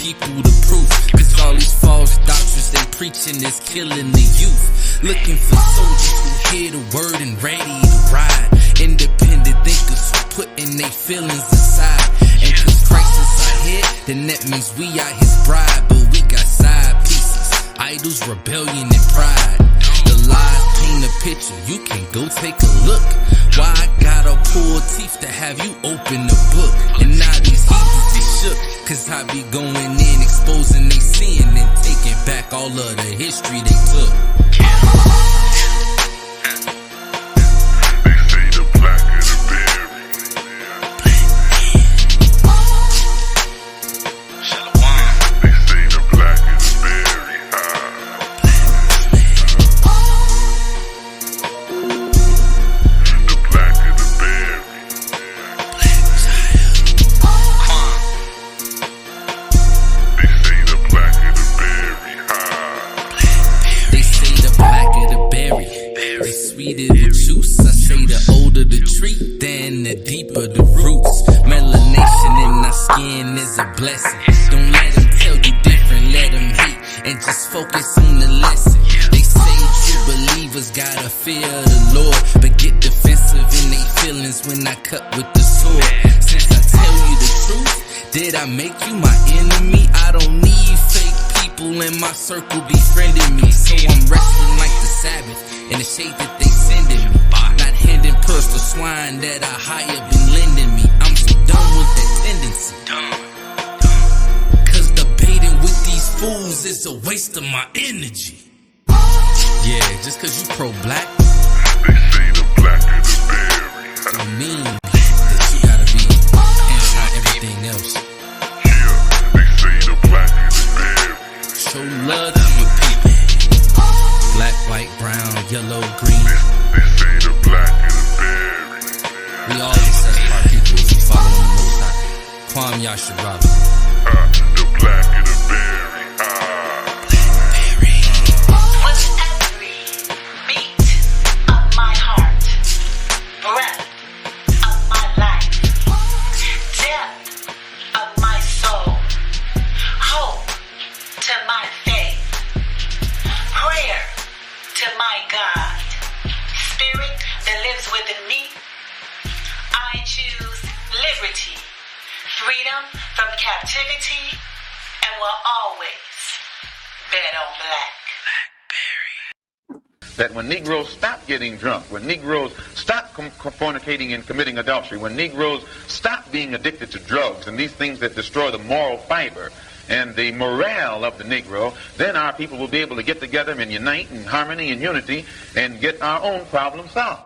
people the proof. Cause all these false doctrines they preaching is killing the youth. Looking for soldiers who hear the word and ready to ride. Independent thinkers who putting their feelings aside. And cause Christ is our head, then that means we are his bride. But we got side pieces, idols, rebellion, and pride. The lies paint a picture, you can go take a look. Why I gotta pull teeth to have you open the book? And now these heathens they shook, cause I be going in, exposing they sin and taking back all of the history they took. Sweeter the juice, I say the older the tree, then the deeper the roots. Melanation in our skin is a blessing. Don't let them tell you different, let them hate, and just focus on the lesson. They say true believers gotta fear the Lord, but get defensive in their feelings when I cut with the sword. Since I tell you the truth, did I make you my enemy? I don't need fake people in my circle befriending me, so I'm wrestling like the Sabbath in the shade that they sending me. Not handing purse to swine that I hire been lending me. I'm so done with that tendency. Cause debating with these fools is a waste of my energy. Yeah, just cause you pro-black, they say the blacker the berry. don't mean that you gotta be anti-everything else. Yeah, they say the blacker the berry. Show love to your people. Black, white, brown, yellow, green. They say the blacker the berry. We all accept our people if we follow the Most High. Kwam Yasharala. The blacker the berry. With every beat of my heart, breath of my life, depth of my soul, hope to my faith, prayer to my God, spirit that lives within me. I choose liberty, freedom from captivity, and will always bet on black. That when Negroes stop getting drunk, when Negroes stop fornicating and committing adultery, when Negroes stop being addicted to drugs and these things that destroy the moral fiber and the morale of the Negro, then our people will be able to get together and unite in harmony and unity and get our own problem solved.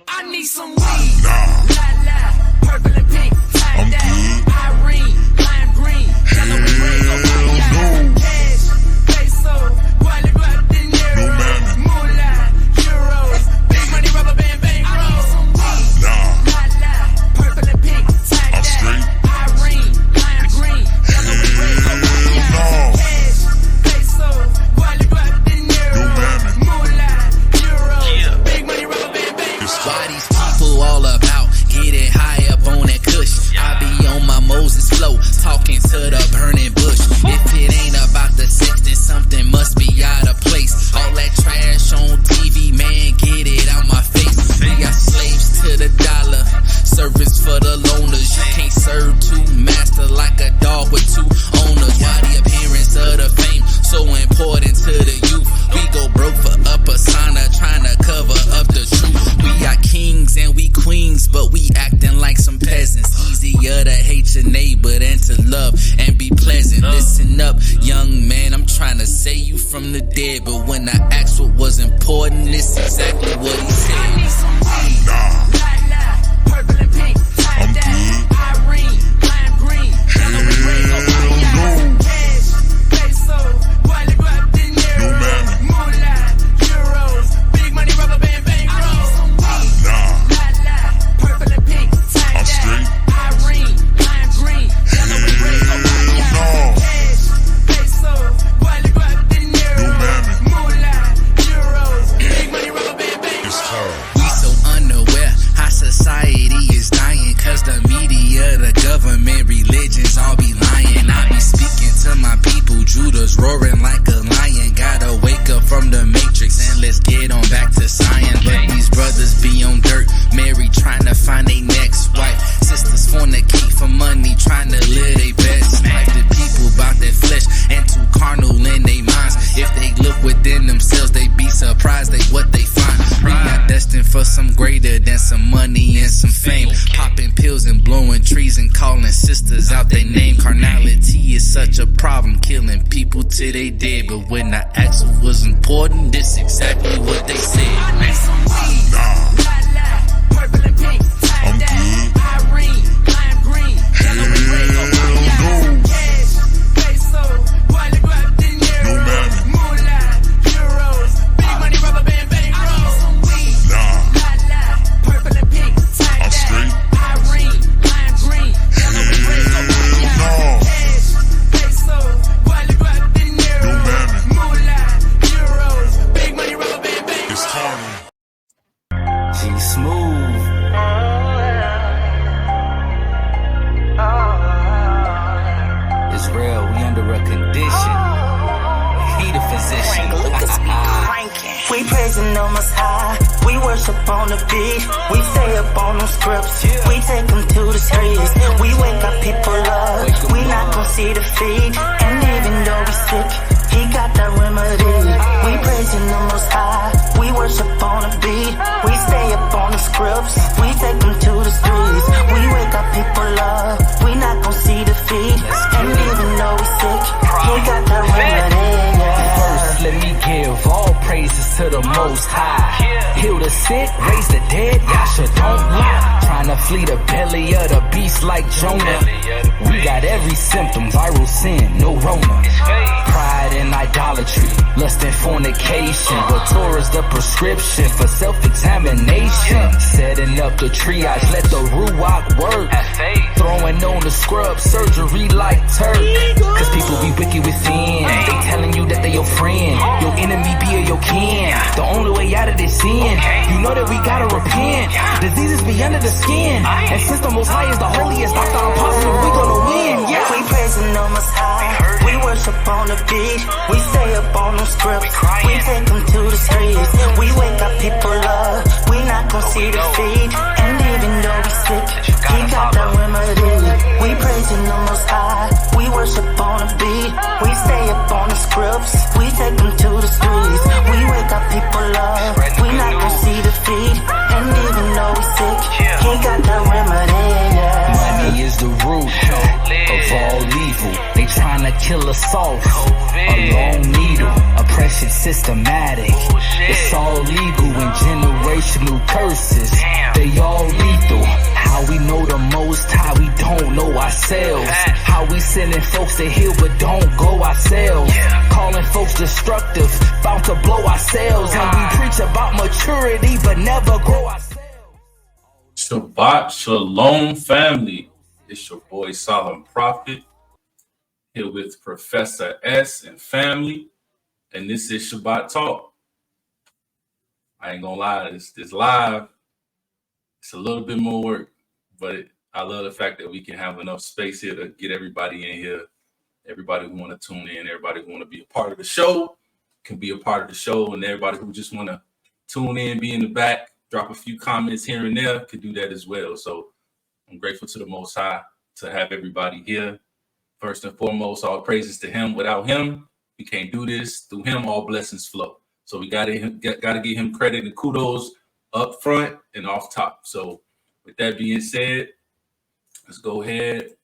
I need some weed. La, purple and pink, tie-dye, Irene, lime green, yellow and red, cash, peso, guale, dinero, moolah, euros, big money, rubber band, bankroll. La, purple and pink, tie-dye, Irene, lime green, yellow and red, cash, peso, guale, dinero, moolah, euros, big money, rubber band, bankroll. Why these people all about getting high up on that kush? I be on my Moses flow, talking to the burning bush. If it ain't about the sex, then something must be out of place. All that trash on TV, man, get it out my face. We got slaves to the dollar, servants for the loners. You can't serve two masters like a dog with two owners. Why the appearance of the fame so important to the youth? We go broke for a persona, trying to cover up the truth. We got kings and we queens, but we acting like some peasants. Easier to hate your neighbor than to love and be pleasant. Listen up, young man, I'm trying to say you from the dead, but when I asked what was important, it's exactly what he said. I need some weed. Purple and pink, tie-dye, Irene, lime green, yellow and red, cash, peso, guale, dinero, moolah, euros, big money, rubber band, bankroll. Purple and pink, tie-dye, Irene, lime green, yellow and red, cash, peso, guale, dinero, moolah, euros, big money, rubber band, bankroll. We so unaware find their next wife. Sisters fornicate for money, trying to live their best life. The people about their flesh and too carnal in their minds. If they look within themselves, they be surprised at what they find. We not destined for some greater than some money and some fame. Popping pills and blowing trees and calling sisters out their name. Carnality is such a problem, killing people till they dead. But when I asked what was important, this exactly what they said. I need some weed. Nah. Purple and pink. I'm good. Irene, lime green, yellow and red. Hell no. Cash, peso, wallet grab dinero. No mammy. Moolah, euros, big money, rubber band, bankroll. I need some weed. Nah. Purple and pink. I'm straight. Irene, lime green, yellow and red. Hell no. Cash, peso, wallet grab dinero. No mammy. Moolah, euros, big money, rubber band, bankroll. It's carnal. G Smooth. It's real, we under a condition. He the physician. We praising the Most High. We worship on the beat. We stay up on them scripts. We take them to the streets. We wake our people up. We not gon' see defeat. And even though we sick, He got that remedy. We praising the Most High. We worship on the beat. We stay up on the scripts. We take them to the streets. We wake our people up. We not gon' see defeat. And even though we sick, He got that remedy. First, let me give all praises to the Most High. Heal the sick, raise the dead, Yasha don't lie. Trying to flee the belly of the beast like Jonah. We got every symptom, viral sin, no Rona. Pride and idolatry, lust and fornication. But Torah's the prescription for self-examination. Setting up the triage, let the Ruach work. Throwing on the scrub surgery like Turk. Cause people be wicked within. They telling you that they your friend. Your enemy be your kin. The only way out of this sin, you know that we gotta repent. Diseases be under the skin. And since the Most High is the holiest, doctor, I'm positive we gonna win. Yeah. We praising the Most High. We worship on the beat. We stay up on them scripts. We take them to the streets. We wake our people up. We not gon' see defeat. And even though we sick, He got that remedy. We praising the Most High. We worship on the beat. We stay up on the scripts. We take them to the streets. We wake our people up. We not gon' see defeat. And even though we sick, He got that remedy. Money is the root of all evil. They trying to kill us off. A long needle, oppression systematic. It's all legal and generational curses. They all lethal. How we know the Most High, we don't know ourselves. How we sending folks to heal but don't go ourselves. Calling folks destructive, bound to blow ourselves. And we preach about maturity but never grow ourselves. Shabbat Shalom, family. It's your boy Solemn Prophet here with Professor S and family, and this is Shabbat Talk. I ain't gonna lie, it's live. It's a little bit more work, but I love the fact that we can have enough space here to get everybody in here. Everybody who want to tune in, everybody who want to be a part of the show can be a part of the show, and everybody who just want to tune in, be in the back, drop a few comments here and there, could do that as well. So I'm grateful to the Most High to have everybody here. First and foremost, all praises to Him. Without Him, we can't do this. Through Him, all blessings flow. So we gotta give Him credit and kudos up front and off top. So with that being said, let's go ahead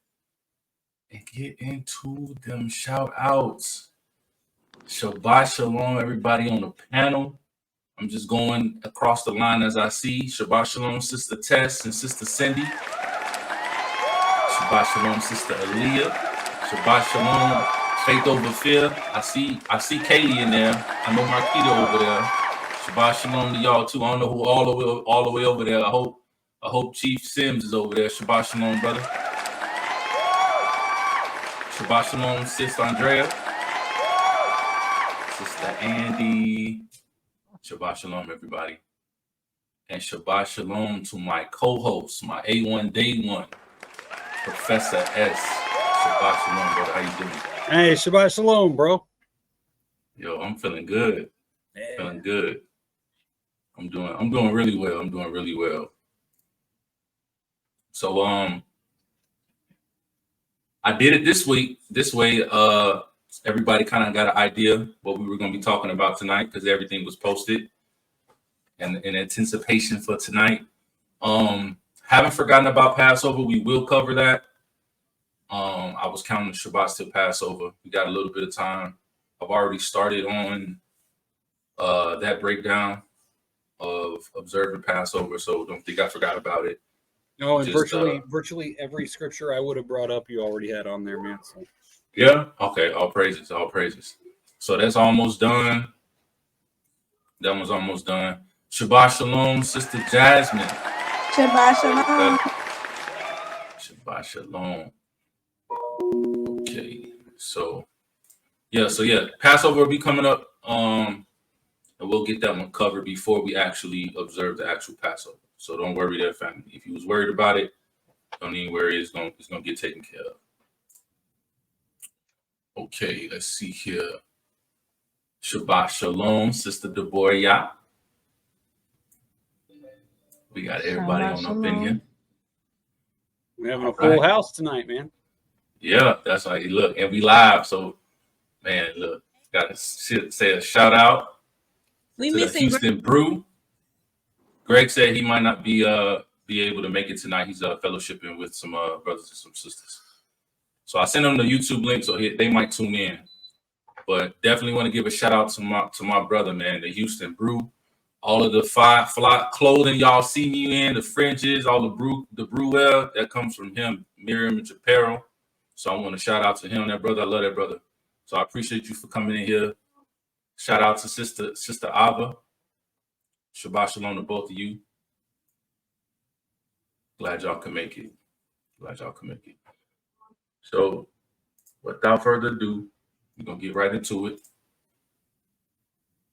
and get into them shout outs. Shabbat Shalom, everybody on the panel. I'm just going across the line as I see. Shabbat Shalom, Sister Tess and Sister Cindy. Shabbat Shalom, Sister Aaliyah. Shabbat Shalom, Faith Over Fear. I see Kaylee in there. I know Marquita over there. Shabbat Shalom to y'all too. I don't know who all the way over there. I hope Chief Sims is over there. Shabbat Shalom, brother. Shabbat Shalom, Sister Andrea. Sister Andy. Shabbat Shalom, everybody. And Shabbat Shalom to my co-host, my A1 Day 1, Professor S. Shabbat Shalom, brother. How you doing? Hey, Shabbat Shalom, bro. Yo, I'm feeling good. Yeah. Feeling good. I'm doing really well. So I did it this week. This way, everybody kind of got an idea what we were going to be talking about tonight because everything was posted and in anticipation for tonight. Haven't forgotten about Passover. We will cover that. I was counting Shabbat till Passover. We got a little bit of time. I've already started on that breakdown of observing Passover, so don't think I forgot about it. No, and Just, virtually every scripture I would have brought up, you already had on there, man. So. Yeah. Okay. All praises. All praises. So that's almost done. That one's almost done. Shabbat shalom, Sister Jasmine. Shabbat shalom. Shabbat shalom. Okay. So yeah, Passover will be coming up. And we'll get that one covered before we actually observe the actual Passover. So don't worry there, family. If you was worried about it, don't even worry. It's gonna get taken care of. Okay, let's see here. Shabbat shalom, Sister Deborah. We got everybody Shabbat on up in here. We're having a full house tonight, man. Yeah, that's how you look. And we live. So, man, look, got to say a shout out We to the missing Houston Brew. Greg said he might not be able to make it tonight. He's fellowshipping with some brothers and some sisters. So I sent them the YouTube link, so they might tune in. But definitely want to give a shout out to my brother, man, the Houston Brew. All of the fly clothing y'all see me in, the fringes, all the brew wear that comes from him, Miriam Apparel. So I want to shout out to him, that brother. I love that brother. So I appreciate you for coming in here. Shout out to Sister Ava. Shabbat shalom to both of you. Glad y'all can make it. So without further ado, we're going to get right into it.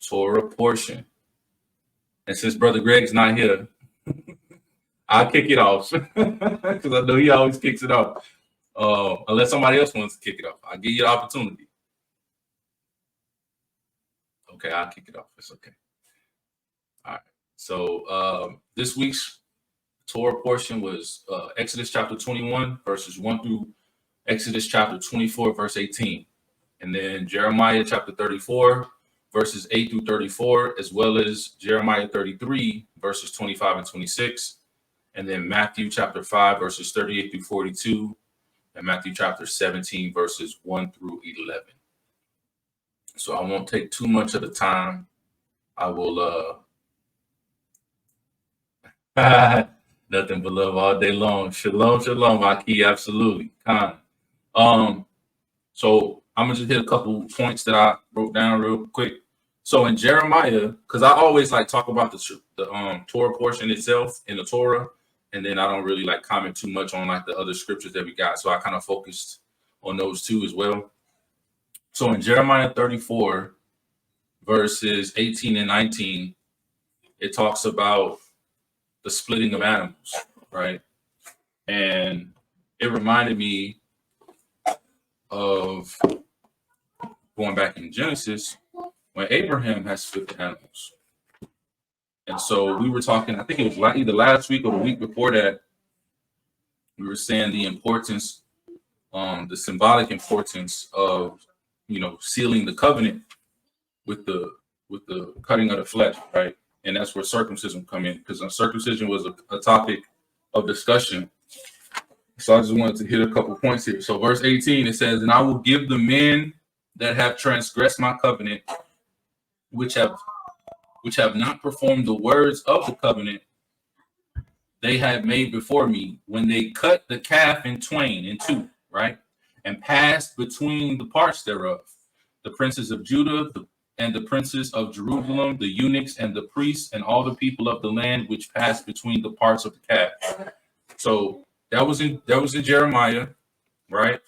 Torah portion. And since Brother Greg's not here, I'll kick it off because I know he always kicks it off. Unless somebody else wants to kick it off. I'll give you the opportunity. Okay, I'll kick it off. It's okay. All right. So this week's Torah portion was Exodus chapter 21, verses 1 through Exodus chapter 24, verse 18. And then Jeremiah chapter 34, verses 8 through 34, as well as Jeremiah 33, verses 25 and 26. And then Matthew chapter 5, verses 38 through 42. And Matthew chapter 17, verses 1 through 11. So I won't take too much of the time. I will nothing but love all day long. Shalom, shalom, Aki, absolutely. So I'm gonna just hit a couple points that I wrote down real quick. So in Jeremiah, because I always like talk about the Torah portion itself in the Torah, and then I don't really like comment too much on like the other scriptures that we got. So I kind of focused on those two as well. So in Jeremiah 34, verses 18 and 19, it talks about the splitting of animals, right? And it reminded me of going back in Genesis when Abraham has split the animals. And so we were talking, I think it was either last week or the week before that, we were saying the importance, the symbolic importance of, sealing the covenant with the cutting of the flesh, right? And that's where circumcision come in, because circumcision was a topic of discussion. So I just wanted to hit a couple points here. So verse 18, it says, "And I will give the men that have transgressed my covenant, which have not performed the words of the covenant they had made before me, when they cut the calf in two, right? And passed between the parts thereof, the princes of Judah and the princes of Jerusalem, the eunuchs and the priests, and all the people of the land which passed between the parts of the calf." So that was in Jeremiah, right?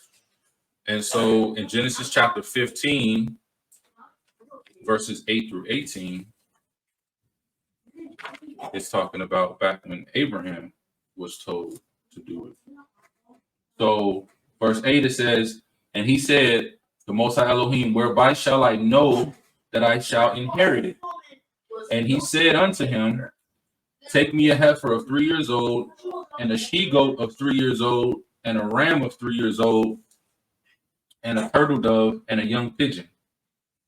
And so in Genesis chapter 15, verses 8 through 18, it's talking about back when Abraham was told to do it. So verse 8, it says, "And he said, the Most High Elohim, whereby shall I know that I shall inherit it? And he said unto him, take me a heifer of 3 years old, and a she-goat of 3 years old, and a ram of 3 years old, and a turtle dove, and a young pigeon.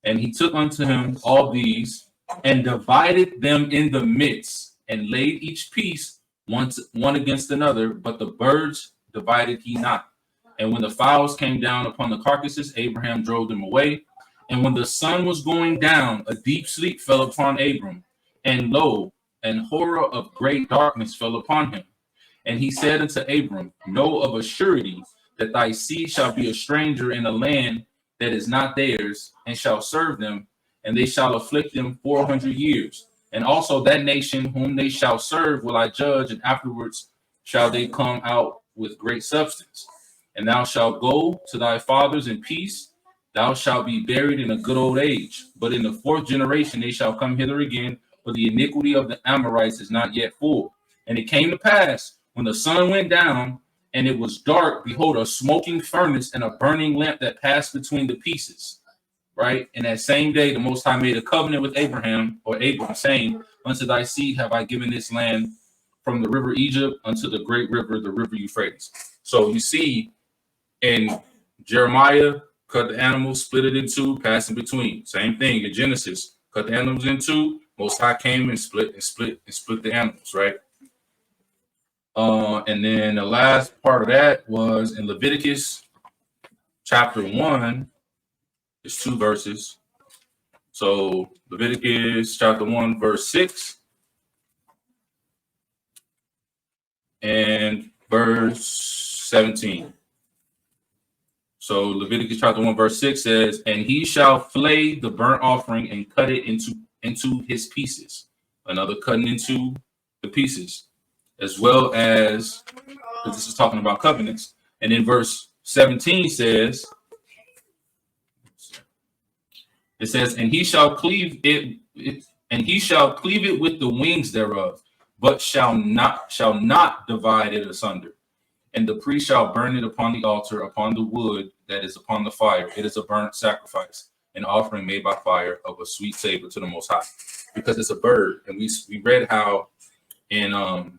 And he took unto him all these, and divided them in the midst, and laid each piece one against another, but the birds divided he not. And when the fowls came down upon the carcasses, Abraham drove them away. And when the sun was going down, a deep sleep fell upon Abram, and lo, an horror of great darkness fell upon him. And he said unto Abram, know of a surety that thy seed shall be a stranger in a land that is not theirs, and shall serve them, and they shall afflict them 400 years. And also that nation whom they shall serve will I judge, and afterwards shall they come out with great substance. And thou shalt go to thy fathers in peace. Thou shalt be buried in a good old age. But in the 4th generation they shall come hither again, for the iniquity of the Amorites is not yet full. And it came to pass, when the sun went down, and it was dark, behold, a smoking furnace and a burning lamp that passed between the pieces. Right? And that same day, the Most High made a covenant with Abraham, saying, unto thy seed have I given this land from the river Egypt unto the great river, the river Euphrates. So you see, in Jeremiah, cut the animals, split it in two, pass in between. Same thing in Genesis, cut the animals in two. Most High came and split the animals, right? And then the last part of that was in Leviticus chapter 1. There's 2 verses. So Leviticus chapter 1, verse 6 and verse 17. So Leviticus chapter 1, verse 6 says, and he shall flay the burnt offering and cut it into his pieces. Another cutting into the pieces, as well as, because this is talking about covenants. And then verse 17 says, it says, and he shall cleave it with the wings thereof, but shall not divide it asunder. And the priest shall burn it upon the altar, upon the wood that is upon the fire. It is a burnt sacrifice, an offering made by fire of a sweet savor to the Most High, because it's a bird. And we read how in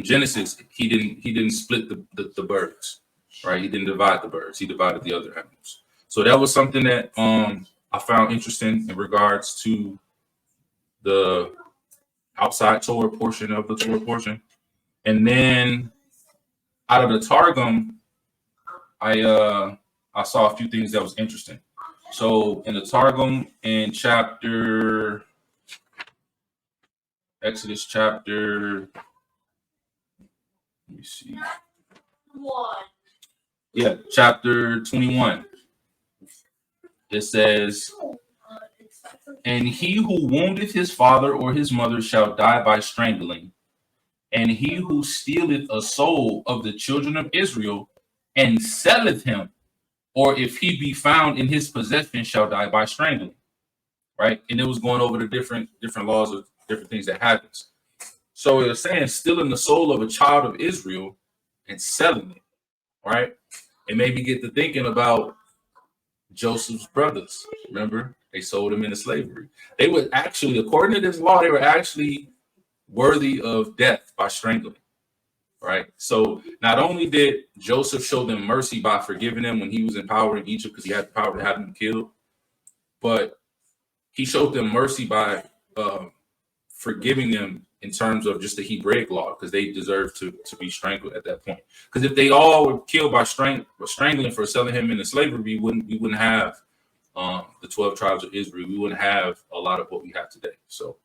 Genesis he didn't split the birds, right? He didn't divide the birds. He divided the other animals. So that was something that I found interesting in regards to the outside Torah portion of the Torah portion. And then out of the Targum, I saw a few things that was interesting. So in the Targum, in Exodus chapter, let me see. Yeah, chapter 21. It says, and he who woundeth his father or his mother shall die by strangling. And he who stealeth a soul of the children of Israel and selleth him, or if he be found in his possession, shall die by strangling. Right? And it was going over the different laws of different things that happens. So it was saying stealing the soul of a child of Israel and selling it. Right? It made me get to thinking about Joseph's brothers. Remember, they sold him into slavery. They were actually, according to this law, they were actually worthy of death by strangling, right? So not only did Joseph show them mercy by forgiving them when he was in power in Egypt, because he had the power to have them killed, but he showed them mercy by forgiving them in terms of just the Hebraic law, because they deserved to be strangled at that point. Because if they all were killed by strangling for selling him into slavery, we wouldn't have the 12 tribes of Israel. We wouldn't have a lot of what we have today. So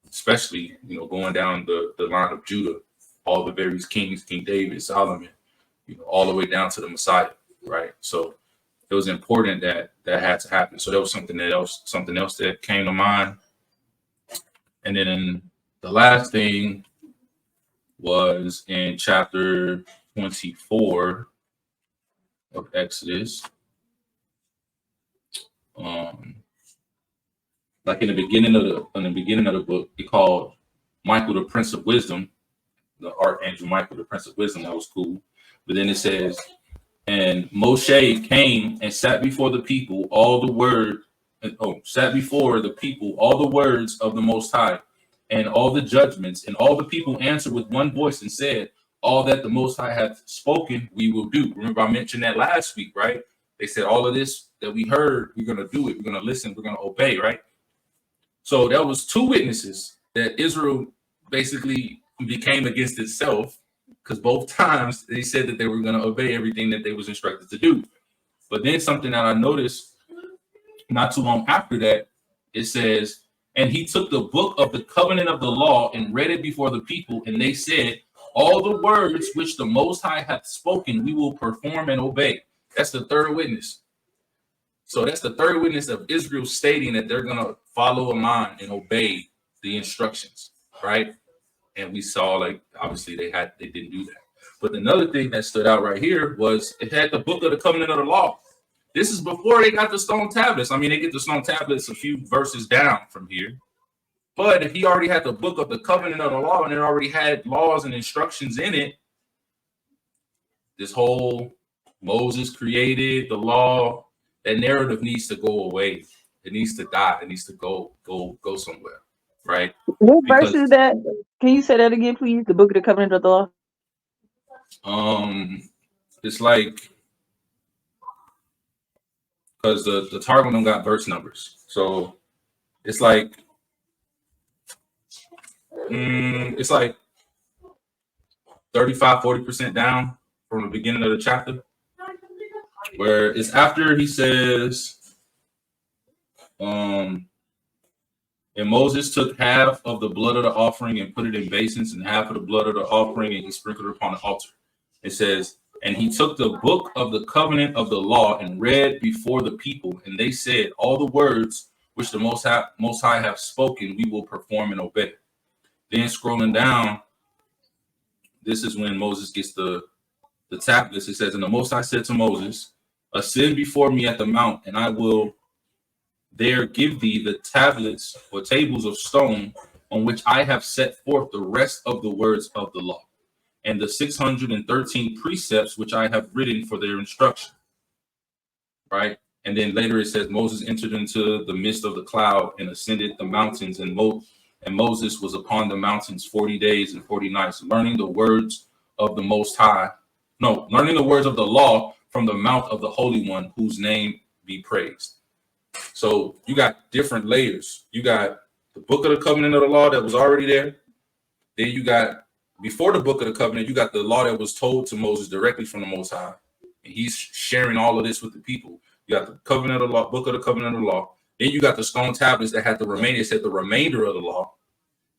especially, going down the line of Judah, all the various kings, King David, Solomon, all the way down to the Messiah, right? So it was important that had to happen. So that was something else that came to mind. And then the last thing was in chapter 24 of Exodus. Like in the beginning of the book, he called Michael the Prince of Wisdom, the Archangel Michael the Prince of Wisdom. That was cool. But then it says, and Moshe came and sat before the people all the words of the Most High, and all the judgments, and all the people answered with one voice and said, all that the Most High hath spoken, we will do. Remember, I mentioned that last week, right? They said all of this that we heard, we're going to do it. We're going to listen. We're going to obey, right? So that was two witnesses that Israel basically became against itself, because both times they said that they were going to obey everything that they was instructed to do. But then something that I noticed not too long after that, it says, and he took the book of the covenant of the law and read it before the people, and they said, all the words which the Most High hath spoken, we will perform and obey. That's the third witness. So that's the third witness of Israel stating that they're going to follow along and obey the instructions, right? And we saw, like, obviously they didn't do that. But another thing that stood out right here was it had the book of the covenant of the law. This is before they got the stone tablets. I mean, they get the stone tablets a few verses down from here. But if he already had the book of the covenant of the law and it already had laws and instructions in it, this whole Moses created the law, that narrative needs to go away. It needs to die. It needs to go somewhere, right? What verse is that? Can you say that again, please? The book of the covenant of the law. It's like, because the Targum got verse numbers, so it's like 35-40% down from the beginning of the chapter, where it's after he says, and Moses took half of the blood of the offering and put it in basins, and half of the blood of the offering, and he sprinkled it upon the altar. It says, and he took the book of the covenant of the law and read before the people, and they said, all the words which the Most High have spoken, we will perform and obey. Then scrolling down, this is when Moses gets the tablets. It says, and the Most High said to Moses, ascend before me at the mount, and I will there give thee the tablets or tables of stone on which I have set forth the rest of the words of the law, and the 613 precepts which I have written for their instruction. Right? And then later it says, Moses entered into the midst of the cloud and ascended the mountains, and Moses was upon the mountains 40 days and 40 nights, learning the words of the Most High. No, learning the words of the law from the mouth of the Holy One, whose name be praised. So you got different layers. You got the book of the covenant of the law that was already there. Then you got, before the book of the covenant, you got the law that was told to Moses directly from the Most High. And he's sharing all of this with the people. You got the covenant of the law, book of the covenant of the law. Then you got the stone tablets that had the remainder, it said the remainder of the law.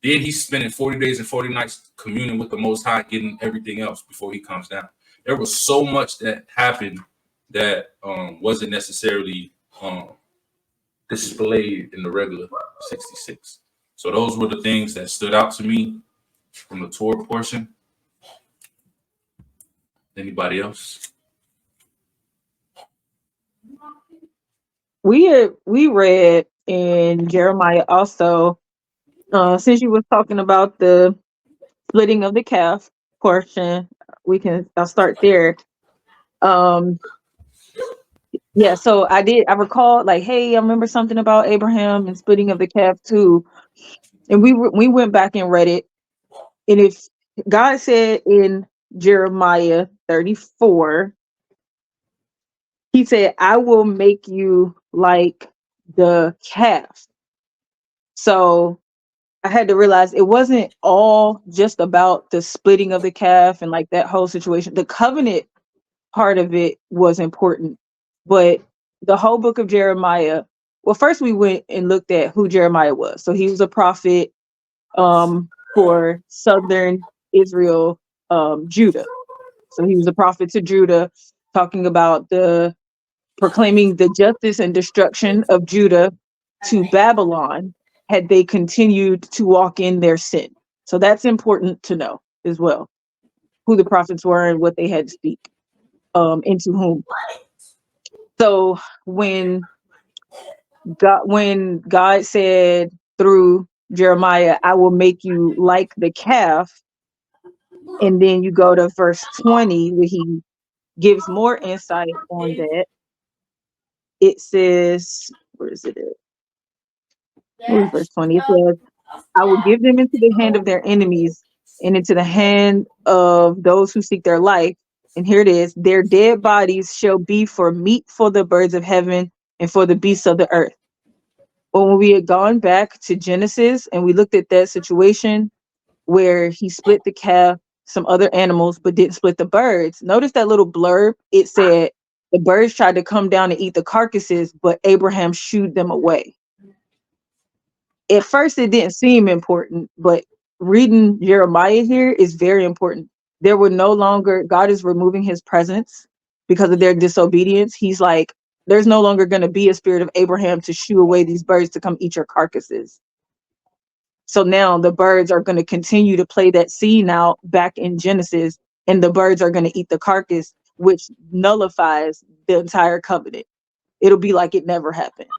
Then he's spending 40 days and 40 nights communing with the Most High, getting everything else before he comes down. There was so much that happened that wasn't necessarily displayed in the regular 66. So those were the things that stood out to me from the Torah portion. Anybody else? We read in Jeremiah also, since you was talking about the splitting of the calf portion, I'll start there. Yeah, so I recall, like, hey, I remember something about Abraham and splitting of the calf too. And we went back and read it. And if God said in Jeremiah 34, he said, I will make you like the calf. So I had to realize it wasn't all just about the splitting of the calf and like that whole situation. The covenant part of it was important, but the whole book of Jeremiah, well, first we went and looked at who Jeremiah was. So he was a prophet for southern Israel, Judah. So he was a prophet to Judah, talking about proclaiming the justice and destruction of Judah to Babylon had they continued to walk in their sin. So that's important to know as well, who the prophets were and what they had to speak into whom. So when God said through Jeremiah, I will make you like the calf, and then you go to verse 20 where he gives more insight on that. It says, where is it at? Where's verse 20? It says, I will give them into the hand of their enemies and into the hand of those who seek their life. And here it is, their dead bodies shall be for meat for the birds of heaven and for the beasts of the earth. But when we had gone back to Genesis and we looked at that situation where he split the calf, some other animals, but didn't split the birds, notice that little blurb. It said the birds tried to come down and eat the carcasses, but Abraham shooed them away. At first, it didn't seem important, but reading Jeremiah here is very important. There were no longer, God is removing his presence because of their disobedience. He's like, there's no longer going to be a spirit of Abraham to shoo away these birds to come eat your carcasses. So now the birds are going to continue to play that scene out back in Genesis, and the birds are going to eat the carcass, which nullifies the entire covenant. It'll be like it never happened.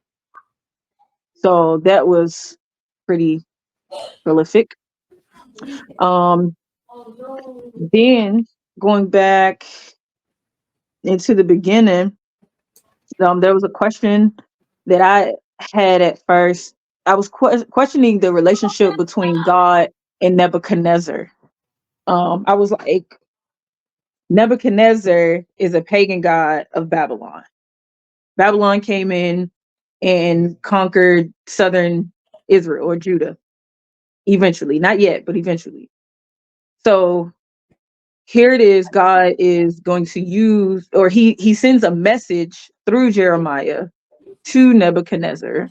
So that was pretty prolific. Then going back into the beginning, there was a question that I had at first. I was questioning the relationship between God and Nebuchadnezzar. I was like, Nebuchadnezzar is a pagan god of Babylon. Babylon came in and conquered southern Israel or Judah eventually, not yet, but eventually. So here it is, God is going to use, or he sends a message through Jeremiah to Nebuchadnezzar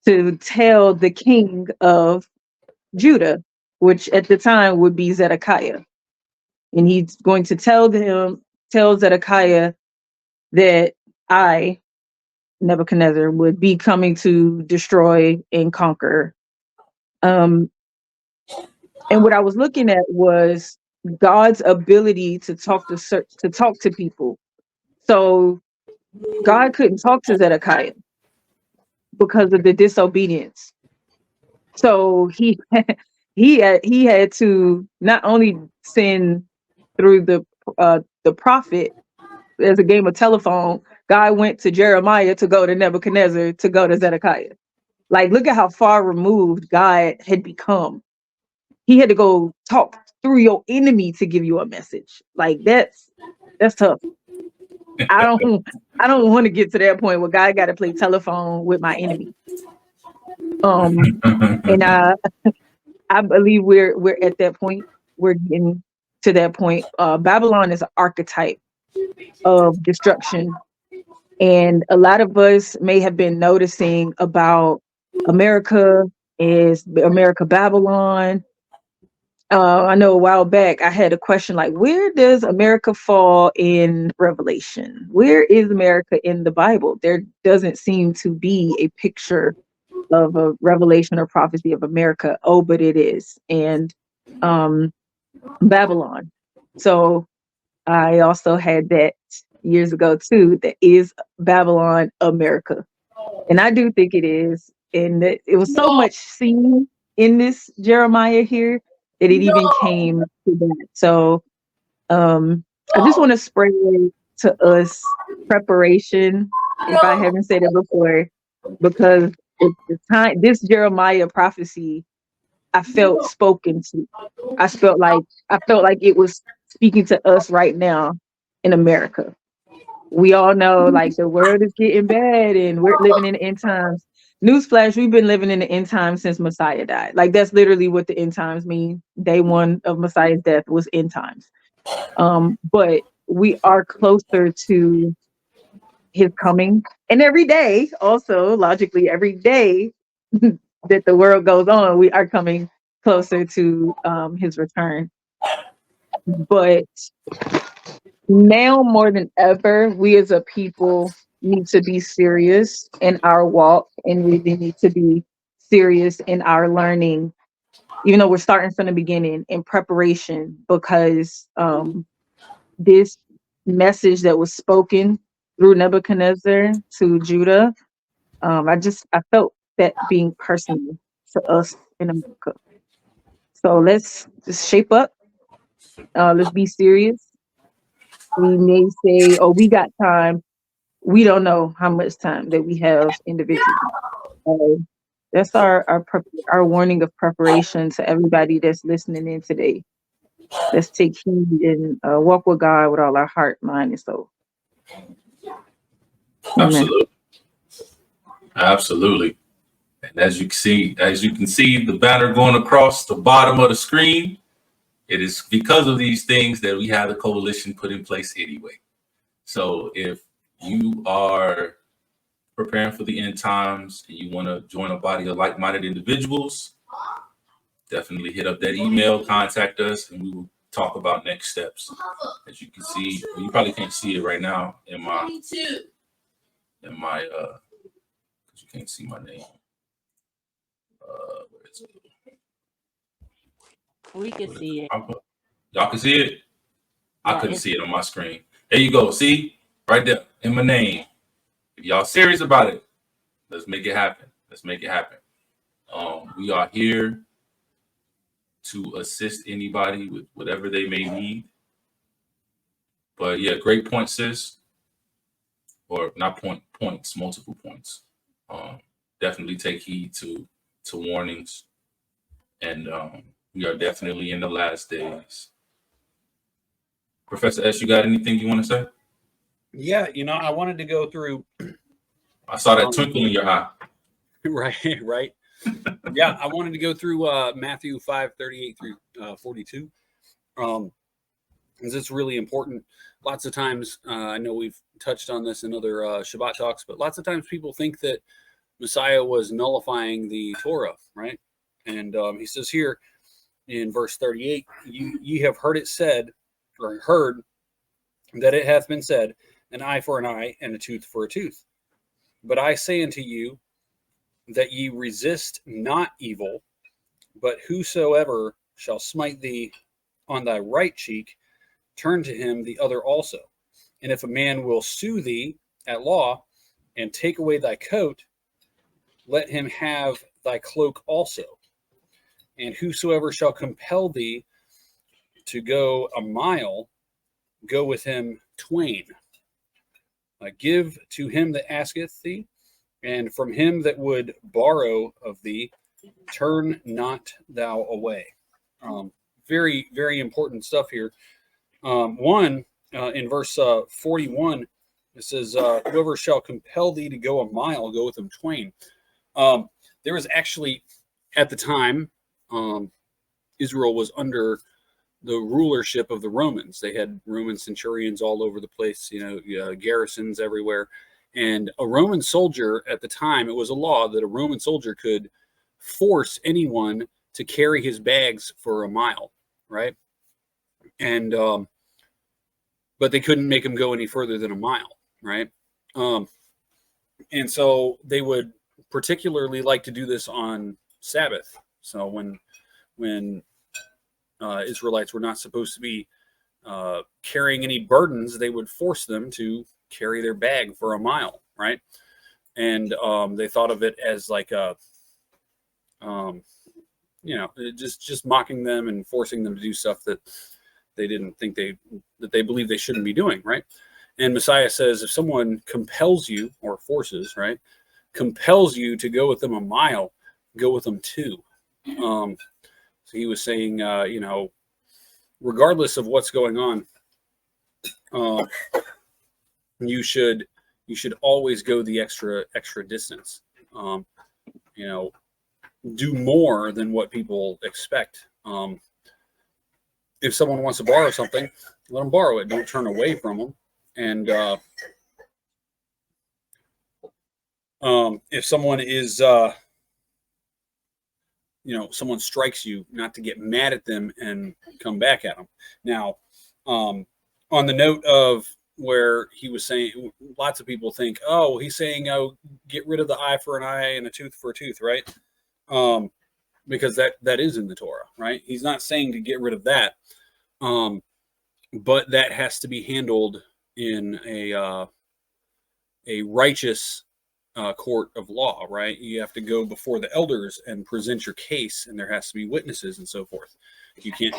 to tell the king of Judah, which at the time would be Zedekiah. And he's going to tell Zedekiah that I, Nebuchadnezzar, would be coming to destroy and conquer. And what I was looking at was God's ability to talk to people. So God couldn't talk to Zedekiah because of the disobedience. So he had to not only send through the prophet as a game of telephone. God went to Jeremiah to go to Nebuchadnezzar to go to Zedekiah. Like, look at how far removed God had become. He had to go talk through your enemy to give you a message. Like, that's tough. I don't want to get to that point where God got to play telephone with my enemy. And I believe we're at that point. We're getting to that point. Babylon is an archetype of destruction, and a lot of us may have been noticing about America is America Babylon. I know a while back I had a question like, where does America fall in Revelation? Where is America in the Bible? There doesn't seem to be a picture of a revelation or prophecy of America. Oh, but it is. And Babylon. So I also had that years ago too. That is Babylon America. And I do think it is. And it was so much seen in this Jeremiah here that it even came to that. So I just want to spread to us preparation, if I haven't said it before, because it's the time this Jeremiah prophecy I felt spoken to. I felt like it was speaking to us right now in America. We all know like the world is getting bad and we're living in the end times. Newsflash, we've been living in the end times since Messiah died. Like that's literally what the end times mean. Day one of Messiah's death was end times. But we are closer to his coming. And every day, also logically, every day that the world goes on, we are coming closer to his return. But now more than ever, we as a people need to be serious in our walk, and we need to be serious in our learning, even though we're starting from the beginning in preparation, because this message that was spoken through Nebuchadnezzar to Judah, I felt that being personal to us in America. So let's just shape up. Let's be serious. We may say, oh, we got time. We don't know how much time that we have individually. That's our warning of preparation to everybody that's listening in today. Let's take heed and walk with God with all our heart, mind, and soul. Amen. Absolutely. And as you can see the banner going across the bottom of the screen. It is because of these things that we have the coalition put in place anyway. So if you are preparing for the end times and you want to join a body of like-minded individuals, definitely hit up that email, contact us, and we will talk about next steps. As you can see, well, you probably can't see it right now in my because you can't see my name. Where is it? We can see it. Y'all can see it? I couldn't see it on my screen. There you go. See? Right there in my name. If y'all serious about it, let's make it happen. Let's make it happen. We are here to assist anybody with whatever they may need. But yeah, great point, sis. Or not points, multiple points. Definitely take heed to warnings. And we are definitely in the last days. Professor S, you got anything you want to say? Yeah, I wanted to go through. I saw that twinkle in your eye. Right. Yeah, I wanted to go through Matthew 5:38 through 42. Because it's really important. Lots of times, I know we've touched on this in other Shabbat talks, but lots of times people think that Messiah was nullifying the Torah, right? And he says here in verse 38, ye have heard it said, or heard that it hath been said, an eye for an eye and a tooth for a tooth. But I say unto you that ye resist not evil, but whosoever shall smite thee on thy right cheek, turn to him the other also. And if a man will sue thee at law and take away thy coat, let him have thy cloak also. And whosoever shall compel thee to go a mile, go with him twain. Give to him that asketh thee, and from him that would borrow of thee, turn not thou away. Very, very important stuff here. In verse 41, it says, whoever shall compel thee to go a mile, go with him twain. There was actually, at the time, Israel was under the rulership of the Romans. They had Roman centurions all over the place, garrisons everywhere. And a Roman soldier at the time, it was a law that a Roman soldier could force anyone to carry his bags for a mile, right? And but they couldn't make him go any further than a mile, right? And so they would particularly like to do this on Sabbath. So when Israelites were not supposed to be carrying any burdens, they would force them to carry their bag for a mile, right? And they thought of it as like a, just mocking them and forcing them to do stuff that they didn't think that they believed they shouldn't be doing, right? And Messiah says, if someone compels you, or forces, right, compels you to go with them a mile, go with them two. So he was saying, regardless of what's going on, you should always go the extra distance. Do more than what people expect. If someone wants to borrow something, let them borrow it. Don't turn away from them. And if someone is, someone strikes you, not to get mad at them and come back at them. Now, on the note of where he was saying, lots of people think, oh, he's saying, oh, get rid of the eye for an eye and a tooth for a tooth, right? Because that is in the Torah, right? He's not saying to get rid of that, but that has to be handled in a righteous court of law, right? You have to go before the elders and present your case, and there has to be witnesses and so forth. You can't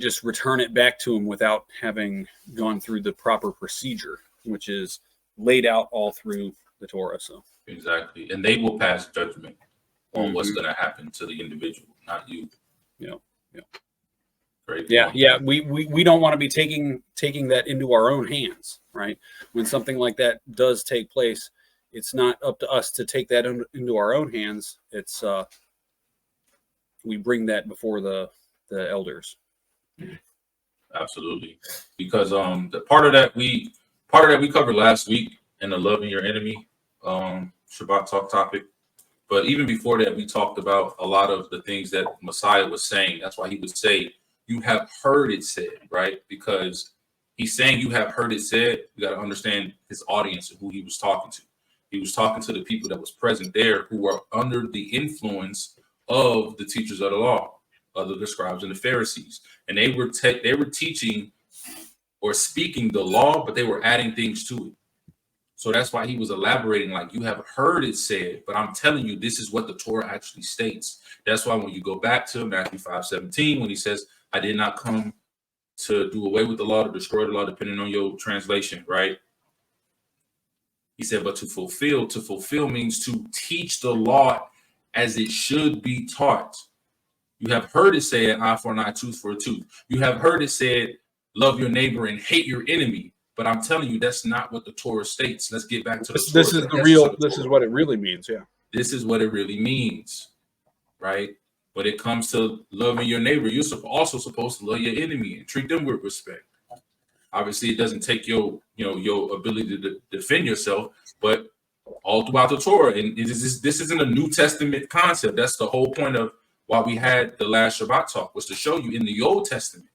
just return it back to them without having gone through the proper procedure, which is laid out all through the Torah. So exactly, and they will pass judgment on what's going to happen to the individual, not you. Yeah. Great Yeah, point. yeah. We don't want to be taking that into our own hands, right? When something like that does take place, it's not up to us to take that into our own hands. It's we bring that before the elders. Absolutely, because the part of that we covered last week in the loving your enemy Shabbat talk topic. But even before that, we talked about a lot of the things that Messiah was saying. That's why he would say, "You have heard it said," right? Because he's saying you have heard it said. You got to understand his audience and who he was talking to. He was talking to the people that was present there who were under the influence of the teachers of the law, of the scribes and the Pharisees, and they were teaching or speaking the law, but they were adding things to it. So that's why he was elaborating, like, you have heard it said, but I'm telling you, this is what the Torah actually states. That's why when you go back to Matthew 5:17, when he says, I did not come to do away with the law, to destroy the law, depending on your translation, right? He said, but to fulfill means to teach the law as it should be taught. You have heard it said, eye for an eye, tooth for a tooth. You have heard it said, love your neighbor and hate your enemy. But I'm telling you, that's not what the Torah states. Let's get back to the Torah. This is the real. This is what it really means. Yeah. This is what it really means, right? When it comes to loving your neighbor, you're also supposed to love your enemy and treat them with respect. Obviously, it doesn't take your ability to defend yourself, but all throughout the Torah, and this isn't a New Testament concept. That's the whole point of why we had the last Shabbat talk, was to show you in the Old Testament,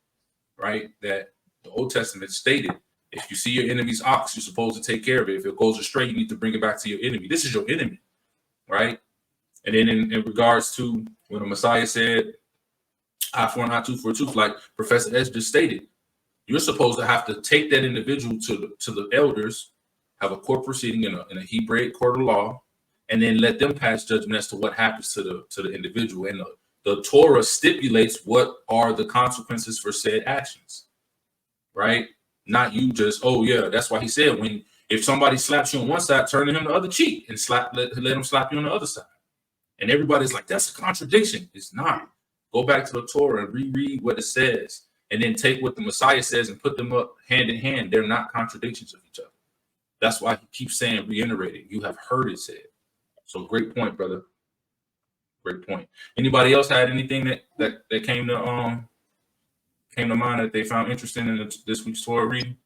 right, that the Old Testament stated, if you see your enemy's ox, you're supposed to take care of it. If it goes astray, you need to bring it back to your enemy. This is your enemy, right? And then in regards to when the Messiah said, eye for an eye, tooth for a tooth, like Professor S just stated, you're supposed to have to take that individual to the elders, have a court proceeding in a Hebraic court of law, and then let them pass judgment as to what happens to the individual. And the Torah stipulates what are the consequences for said actions, right? Not you just, oh yeah, that's why he said, if somebody slaps you on one side, turn to him the other cheek and let him slap you on the other side. And everybody's like, that's a contradiction. It's not. Go back to the Torah and reread what it says, and then take what the Messiah says and put them up hand in hand. They're not contradictions of each other. That's why he keeps saying, reiterating, you have heard it said. So great point, brother. Great point. Anybody else had anything that came to mind that they found interesting in this week's Torah reading?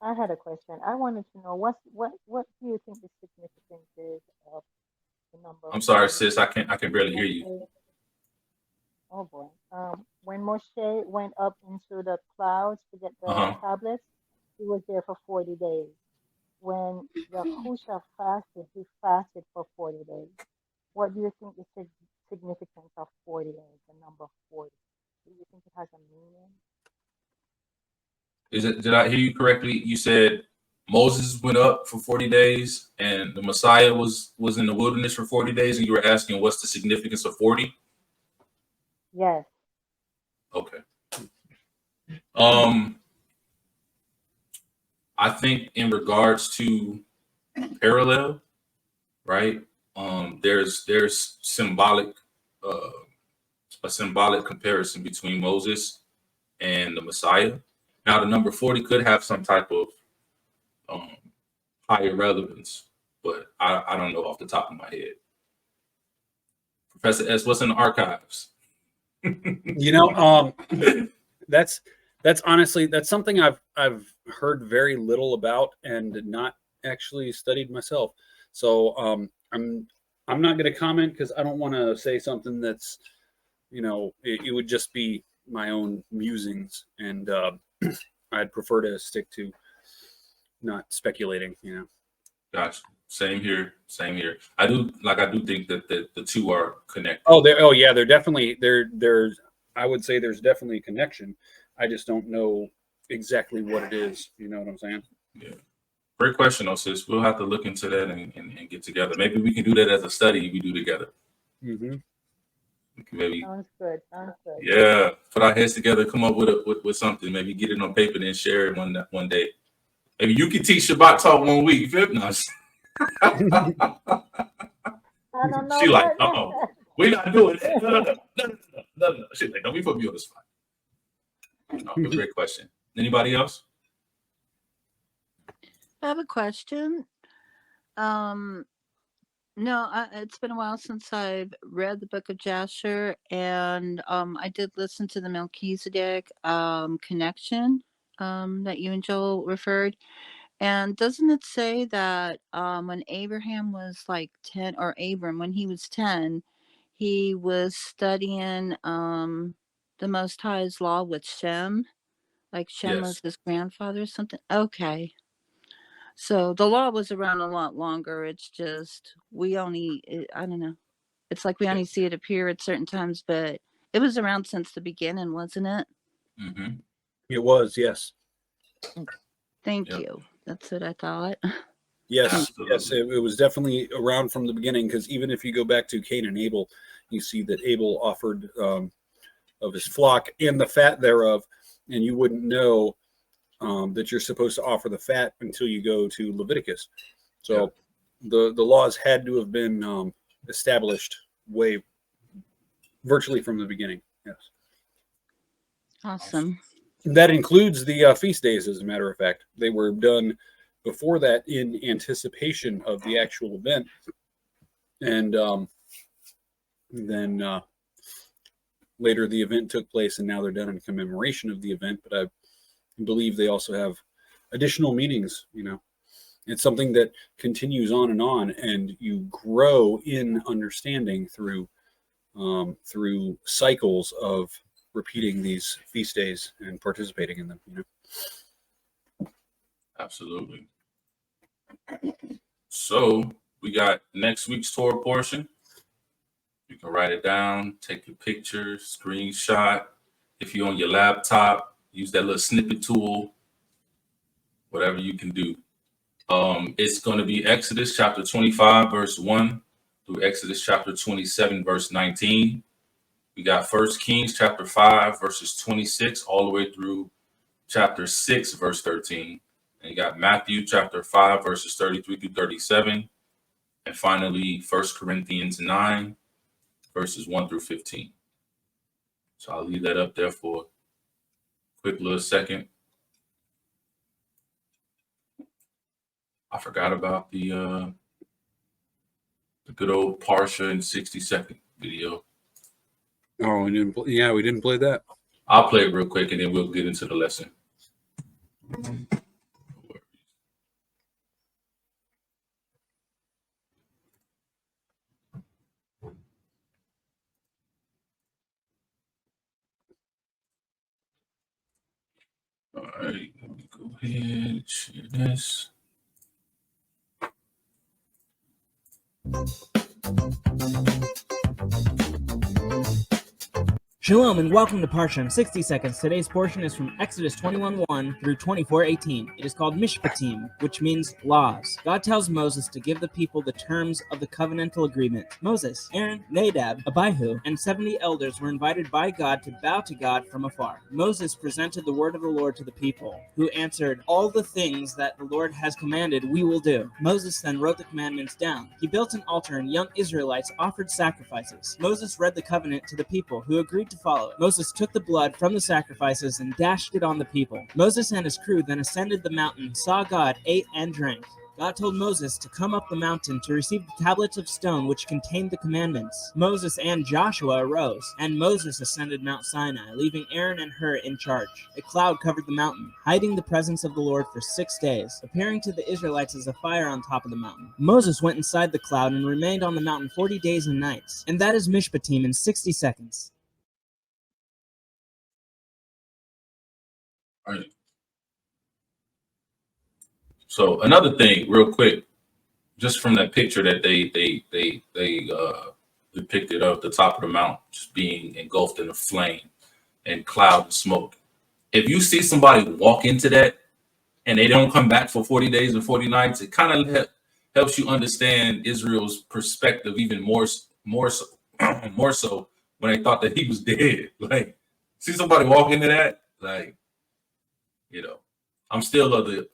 I had a question. I wanted to know what do you think the significance is of the number? I'm sorry, sis. I can barely hear you. Oh boy. When Moshe went up into the clouds to get the tablets, he was there for 40 days. When Yahusha fasted, he fasted for 40 days. What do you think the significance of 40 days, the number 40? Do you think it has a meaning? Did I hear you correctly? You said Moses went up for 40 days and the Messiah was in the wilderness for 40 days, and you were asking what's the significance of 40? Yes. Okay. I think in regards to parallel, right? There's symbolic a symbolic comparison between Moses and the Messiah. Now, the number 40 could have some type of higher relevance, but I don't know off the top of my head. Professor S, what's in the archives? That's honestly, that's something I've heard very little about and not actually studied myself. So I'm not going to comment because I don't want to say something that's, it would just be my own musings, and I'd prefer to stick to not speculating. Gotcha. Same here. I do think that the two are connected. They're definitely there's I would say there's definitely a connection. I just don't know exactly what it is. You know what I'm saying? Yeah. Great question, sis. We'll have to look into that and get together. Maybe we can do that as a study we do together. Mm-hmm. Maybe. Sounds good. Yeah. Put our heads together, come up with something. Maybe get it on paper and then share it one day. If you can teach Shabbat talk 1 week, you feel me? No, I don't know she like, about that. we're not doing that. No. She like, don't be put me on the spot. No, great question. Anybody else? I have a question. No, it's been a while since I've read the Book of Jasher, and I did listen to the Melchizedek connection that you and Joel referred. And doesn't it say that when Abraham was like 10, or Abram, when he was 10, he was studying the Most High's law with Shem? Like Shem was Yes. his grandfather or something? Okay. So the law was around a lot longer. It's just I don't know. It's like we only see it appear at certain times, but it was around since the beginning, wasn't it? Mm-hmm. It was, yes. Thank you. That's what I thought. Yes, it was definitely around from the beginning, because even if you go back to Cain and Abel, you see that Abel offered of his flock and the fat thereof, and you wouldn't know that you're supposed to offer the fat until you go to Leviticus. So the laws had to have been established virtually from the beginning. Yes. Awesome. That includes the feast days, as a matter of fact. They were done before that in anticipation of the actual event. And then later the event took place, and now they're done in commemoration of the event. But I believe they also have additional meanings. It's something that continues on, and you grow in understanding through cycles of repeating these feast days and participating in them. Absolutely. So we got next week's Torah portion. You can write it down, take a picture, screenshot. If you're on your laptop, use that little snippet tool, whatever you can do. It's going to be Exodus chapter 25, verse 1 through Exodus chapter 27, verse 19. We got 1 Kings chapter 5, verses 26, all the way through chapter 6, verse 13. And you got Matthew chapter 5, verses 33 through 37. And finally, 1 Corinthians 9, verses 1 through 15. So I'll leave that up there for a quick little second. I forgot about the good old Parsha and 60-second video. Oh, we didn't play that. I'll play it real quick, and then we'll get into the lesson. All right, let me go ahead and share this. Shalom and welcome to Parsha in 60 seconds. Today's portion is from Exodus 21:1 through 24:18. It is called Mishpatim, which means laws. God tells Moses to give the people the terms of the covenantal agreement. Moses, Aaron, Nadab, Abihu, and 70 elders were invited by God to bow to God from afar. Moses presented the word of the Lord to the people, who answered, "All the things that the Lord has commanded we will do." Moses then wrote the commandments down. He built an altar, and young Israelites offered sacrifices. Moses read the covenant to the people, who agreed to follow it. Moses took the blood from the sacrifices and dashed it on the people. Moses and his crew then ascended the mountain, saw God, ate, and drank. God told Moses to come up the mountain to receive the tablets of stone which contained the commandments. Moses and Joshua arose, and Moses ascended Mount Sinai, leaving Aaron and Hur in charge. A cloud covered the mountain, hiding the presence of the Lord for 6 days, appearing to the Israelites as a fire on top of the mountain. Moses went inside the cloud and remained on the mountain 40 days and nights. And that is Mishpatim in 60 seconds. All right. So another thing, real quick, just from that picture that they depicted of the top of the mountain just being engulfed in a flame and cloud and smoke. If you see somebody walk into that and they don't come back for 40 days and 40 nights, it kind of helps you understand Israel's perspective even more so when they thought that he was dead. Like, see somebody walk into that, like, I'm still of the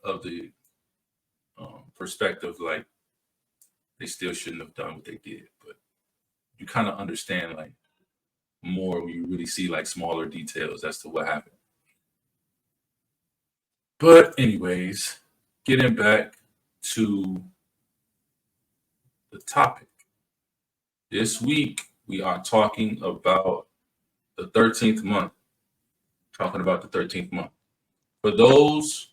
perspective, like they still shouldn't have done what they did, but you kind of understand like more when you really see like smaller details as to what happened. But anyways, getting back to the topic. This week, we are talking about the 13th month. Talking about the 13th month. For those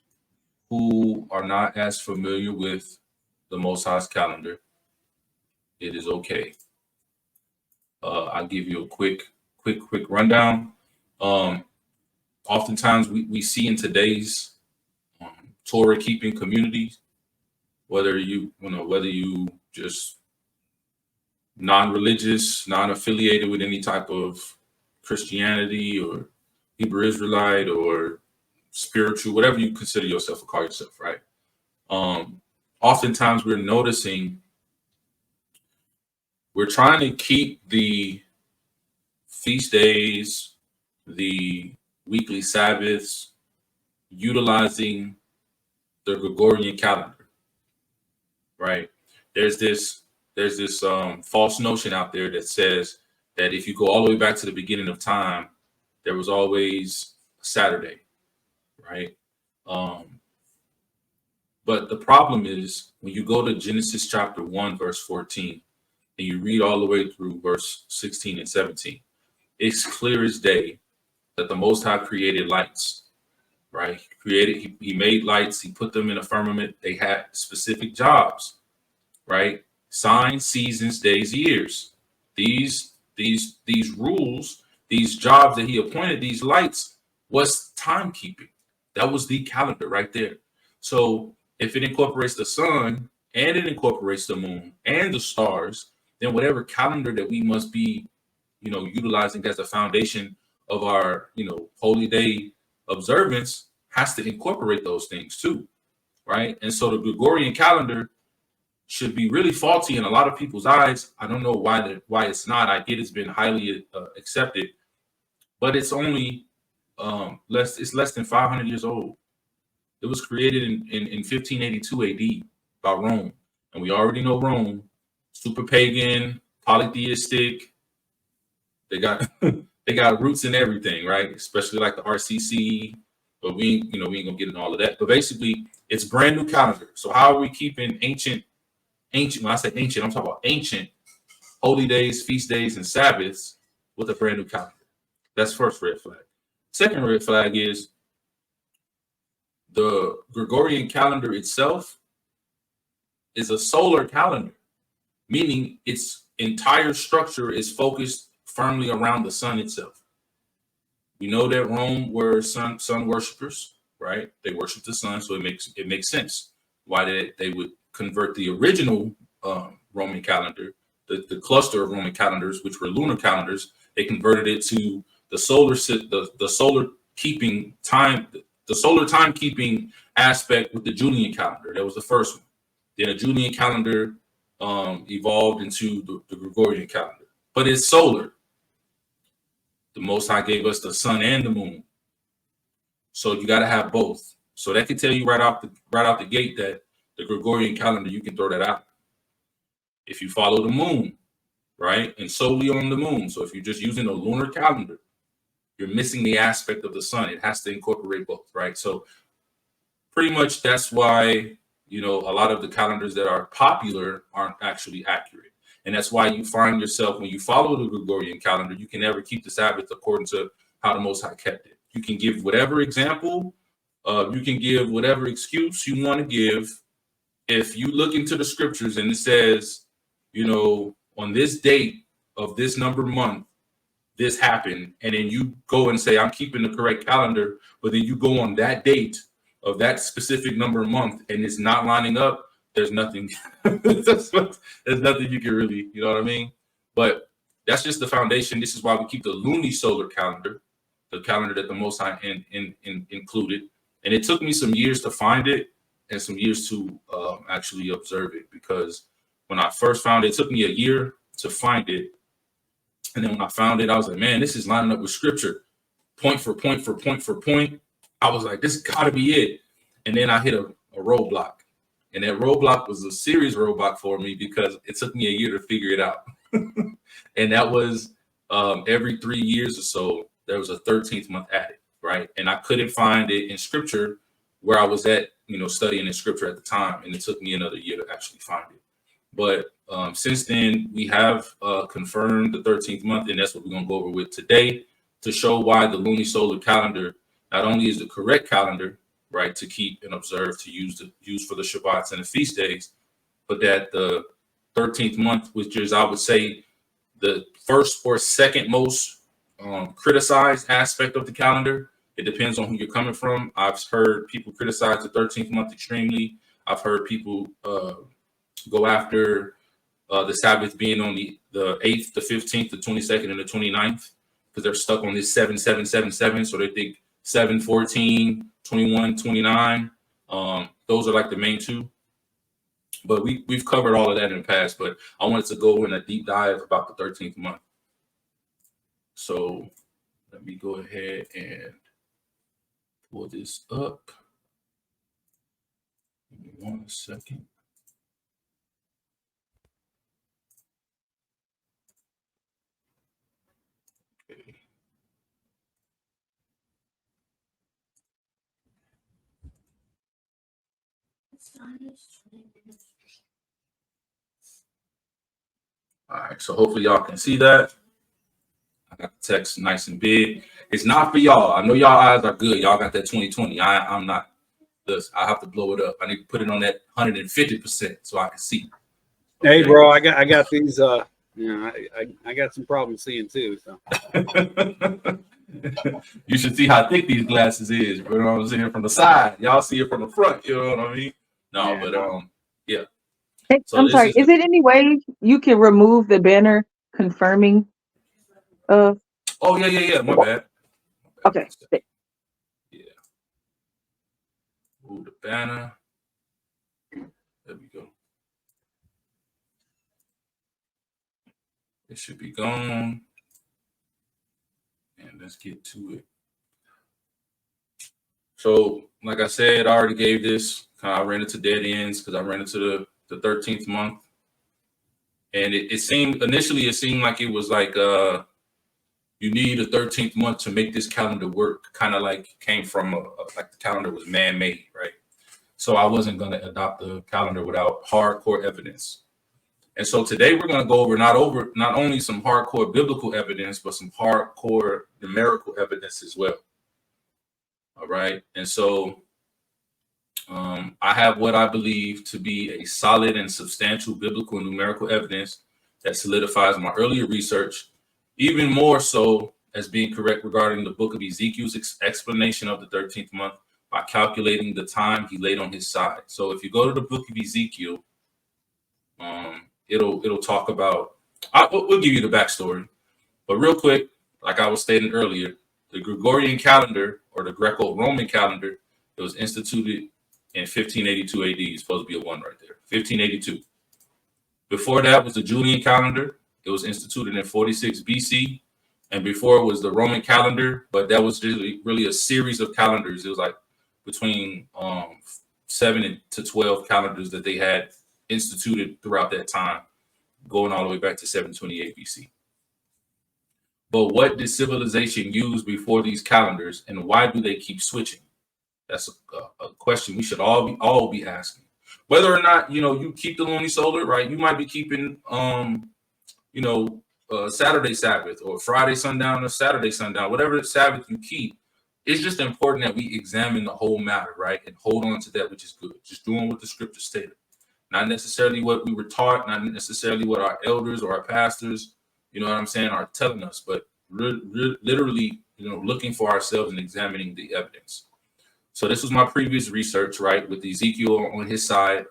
who are not as familiar with the Most High's calendar, it is okay. I'll give you a quick rundown. Oftentimes, we see in today's Torah keeping communities, whether you just non-religious, non-affiliated with any type of Christianity or Hebrew Israelite or spiritual, whatever you consider yourself or call yourself, right? Oftentimes we're noticing we're trying to keep the feast days, the weekly Sabbaths, utilizing the Gregorian calendar, right? There's this false notion out there that says that if you go all the way back to the beginning of time, there was always a Saturday, right? But the problem is when you go to Genesis chapter 1, verse 14, and you read all the way through verse 16 and 17, it's clear as day that the Most High created lights, right? He made lights, he put them in a firmament. They had specific jobs, right? Signs, seasons, days, years. These rules, these jobs that he appointed, these lights, was timekeeping. That was the calendar right there. So if it incorporates the sun and it incorporates the moon and the stars, then whatever calendar that we must be, utilizing as the foundation of our, holy day observance has to incorporate those things too, right? And so the Gregorian calendar should be really faulty in a lot of people's eyes. I don't know why it's not. I get it's been highly accepted, but it's only less than 500 years old. It was created in 1582 AD by Rome, and we already know Rome, super pagan, polytheistic. They got roots in everything, right? Especially like the RCC, but we ain't gonna get into all of that. But basically, it's brand new calendar. So how are we keeping ancient? When I say ancient, I'm talking about ancient holy days, feast days, and Sabbaths with a brand new calendar. That's first red flag. Second red flag is the Gregorian calendar itself is a solar calendar, meaning its entire structure is focused firmly around the sun itself. We know that Rome were sun worshipers, right? They worship the sun, so it makes sense why they would convert the original Roman calendar, the cluster of Roman calendars, which were lunar calendars. They converted it to the solar timekeeping aspect with the Julian calendar. That was the first one. Then a Julian calendar evolved into the Gregorian calendar, but it's solar. The Most High gave us the sun and the moon, so you got to have both. So that can tell you right out the gate that the Gregorian calendar, you can throw that out. If you follow the moon, right, and solely on the moon. So if you're just using a lunar calendar, you're missing the aspect of the sun. It has to incorporate both, right? So pretty much that's why, a lot of the calendars that are popular aren't actually accurate. And that's why you find yourself, when you follow the Gregorian calendar, you can never keep the Sabbath according to how the Most High kept it. You can give whatever example, you can give whatever excuse you want to give. If you look into the scriptures and it says, on this date of this number month, this happened, and then you go and say, I'm keeping the correct calendar, but then you go on that date of that specific number month and it's not lining up, there's nothing. There's nothing you can really, you know what I mean? But that's just the foundation. This is why we keep the Luni-Solar Calendar, the calendar that the Most High included. And it took me some years to find it and some years to actually observe it, because when I first found it, it took me a year to find it. And then when I found it, I was like, man, this is lining up with scripture, point for point for point for point. I was like, this got to be it. And then I hit a roadblock. And that roadblock was a serious roadblock for me because it took me a year to figure it out. And that was every 3 years or so, there was a 13th month added, right? And I couldn't find it in scripture where I was at, studying in scripture at the time. And it took me another year to actually find it. But since then, we have confirmed the 13th month, and that's what we're going to go over with today to show why the Luni-Solar Calendar not only is the correct calendar, right, to keep and observe, to use for the Shabbats and the feast days, but that the 13th month, which is, I would say, the first or second most criticized aspect of the calendar. It depends on who you're coming from. I've heard people criticize the 13th month extremely. I've heard people go after the Sabbath being on the 8th, the 15th, the 22nd, and the 29th, because they're stuck on this 7-7-7-7. So they think 7, 14, 21, 29. Those are like the main two. But we've covered all of that in the past, but I wanted to go in a deep dive about the 13th month. So let me go ahead and pull this up. Give me 1 second. Okay. All right, so hopefully y'all can see that. I got the text nice and big. It's not for y'all. I know y'all eyes are good. Y'all got that 20/20. I'm not. I have to blow it up. I need to put it on that 150% so I can see. Okay. Hey, bro, I got these. I got some problems seeing too. So you should see how thick these glasses is. You know what I'm saying? From the side, y'all see it from the front. You know what I mean? No, yeah. But yeah. Hey, So I'm sorry. Is it any way you can remove the banner confirming? Oh yeah. My bad. Okay. Yeah. Move the banner. There we go. It should be gone. And let's get to it. So, like I said, I already gave this. I ran into dead ends because I ran into the 13th month. And it seemed like it was like you need a 13th month to make this calendar work. Kind of like came from like the calendar was man-made, right? So I wasn't going to adopt the calendar without hardcore evidence. And so today we're going to go over not only some hardcore biblical evidence, but some hardcore numerical evidence as well. All right. And so I have what I believe to be a solid and substantial biblical and numerical evidence that solidifies my earlier research, even more so as being correct regarding the book of Ezekiel's explanation of the 13th month by calculating the time he laid on his side. So if you go to the book of Ezekiel, it'll talk about, we'll give you the backstory, but real quick, like I was stating earlier, the Gregorian calendar or the Greco-Roman calendar, it was instituted in 1582 AD. It's supposed to be a 1 right there. 1582. Before that was the Julian calendar. It was instituted in 46 BC. And before it was the Roman calendar, but that was really a series of calendars. It was like between 7 to 12 calendars that they had instituted throughout that time, going all the way back to 728 BC. But what did civilization use before these calendars, and why do they keep switching? That's a question we should all be asking. Whether or not you keep the Luni-Solar, right? You might be keeping Saturday Sabbath or Friday sundown or Saturday sundown, whatever Sabbath you keep. It's just important that we examine the whole matter, right, and hold on to that which is good. Just doing what the scripture stated, not necessarily what we were taught, not necessarily what our elders or our pastors, are telling us, but literally, looking for ourselves and examining the evidence. So this was my previous research, right, with Ezekiel on his side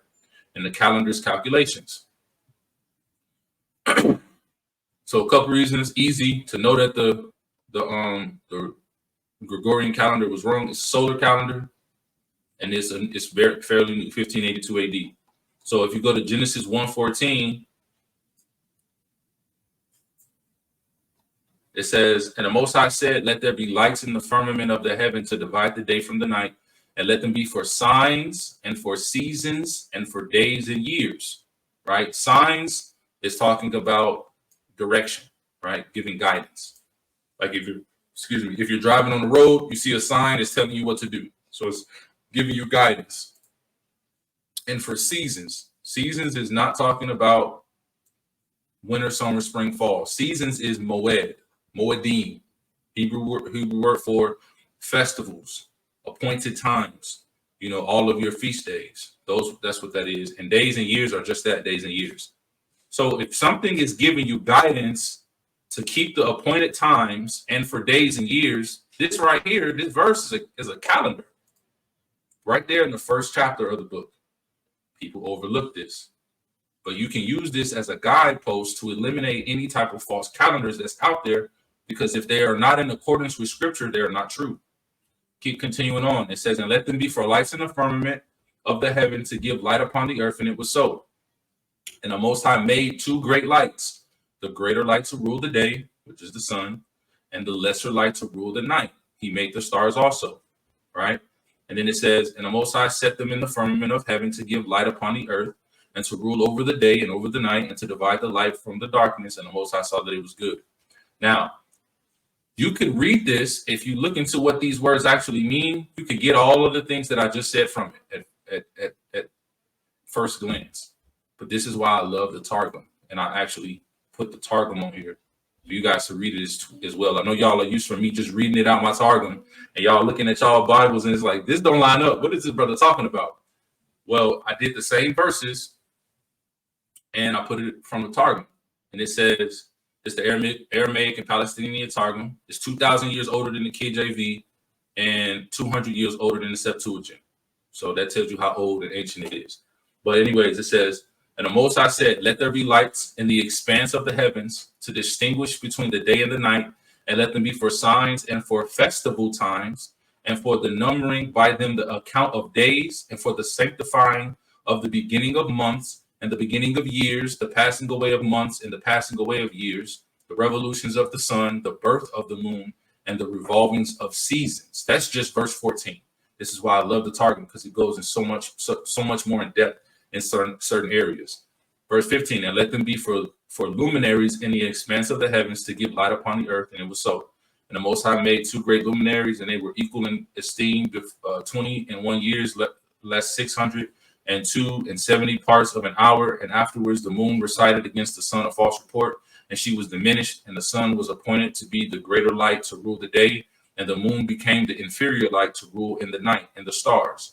and the calendar's calculations. So a couple reasons. Easy to know that the Gregorian calendar was wrong. It's solar calendar, and it's fairly new, 1582 AD. So if you go to Genesis 1:14, it says, "And the Most High said, let there be lights in the firmament of the heaven to divide the day from the night, and let them be for signs and for seasons and for days and years, right? Signs is talking about direction, right? Giving guidance. Like if you're driving on the road, you see a sign that's telling you what to do. So it's giving you guidance. And for seasons is not talking about winter, summer, spring, fall. Seasons is moedim, Hebrew word for festivals, appointed times, all of your feast days. That's what that is. And days and years are just that, days and years. So if something is giving you guidance to keep the appointed times and for days and years, this right here, this verse is a calendar. Right there in the first chapter of the book. People overlook this. But you can use this as a guidepost to eliminate any type of false calendars that's out there, because if they are not in accordance with scripture, they are not true. Keep continuing on. It says, and let them be for lights in the firmament of the heaven to give light upon the earth, and it was so. And the Most High made two great lights, the greater light to rule the day, which is the sun, and the lesser light to rule the night. He made the stars also, right? And then it says, and the Most High set them in the firmament of heaven to give light upon the earth, and to rule over the day and over the night, and to divide the light from the darkness. And the Most High saw that it was good. Now, you could read this. If you look into what these words actually mean, you could get all of the things that I just said from it at first glance. But this is why I love the Targum. And I actually put the Targum on here for you guys to read it as well. I know y'all are used to me just reading it out my Targum, and y'all looking at y'all Bibles, and it's like, this don't line up. What is this brother talking about? Well, I did the same verses, and I put it from the Targum. And it says, it's the Aramaic and Palestinian Targum. It's 2,000 years older than the KJV and 200 years older than the Septuagint. So that tells you how old and ancient it is. But anyways, it says, and the Most High said, let there be lights in the expanse of the heavens to distinguish between the day and the night, and let them be for signs and for festival times, and for the numbering by them the account of days, and for the sanctifying of the beginning of months, and the beginning of years, the passing away of months and the passing away of years, the revolutions of the sun, the birth of the moon, and the revolvings of seasons. That's just verse 14. This is why I love the Targum, because it goes in so much more in depth in certain areas. Verse 15, and let them be for luminaries in the expanse of the heavens to give light upon the earth, and it was so. And the Most High made two great luminaries, and they were equal in esteem, 20 and 1 years, less 602 and 70 parts of an hour. And afterwards the moon recited against the sun a false report, and she was diminished, and the sun was appointed to be the greater light to rule the day, and the moon became the inferior light to rule in the night, and the stars.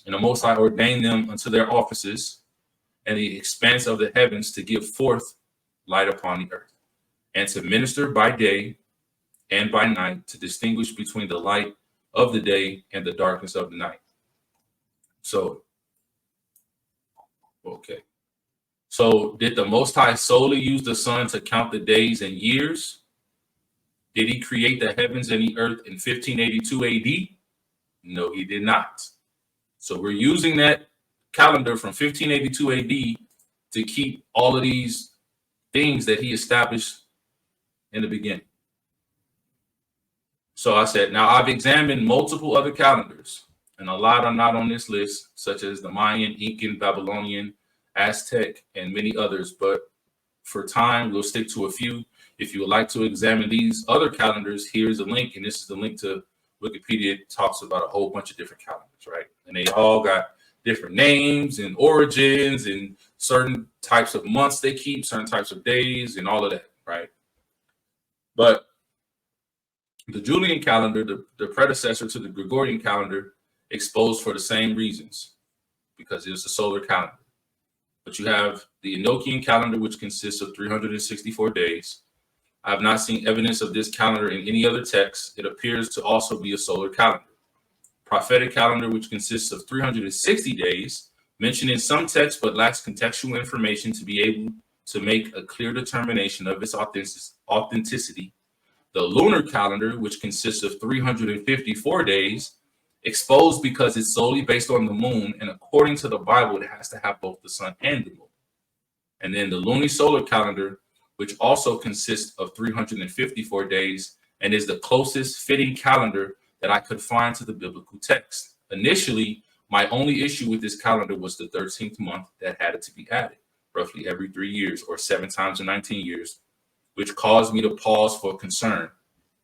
And the Most High ordained them unto their offices, and the expanse of the heavens to give forth light upon the earth, and to minister by day and by night, to distinguish between the light of the day and the darkness of the night. So, okay. So did the Most High solely use the sun to count the days and years? Did he create the heavens and the earth in 1582 AD? No, he did not. So we're using that calendar from 1582 AD to keep all of these things that he established in the beginning. So I said, now I've examined multiple other calendars, and a lot are not on this list, such as the Mayan, Incan, Babylonian, Aztec, and many others. But for time, we'll stick to a few. If you would like to examine these other calendars, here's a link, and this is the link to Wikipedia. It talks about a whole bunch of different calendars, right? And they all got different names and origins and certain types of months they keep, certain types of days, and all of that, right? But the Julian calendar, the predecessor to the Gregorian calendar, exposed for the same reasons, because it was a solar calendar. But you have the Enochian calendar, which consists of 364 days. I have not seen evidence of this calendar in any other text. It appears to also be a solar calendar. Prophetic calendar, which consists of 360 days, mentioned in some texts but lacks contextual information to be able to make a clear determination of its authenticity. The lunar calendar, which consists of 354 days, exposed because it's solely based on the moon, and according to the Bible, it has to have both the sun and the moon. And then the Luni-Solar Calendar, which also consists of 354 days and is the closest fitting calendar that I could find to the biblical text. Initially, my only issue with this calendar was the 13th month that had to be added, roughly every 3 years or 7 times in 19 years, which caused me to pause for concern.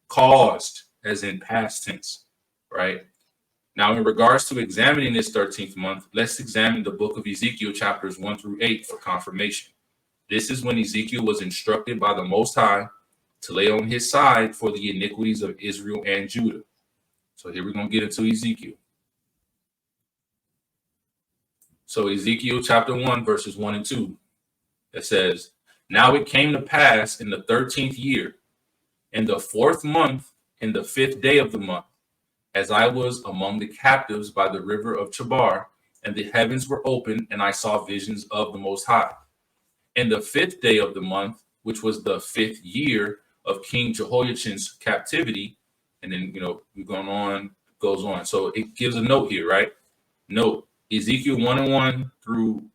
Caused, as in past tense, right? Now, in regards to examining this 13th month, let's examine the book of Ezekiel chapters 1 through 8 for confirmation. This is when Ezekiel was instructed by the Most High to lay on his side for the iniquities of Israel and Judah. So here we're going to get into Ezekiel. So Ezekiel chapter 1, verses 1 and 2, it says, "Now it came to pass in the 13th year, in the 4th month, in the 5th day of the month, as I was among the captives by the river of Chabar, and the heavens were opened, and I saw visions of the Most High. In the 5th day of the month, which was the 5th year of King Jehoiachin's captivity," and then, we're going on, goes on. So it gives a note here, right? Note, Ezekiel 1 and 1 through,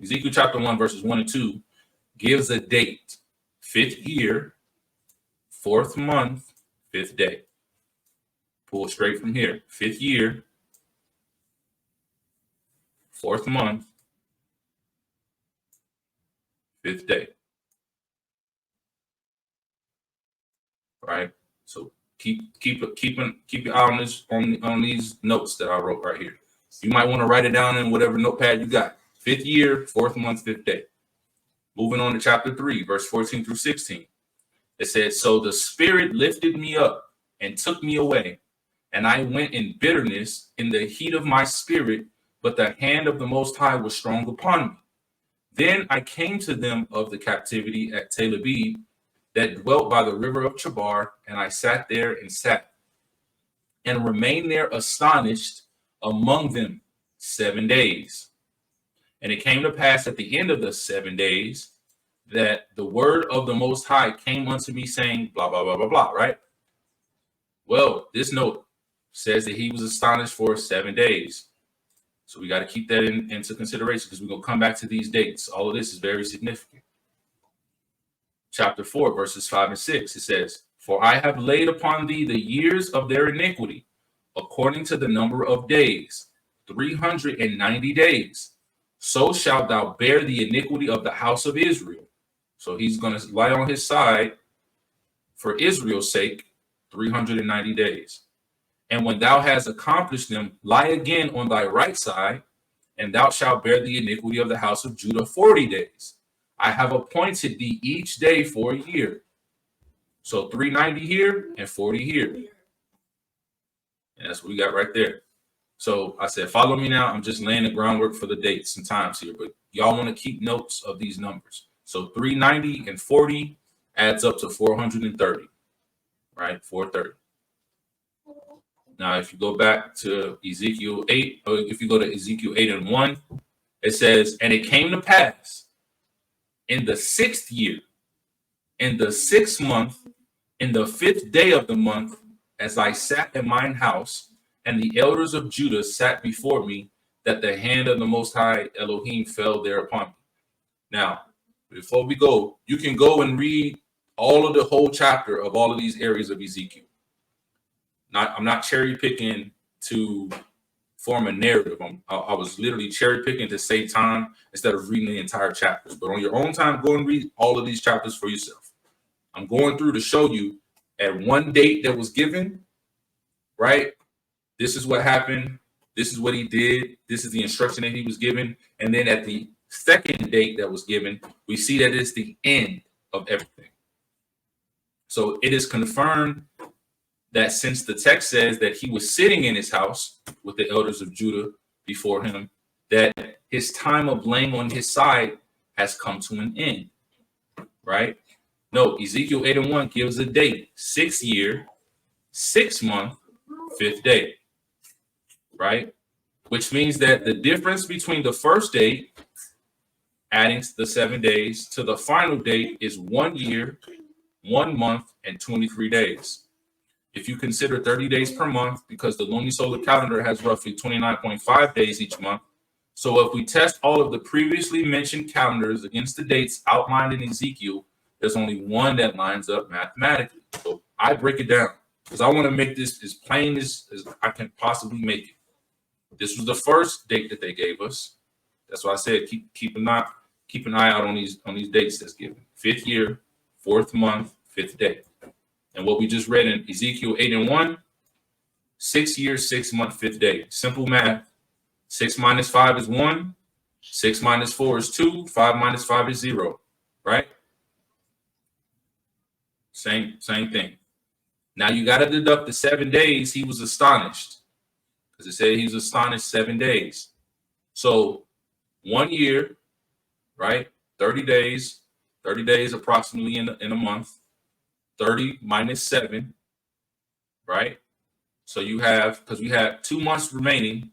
Ezekiel chapter 1, verses 1 and 2 gives a date, 5th year, 4th month, 5th day. Pull straight from here, 5th year, 4th month, 5th day. Right? So keep your eye on this on these notes that I wrote right here. You might want to write it down in whatever notepad you got. 5th year, 4th month, 5th day. Moving on to chapter 3, verse 14 through 16. It says, "So the Spirit lifted me up and took me away, and I went in bitterness in the heat of my spirit, but the hand of the Most High was strong upon me. Then I came to them of the captivity at Tel Aviv, that dwelt by the river of Chabar, and I sat there and remained there astonished among them 7 days. And it came to pass at the end of the 7 days that the word of the Most High came unto me, saying," blah, blah, blah, blah, blah, right? Well, this note says that he was astonished for 7 days. So we got to keep that into consideration, because we're going to come back to these dates. All of this is very significant. Chapter 4, verses 5 and 6, it says, "For I have laid upon thee the years of their iniquity, according to the number of days, 390 days. So shalt thou bear the iniquity of the house of Israel." So he's going to lie on his side for Israel's sake 390 days. "And when thou hast accomplished them, lie again on thy right side, and thou shalt bear the iniquity of the house of Judah 40 days. I have appointed thee each day for a year." So 390 here and 40 here. And that's what we got right there. So I said, follow me now. I'm just laying the groundwork for the dates and times here, but y'all want to keep notes of these numbers. So 390 and 40 adds up to 430, right? 430. Now, if you go back to Ezekiel 8, or if you go to Ezekiel 8 and 1, it says, "And it came to pass in the 6th year, in the 6th month, in the 5th day of the month, as I sat in mine house, and the elders of Judah sat before me, that the hand of the Most High Elohim fell there upon me." Now, before we go, you can go and read all of the whole chapter of all of these areas of Ezekiel. I'm not cherry picking to form a narrative. I was literally cherry picking to save time instead of reading the entire chapters. But on your own time, go and read all of these chapters for yourself. I'm going through to show you at one date that was given, right? This is what happened. This is what he did. This is the instruction that he was given. And then at the second date that was given, we see that it's the end of everything. So it is confirmed that since the text says that he was sitting in his house with the elders of Judah before him, that his time of laying on his side has come to an end, right? No, Ezekiel 8 and 1 gives a date, 6th year, 6th month, 5th day, right? Which means that the difference between the first date, adding the 7 days, to the final date is 1 year, 1 month, and 23 days. If you consider 30 days per month, because the Luni-Solar Calendar has roughly 29.5 days each month. So if we test all of the previously mentioned calendars against the dates outlined in Ezekiel, there's only one that lines up mathematically. So I break it down. because I want to make this as plain as I can possibly make it. This was the first date that they gave us. That's why I said keep an eye out on these dates that's given. 5th year, 4th month, 5th day. And what we just read in Ezekiel 8:1, 6 years, 6 month, 5th day. Simple math. 6 minus 5 is 1. 6 minus 4 is 2. 5 minus 5 is 0. Right? Same thing. Now you got to deduct the 7 days he was astonished. Because it said he was astonished 7 days. So 1 year, right? 30 days approximately in a month. 30 minus 7, right? So you have, because we have 2 months remaining.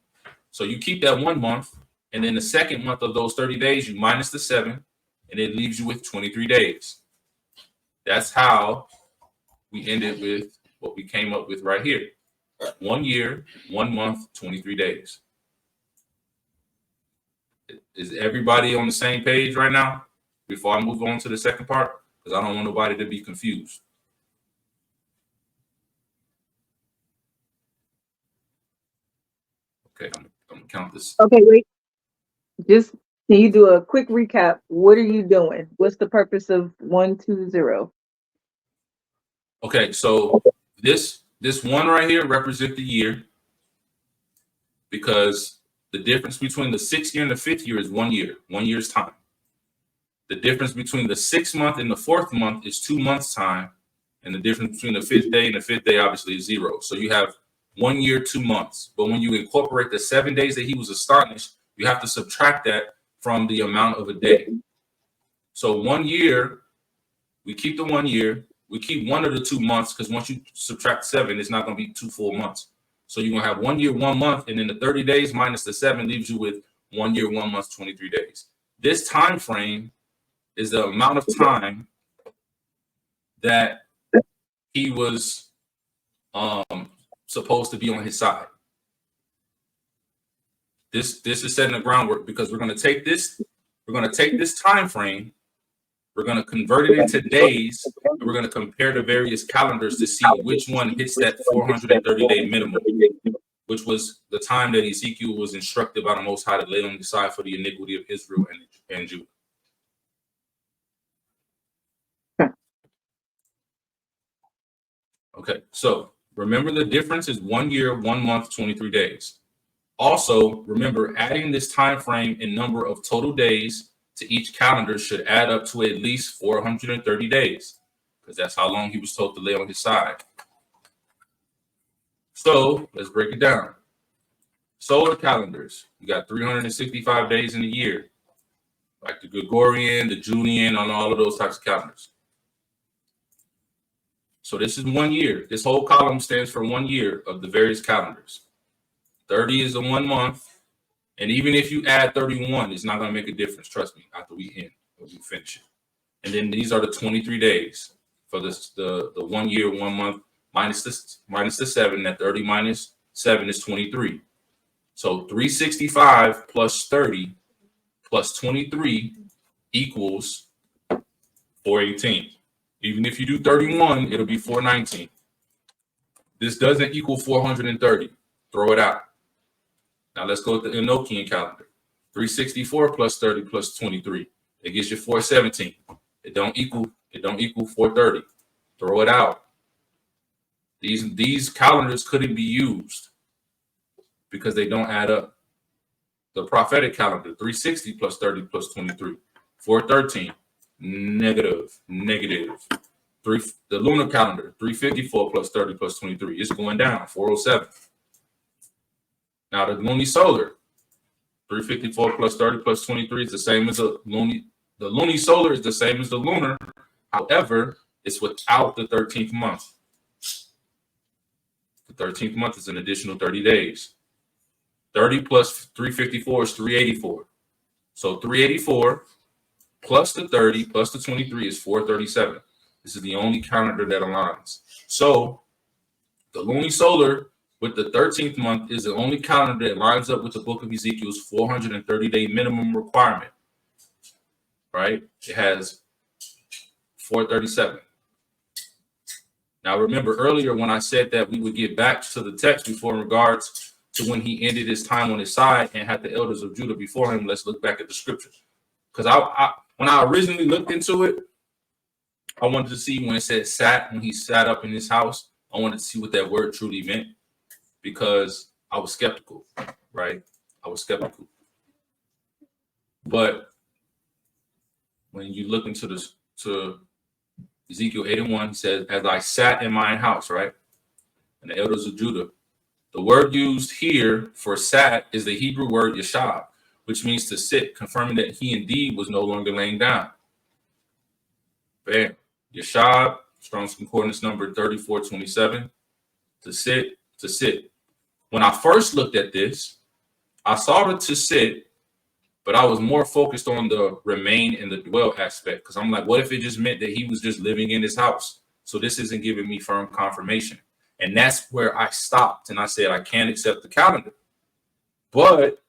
So you keep that 1 month, and then the second month of those 30 days, you minus the 7, and it leaves you with 23 days. That's how we ended with what we came up with right here. 1 year, 1 month, 23 days. Is everybody on the same page right now before I move on to the second part? Because I don't want nobody to be confused. Okay, I'm gonna count this. Okay, wait. Just can you do a quick recap? What are you doing? What's the purpose of 120? Okay, so this one right here represents the year, because the difference between the 6th year and the 5th year is 1 year, 1 year's time. The difference between the 6th month and the 4th month is 2 months' time, and the difference between the 5th day and the 5th day obviously is 0. So you have 1 year, 2 months. But when you incorporate the 7 days that he was astonished, you have to subtract that from the amount of a day. So 1 year, we keep the 1 year, we keep one of the 2 months, because once you subtract 7, it's not going to be 2 full months. So you're going to have 1 year, 1 month, and then the 30 days minus the 7 leaves you with 1 year, 1 month, 23 days. This time frame is the amount of time that he was supposed to be on his side. This is setting the groundwork, because we're going to take this time frame, we're going to convert it into days, and we're going to compare the various calendars to see which one hits that 430-day minimum, which was the time that Ezekiel was instructed by the Most High to lay on the side for the iniquity of Israel and Judah. Okay, so remember the difference is 1 year, 1 month, 23 days. Also, remember adding this time frame in number of total days to each calendar should add up to at least 430 days, because that's how long he was told to lay on his side. So let's break it down. Solar calendars, you got 365 days in a year, like the Gregorian, the Julian, on all of those types of calendars. So this is 1 year. This whole column stands for 1 year of the various calendars. 30 is the 1 month. And even if you add 31, it's not going to make a difference. Trust me, after we finish it. And then these are the 23 days for this, the 1 year, 1 month, minus the 7. That 30 minus 7 is 23. So 365 plus 30 plus 23 equals 418. Even if you do 31, it'll be 419. This doesn't equal 430. Throw it out. Now let's go with the Enochian calendar. 364 plus 30 plus 23. It gives you 417. It don't equal 430. Throw it out. These calendars couldn't be used because they don't add up. The prophetic calendar, 360 plus 30 plus 23. 413. Negative. The lunar calendar, 354 plus 30 plus 23. It's going down, 407. Now the Luni-Solar, 354 plus 30 plus 23 is the same as the Luni-Solar is the same as the lunar. However, it's without the 13th month. The 13th month is an additional 30 days. 30 plus 354 is 384. So 384 plus the 30 plus the 23 is 437. This is the only calendar that aligns. So the Luni-Solar with the 13th month is the only calendar that lines up with the book of Ezekiel's 430-day minimum requirement. Right? It has 437. Now, remember earlier when I said that we would get back to the text before in regards to when he ended his time on his side and had the elders of Judah before him. Let's look back at the scriptures. Because when I originally looked into it, I wanted to see when it said sat, when he sat up in his house. I wanted to see what that word truly meant because I was skeptical, right? I was skeptical. But when you look into this, to Ezekiel 8:1, he says, as I sat in mine house, right? And the elders of Judah. The word used here for sat is the Hebrew word yashab, which means to sit, confirming that he indeed was no longer laying down. Bam. Yashab, Strong's Concordance number 3427. To sit, to sit. When I first looked at this, I saw the to sit, but I was more focused on the remain and the dwell aspect because I'm like, what if it just meant that he was just living in his house? So this isn't giving me firm confirmation. And that's where I stopped and I said, I can't accept the calendar. But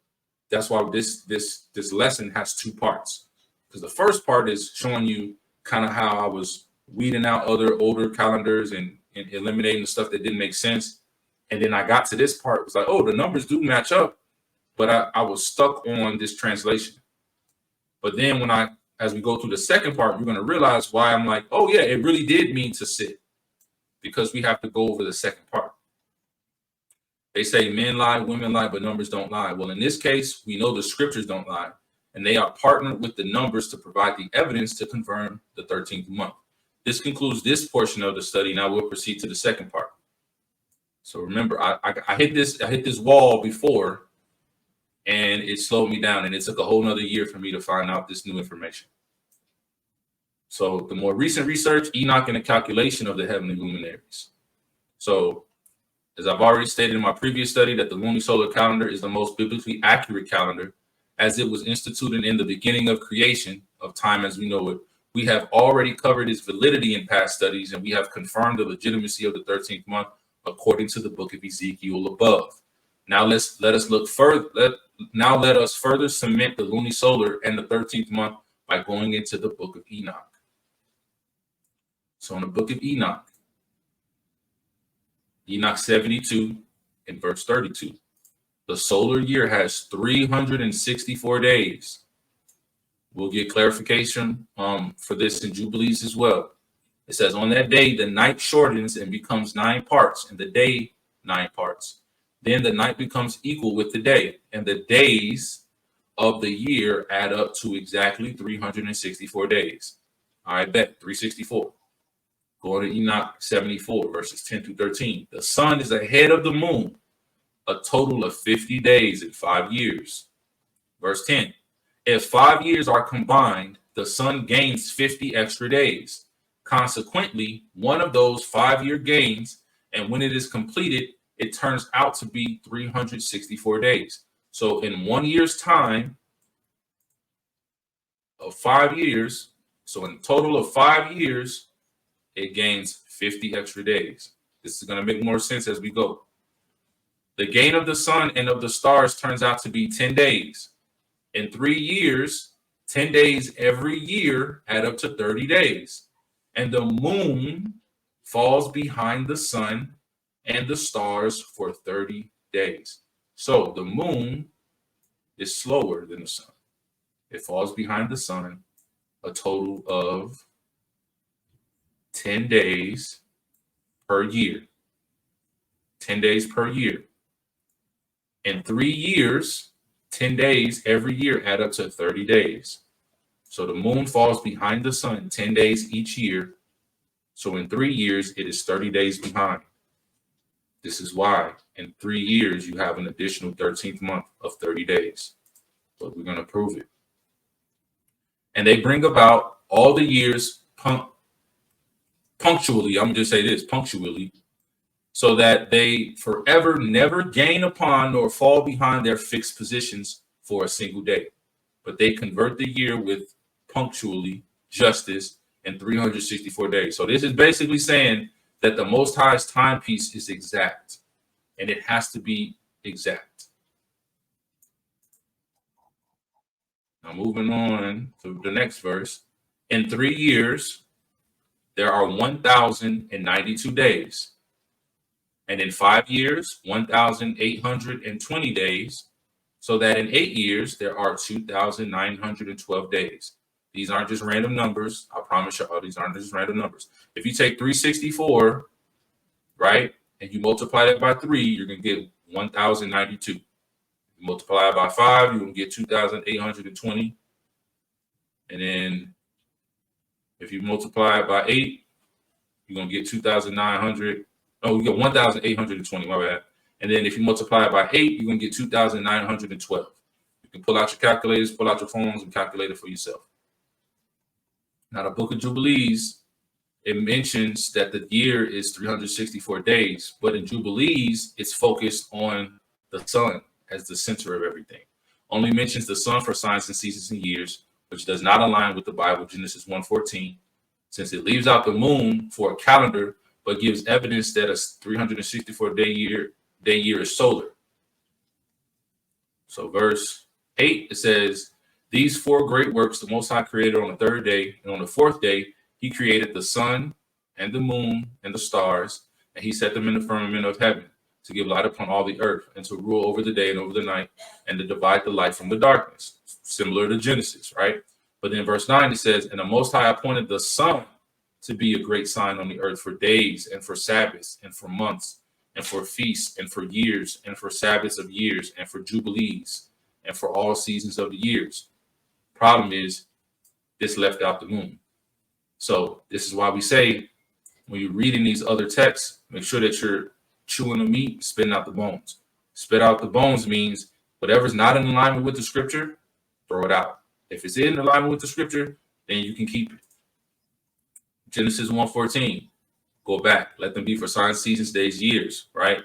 that's why this lesson has two parts. Because the first part is showing you kind of how I was weeding out other older calendars and eliminating the stuff that didn't make sense. And then I got to this part, it was like, oh, the numbers do match up. But I was stuck on this translation. But then as we go through the second part, you're going to realize why I'm like, oh, yeah, it really did mean to sit. Because we have to go over the second part. They say men lie, women lie, but numbers don't lie. Well, in this case, we know the scriptures don't lie, and they are partnered with the numbers to provide the evidence to confirm the 13th month. This concludes this portion of the study. Now we'll proceed to the second part. So remember, I hit this wall before, and it slowed me down, and it took a whole nother year for me to find out this new information. So the more recent research, Enoch and the calculation of the heavenly luminaries. So as I've already stated in my previous study that the Luni-Solar Calendar is the most biblically accurate calendar as it was instituted in the beginning of creation of time as we know it. We have already covered its validity in past studies, and we have confirmed the legitimacy of the 13th month according to the book of Ezekiel above. Now let us look further. Let us further cement the Luni-Solar and the 13th month by going into the book of Enoch. So in the book of Enoch 72 and verse 32, the solar year has 364 days. We'll get clarification for this in Jubilees as well. It says, on that day, the night shortens and becomes 9 parts, and the day 9 parts. Then the night becomes equal with the day, and the days of the year add up to exactly 364 days. I bet 364. Go to Enoch 74, verses 10 through 13. The sun is ahead of the moon, a total of 50 days and 5 years. Verse 10. If 5 years are combined, the sun gains 50 extra days. Consequently, one of those 5-year gains, and when it is completed, it turns out to be 364 days. So in 1 year's time of 5 years, so in total of 5 years, it gains 50 extra days. This is going to make more sense as we go. The gain of the sun and of the stars turns out to be 10 days. In 3 years, 10 days every year add up to 30 days. And the moon falls behind the sun and the stars for 30 days. So the moon is slower than the sun. It falls behind the sun a total of 10 days per year. 10 days per year. In 3 years, 10 days every year add up to 30 days. So the moon falls behind the sun 10 days each year. So in 3 years, it is 30 days behind. This is why in 3 years, you have an additional 13th month of 30 days. But we're going to prove it. And they bring about all the years punctually, I'm going to just say this, punctually, so that they forever never gain upon nor fall behind their fixed positions for a single day. But they convert the year with punctually, justice, and 364 days. So this is basically saying that the Most High's timepiece is exact, and it has to be exact. Now moving on to the next verse. In 3 years, there are 1,092 days. And in 5 years, 1,820 days. So that in 8 years, there are 2,912 days. These aren't just random numbers. I promise you, these aren't just random numbers. If you take 364, right, and you multiply that by 3, you're going to get 1,092. You multiply it by 5, you're going to get 2,820. And then if you multiply it by 8, you're going to get 2,900. Oh, you get 1,820, my bad. And then if you multiply it by 8, you're going to get 2,912. You can pull out your calculators, pull out your phones, and calculate it for yourself. Now, the Book of Jubilees, it mentions that the year is 364 days, but in Jubilees, it's focused on the sun as the center of everything. Only mentions the sun for signs and seasons and years, which does not align with the Bible, Genesis 1:14, since it leaves out the moon for a calendar, but gives evidence that a 364-day year is solar. So verse 8, it says, these 4 great works the Most High created on the 3rd day, and on the 4th day, he created the sun and the moon and the stars, and he set them in the firmament of heaven to give light upon all the earth and to rule over the day and over the night and to divide the light from the darkness, similar to Genesis, right? But then verse 9, it says, and the Most High appointed the sun to be a great sign on the earth for days and for Sabbaths and for months and for feasts and for years and for Sabbaths of years and for jubilees and for all seasons of the years. Problem is, this left out the moon. So this is why we say, when you're reading these other texts, make sure that you're chewing the meat, spitting out the bones. Spit out the bones means whatever's not in alignment with the scripture, throw it out. If it's in alignment with the scripture, then you can keep it. Genesis 1:14, go back. Let them be for signs, seasons, days, years, right?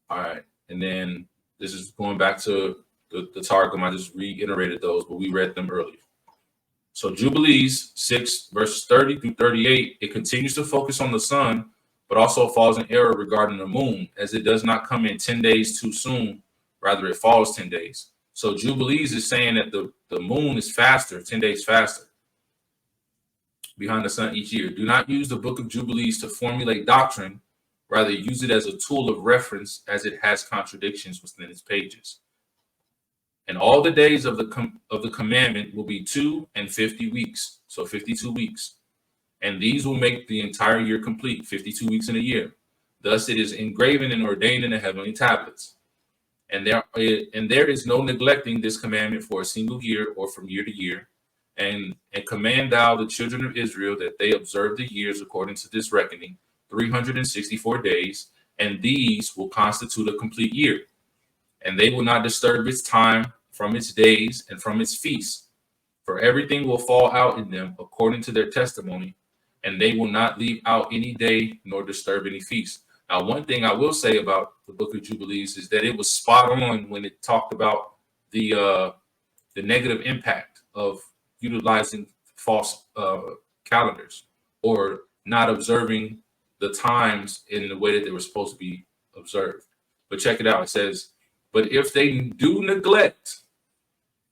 All right. And then this is going back to the Targum. I just reiterated those, but we read them earlier. So Jubilees 6, verses 30 through 38, it continues to focus on the sun, but also falls in error regarding the moon, as it does not come in 10 days too soon. Rather, it falls 10 days. So Jubilees is saying that the moon is faster, 10 days faster behind the sun each year. Do not use the Book of Jubilees to formulate doctrine. Rather, use it as a tool of reference, as it has contradictions within its pages. And all the days of the commandment will be 2 and 50 weeks, so 52 weeks. And these will make the entire year complete, 52 weeks in a year. Thus it is engraven and ordained in the heavenly tablets. And there is no neglecting this commandment for a single year or from year to year. And command thou the children of Israel that they observe the years according to this reckoning, 364 days, and these will constitute a complete year. And they will not disturb its time from its days and from its feasts, for everything will fall out in them according to their testimony, and they will not leave out any day nor disturb any feast. Now, one thing I will say about the Book of Jubilees is that it was spot on when it talked about the negative impact of utilizing false calendars or not observing the times in the way that they were supposed to be observed. But check it out. It says, but if they do neglect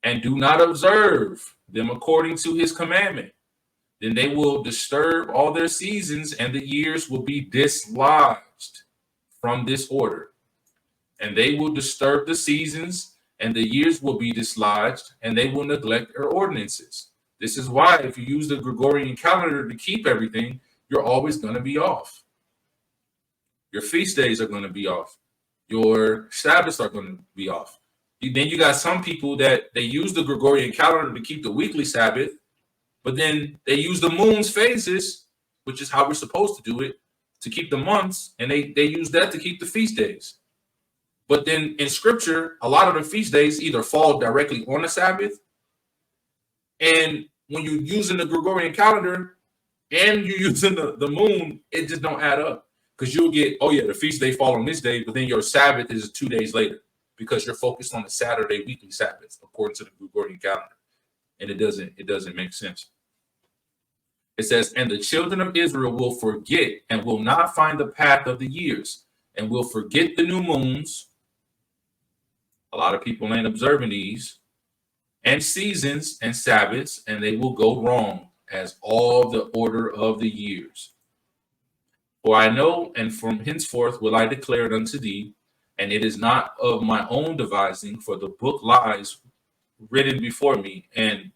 and do not observe them according to his commandment, then they will disturb all their seasons, and the years will be dislodged from this order. And they will disturb the seasons, and the years will be dislodged, and they will neglect their ordinances. This is why if you use the Gregorian calendar to keep everything, you're always going to be off. Your feast days are going to be off. Your Sabbaths are going to be off. Then you got some people that they use the Gregorian calendar to keep the weekly Sabbath, but then they use the moon's phases, which is how we're supposed to do it, to keep the months, and they use that to keep the feast days. But then in scripture, a lot of the feast days either fall directly on the Sabbath, and when you're using the Gregorian calendar and you're using the moon, it just don't add up. Because you'll get, oh yeah, the feast day fall on this day, but then your Sabbath is 2 days later because you're focused on the Saturday weekly Sabbath according to the Gregorian calendar. And it doesn't make sense. It says, and the children of Israel will forget and will not find the path of the years, and will forget the new moons. A lot of people ain't observing these, and seasons and Sabbaths, and they will go wrong as all the order of the years. For I know, and from henceforth will I declare it unto thee, and it is not of my own devising, for the book lies written before me, and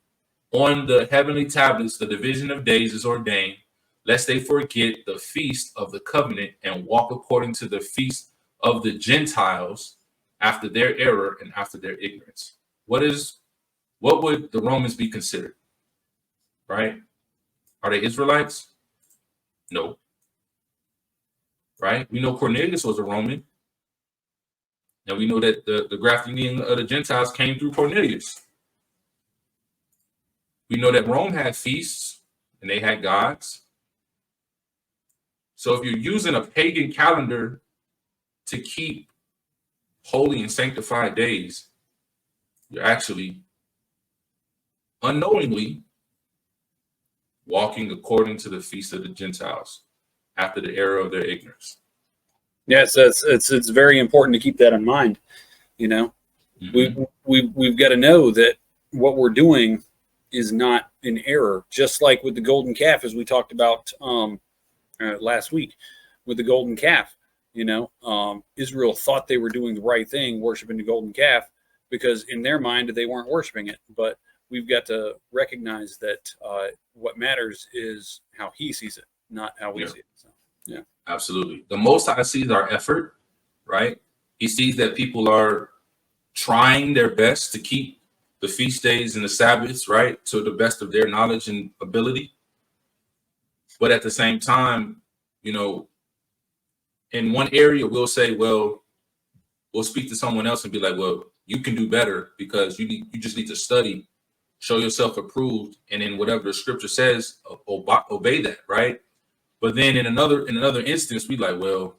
on the heavenly tablets the division of days is ordained, lest they forget the feast of the covenant and walk according to the feast of the Gentiles after their error and after their ignorance. What would the Romans be considered? Right? Are they Israelites? No. Right? We know Cornelius was a Roman. And we know that the grafting of the Gentiles came through Cornelius. We know that Rome had feasts and they had gods. So if you're using a pagan calendar to keep holy and sanctified days, you're actually unknowingly walking according to the feast of the Gentiles after the error of their ignorance. Yes, it's very important to keep that in mind. You know, we've got to know that what we're doing is not in error. Just like with the golden calf, as we talked about last week, with the golden calf. You know, Israel thought they were doing the right thing, worshiping the golden calf, because in their mind they weren't worshiping it. But we've got to recognize that what matters is how He sees it, not how we see it. So, yeah. Absolutely. The Most High sees our effort, right? He sees that people are trying their best to keep the feast days and the Sabbaths, right, to the best of their knowledge and ability. But at the same time, you know, in one area we'll say, well, we'll speak to someone else and be like, well, you can do better because you just need to study, show yourself approved, and then whatever the scripture says, obey that, right? But then in another instance, we like, well,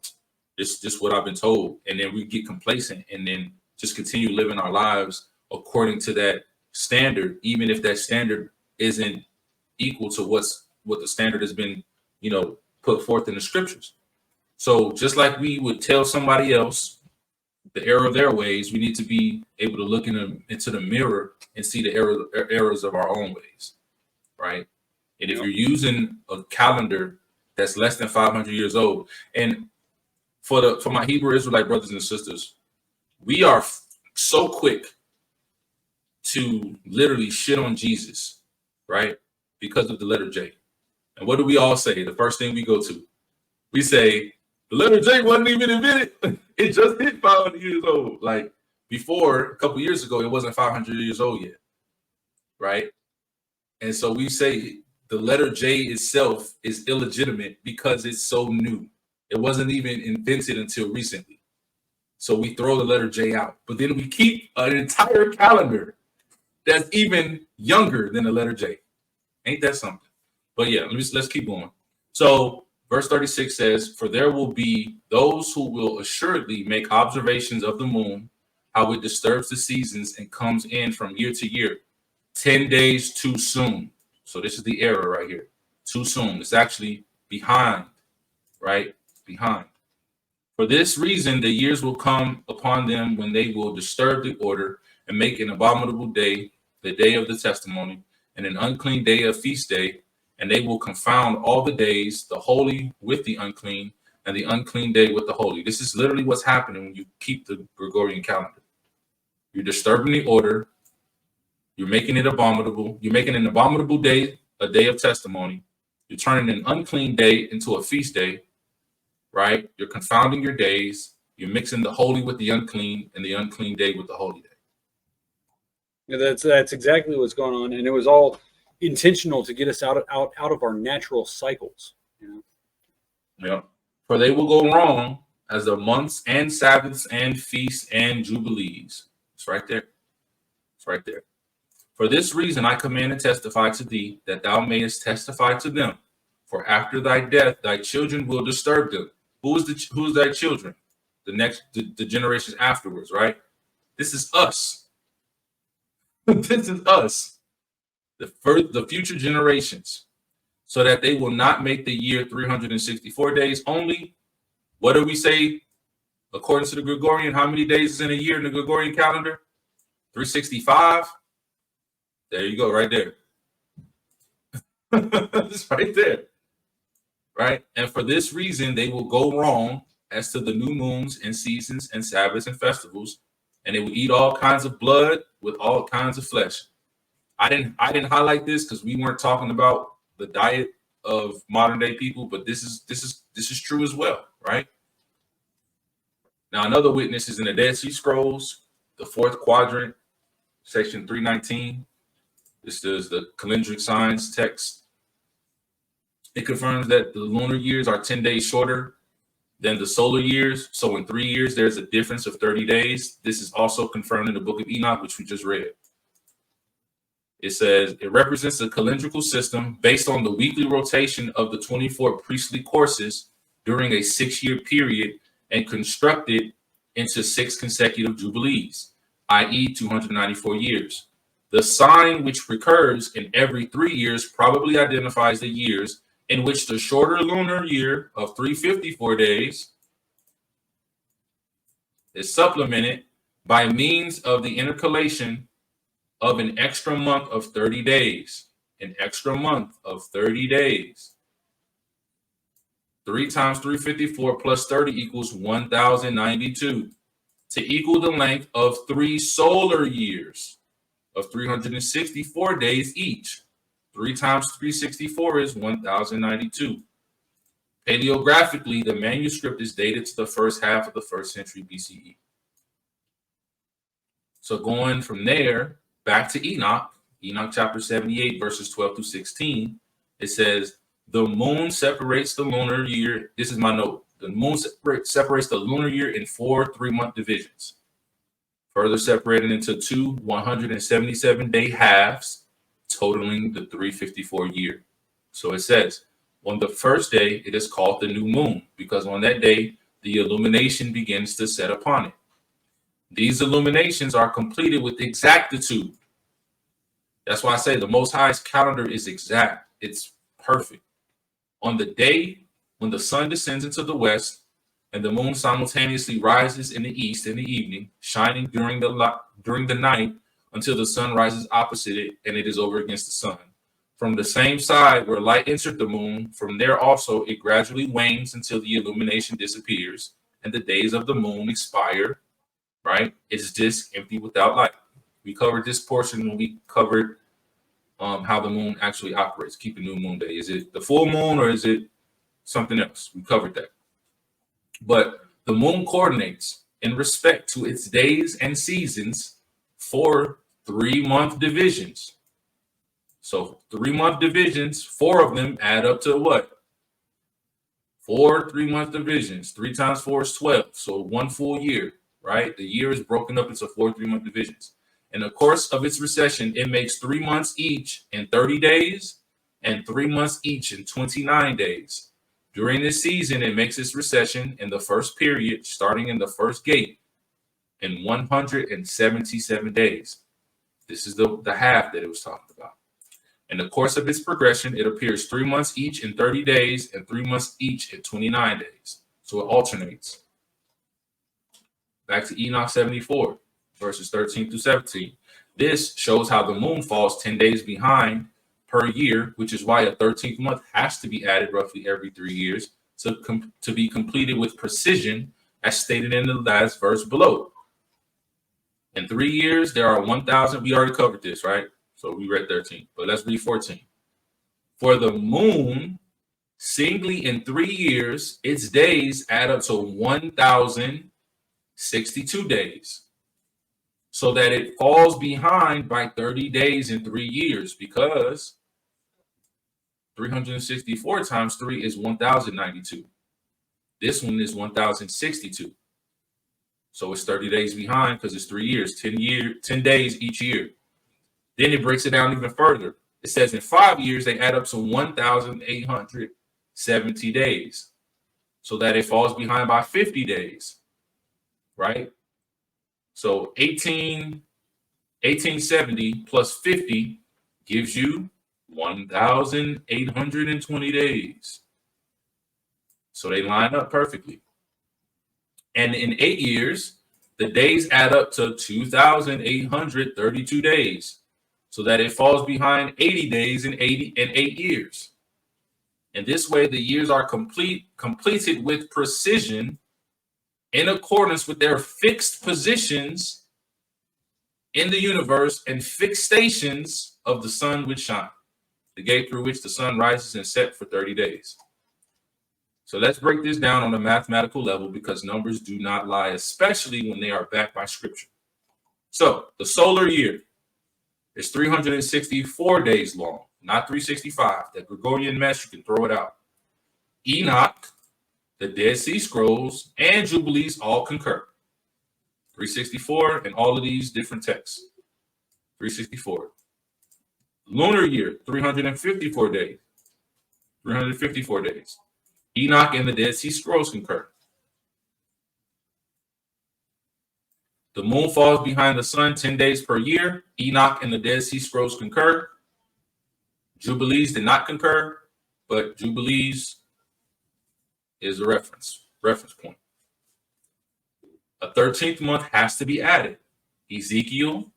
this is just what I've been told. And then we get complacent and then just continue living our lives according to that standard, even if that standard isn't equal to what the standard has been, you know, put forth in the scriptures. So just like we would tell somebody else the error of their ways, we need to be able to look into the mirror and see the errors of our own ways, right? And if you're using a calendar that's less than 500 years old. And for my Hebrew Israelite brothers and sisters, we are so quick to literally shit on Jesus, right? Because of the letter J. And what do we all say? The first thing we go to, we say, the letter J wasn't even invented. It just hit 500 years old. Like before, a couple years ago, it wasn't 500 years old yet, right? And so we say, the letter J itself is illegitimate because it's so new. It wasn't even invented until recently. So we throw the letter J out. But then we keep an entire calendar that's even younger than the letter J. Ain't that something? But yeah, let's keep going. So verse 36 says, for there will be those who will assuredly make observations of the moon, how it disturbs the seasons and comes in from year to year, 10 days too soon. So this is the error right here. Too soon. It's actually behind, right? Behind. For this reason, the years will come upon them when they will disturb the order and make an abominable day, the day of the testimony, and an unclean day a feast day, and they will confound all the days, the holy with the unclean, and the unclean day with the holy. This is literally what's happening when you keep the Gregorian calendar. You're disturbing the order. You're making it abominable. You're making an abominable day a day of testimony. You're turning an unclean day into a feast day, right? You're confounding your days. You're mixing the holy with the unclean and the unclean day with the holy day. Yeah, that's exactly what's going on, and it was all intentional to get us out of our natural cycles. You know? Yeah. For they will go wrong as the months and Sabbaths and feasts and jubilees. It's right there. It's right there. For this reason, I command and testify to thee, that thou mayest testify to them. For after thy death, thy children will disturb them. Who is thy children? The generations afterwards, right? This is us. This is us. The future generations, so that they will not make the year 364 days only. What do we say? According to the Gregorian, how many days is in a year in the Gregorian calendar? 365. There you go, right there. It's right there. Right? And for this reason, they will go wrong as to the new moons and seasons and Sabbaths and festivals, and they will eat all kinds of blood with all kinds of flesh. I didn't highlight this because we weren't talking about the diet of modern day people, but this is true as well, right? Now, another witness is in the Dead Sea Scrolls, the fourth quadrant, section 319. This is the calendric signs text. It confirms that the lunar years are 10 days shorter than the solar years. So in 3 years, there's a difference of 30 days. This is also confirmed in the book of Enoch, which we just read. It says it represents a calendrical system based on the weekly rotation of the 24 priestly courses during a 6-year period and constructed into 6 consecutive jubilees, i.e. 294 years. The sign which recurs in every 3 years probably identifies the years in which the shorter lunar year of 354 days is supplemented by means of the intercalation of an extra month of 30 days. An extra month of 30 days. 3 times 354 plus 30 equals 1,092 to equal the length of 3 solar years of 364 days each. 3 times 364 is 1,092. Paleographically, the manuscript is dated to the first half of the 1st century BCE. So going from there back to Enoch, Enoch chapter 78, verses 12 through 16, it says, the moon separates the lunar year. This is my note. The moon separates the lunar year in 4 3-month divisions, further separated into 2 177-day halves, totaling the 354 year. So it says, on the first day, it is called the new moon, because on that day, the illumination begins to set upon it. These illuminations are completed with exactitude. That's why I say the Most High's calendar is exact. It's perfect. On the day when the sun descends into the west and the moon simultaneously rises in the east in the evening, shining during the night until the sun rises opposite it and it is over against the sun. From the same side where light entered the moon, from there also it gradually wanes until the illumination disappears and the days of the moon expire, right? It's just empty without light. We covered this portion when we covered how the moon actually operates. Keep a new moon day. Is it the full moon or is it something else? We covered that. But the moon coordinates in respect to its days and seasons for 3-month divisions. So 3-month divisions, 4 of them add up to what? 4 3-month divisions. 3 times 4 is 12. So 1 full year, right? The year is broken up into 4 3-month divisions. In the course of its recession, it makes 3 months each in 30 days and 3 months each in 29 days. During this season, it makes its recession in the first period, starting in the first gate, in 177 days. This is the half that it was talking about. In the course of its progression, it appears 3 months each in 30 days and 3 months each in 29 days. So it alternates. Back to Enoch 74. Verses 13 through 17. This shows how the moon falls 10 days behind per year, which is why a 13th month has to be added roughly every 3 years to be completed with precision, as stated in the last verse below. In 3 years, there are 1,000. We already covered this, right? So we read 13, but let's read 14. For the moon, singly in 3 years, its days add up to 1,062 days. So that it falls behind by 30 days in 3 years, because 364 times 3 is 1,092. This one is 1,062. So it's 30 days behind because it's 3 years, 10 days each year. Then it breaks it down even further. It says in 5 years, they add up to 1,870 days, so that it falls behind by 50 days, right? So 1870 plus 50 gives you 1,820 days. So they line up perfectly. And in 8 years, the days add up to 2,832 days. so that it falls behind 80 days in 8 years. And this way, the years are completed with precision in accordance with their fixed positions in the universe and fixed stations of the sun which shine, the gate through which the sun rises and sets for 30 days. So let's break this down on a mathematical level, because numbers do not lie, especially when they are backed by scripture. So the solar year is 364 days long, not 365. That Gregorian mess, you can throw it out. Enoch, the Dead Sea Scrolls, and Jubilees all concur. 364 and all of these different texts. 364. Lunar year, 354 days. 354 days. Enoch and the Dead Sea Scrolls concur. The moon falls behind the sun 10 days per year. Enoch and the Dead Sea Scrolls concur. Jubilees did not concur, but Jubilees is a reference point. A 13th month has to be added. Ezekiel,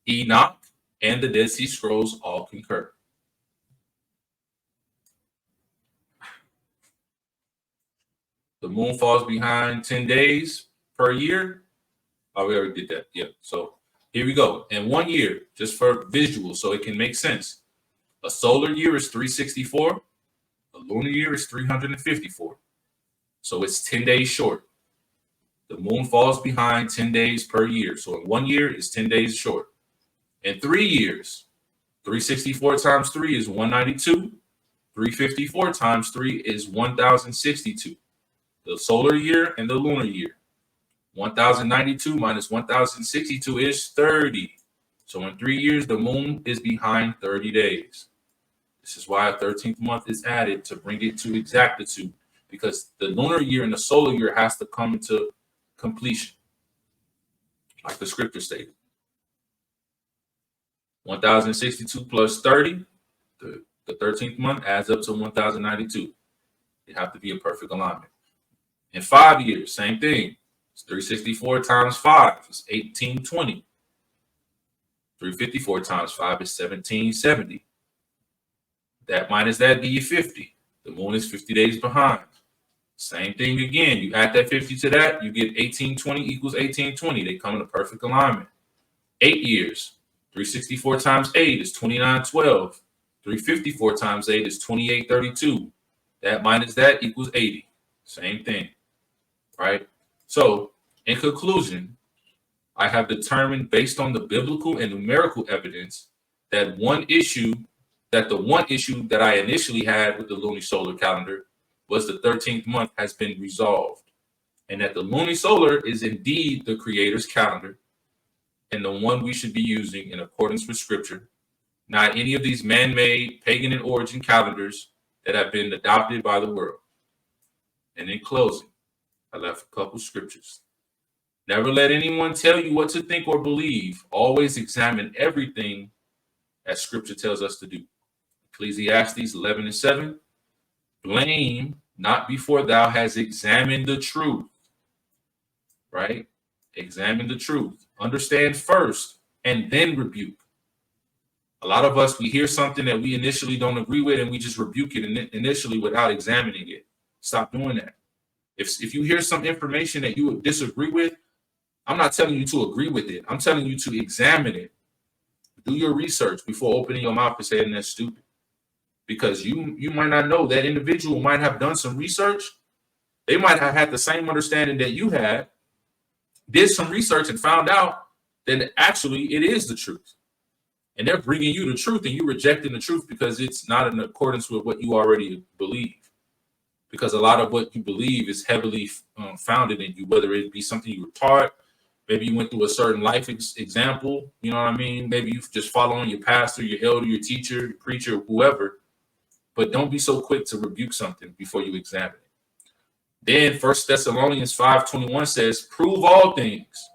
Enoch, and the Dead Sea Scrolls all concur. The moon falls behind 10 days per year. Oh, we already did that. Yeah. So here we go. In 1 year, just for visual, so it can make sense. A solar year is 364. A lunar year is 354. So it's 10 days short. The moon falls behind 10 days per year. So in 1 year, it's 10 days short. In 3 years, 364 times 3 is 192. 354 times 3 is 1,062. The solar year and the lunar year. 1,092 minus 1,062 is 30. So in 3 years, the moon is behind 30 days. This is why a 13th month is added, to bring it to exactitude, because the lunar year and the solar year has to come to completion, like the scripture stated. 1,062 plus 30, the 13th month adds up to 1,092. They have to be in perfect alignment. In 5 years, same thing. It's 364 times 5 is 1820. 354 times 5 is 1770. That minus that, give you 50. The moon is 50 days behind. Same thing again. You add that 50 to that, you get 1820 equals 1820. They come in a perfect alignment. 8 years. 364 times 8 is 2912. 354 times 8 is 2832. That minus that equals 80. Same thing. Right? So, in conclusion, I have determined, based on the biblical and numerical evidence, that the one issue that I initially had with the Luni-Solar calendar was the 13th month has been resolved, and that the Luni-Solar is indeed the Creator's calendar and the one we should be using in accordance with Scripture, not any of these man-made, pagan in origin calendars that have been adopted by the world. And in closing, I left a couple scriptures. Never let anyone tell you what to think or believe. Always examine everything as Scripture tells us to do. Ecclesiastes 11:7. Blame not before thou hast examined the truth. Right? Examine the truth. Understand first and then rebuke. A lot of us, we hear something that we initially don't agree with and we just rebuke it initially without examining it. Stop doing that. If you hear some information that you would disagree with, I'm not telling you to agree with it. I'm telling you to examine it. Do your research before opening your mouth and saying that's stupid. Because you might not know that individual might have done some research. They might have had the same understanding that you had, did some research and found out that actually it is the truth. And they're bringing you the truth and you rejecting the truth because it's not in accordance with what you already believe. Because a lot of what you believe is heavily founded in you, whether it be something you were taught, maybe you went through a certain life example, you know what I mean? Maybe you just following your pastor, your elder, your teacher, your preacher, whoever. But don't be so quick to rebuke something before you examine it. Then 1 Thessalonians 5:21 says, prove all things.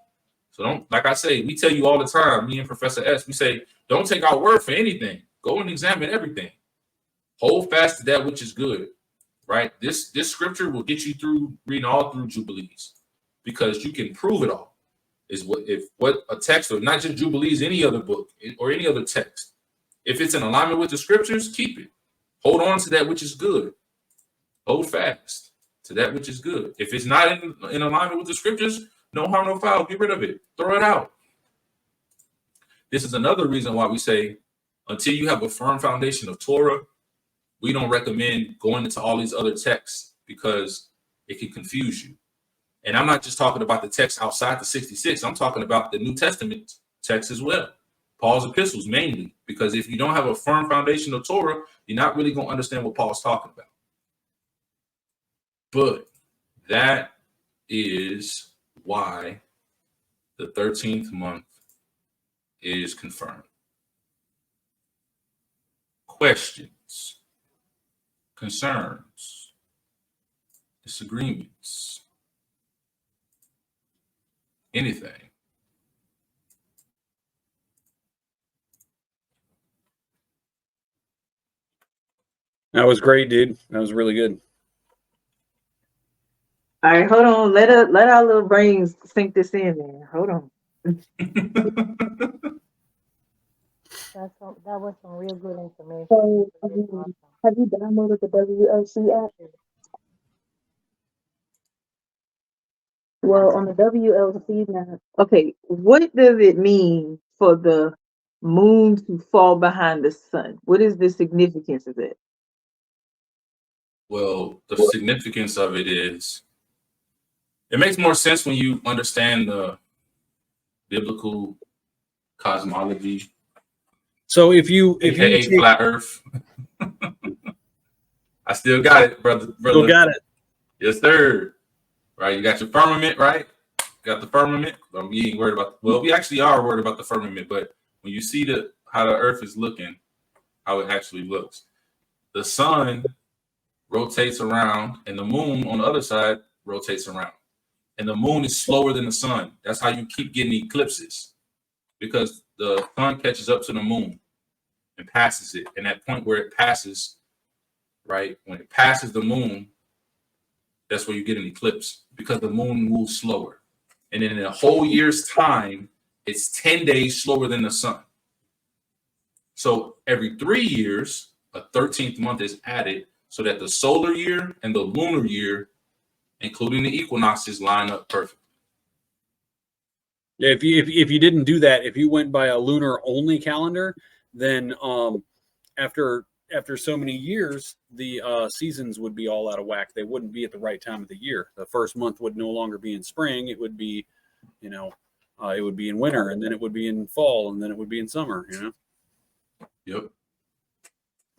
So don't, like I say, we tell you all the time, me and Professor S, we say, don't take our word for anything. Go and examine everything. Hold fast to that which is good. Right? This scripture will get you through reading all through Jubilees because you can prove it all. is what a text, or not just Jubilees, any other book or any other text, if it's in alignment with the scriptures, keep it. Hold on to that which is good. Hold fast to that which is good. If it's not in alignment with the scriptures, no harm, no foul. Get rid of it. Throw it out. This is another reason why we say, until you have a firm foundation of Torah, we don't recommend going into all these other texts because it can confuse you. And I'm not just talking about the text outside the 66. I'm talking about the New Testament text as well. Paul's epistles mainly, because if you don't have a firm foundation of Torah, you're not really going to understand what Paul's talking about. But that is why the 13th month is confirmed. Questions, concerns, disagreements, anything? That was great, dude. That was really good. All right, hold on. Let our little brains sink this in, man. Hold on. That was some real good information. So, Really awesome. have you downloaded the WLC app? Well, on the WLC map, okay, what does it mean for the moon to fall behind the sun? What is the significance of it? Well, the significance of it is, it makes more sense when you understand the biblical cosmology. So if you take flat Earth, I still got it, brother. Still got it. Yes, sir. Right, you got your firmament, right? Got the firmament. We ain't worried about. Well, we actually are worried about the firmament, but when you see how the Earth is looking, how it actually looks, the sun rotates around, and the moon on the other side rotates around, and the moon is slower than the sun. That's how you keep getting eclipses, because the sun catches up to the moon and passes it, and that point where it passes, right, when it passes the moon, that's where you get an eclipse, because the moon moves slower. And then in a whole year's time, it's 10 days slower than the sun. So every 3 years, a 13th month is added so that the solar year and the lunar year, including the equinoxes, line up perfect. Yeah, if you didn't do that, if you went by a lunar only calendar, then after so many years, the seasons would be all out of whack. They wouldn't be at the right time of the year. The first month would no longer be in spring. It would be, it would be in winter, and then it would be in fall, and then it would be in summer. Yep.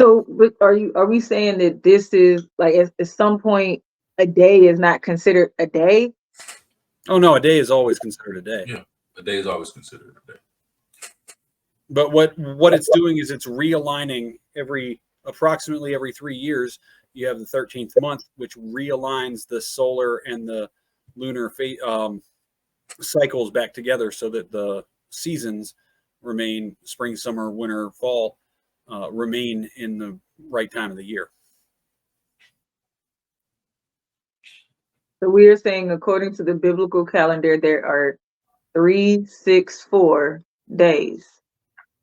So, are we saying that this is like at some point a day is not considered a day? Oh no, a day is always considered a day. Yeah, a day is always considered a day. But what it's doing is it's realigning approximately every 3 years. You have the 13th month, which realigns the solar and the lunar cycles back together, so that the seasons remain spring, summer, winter, fall, remain in the right time of the year. So we are saying, according to the biblical calendar, there are 364 days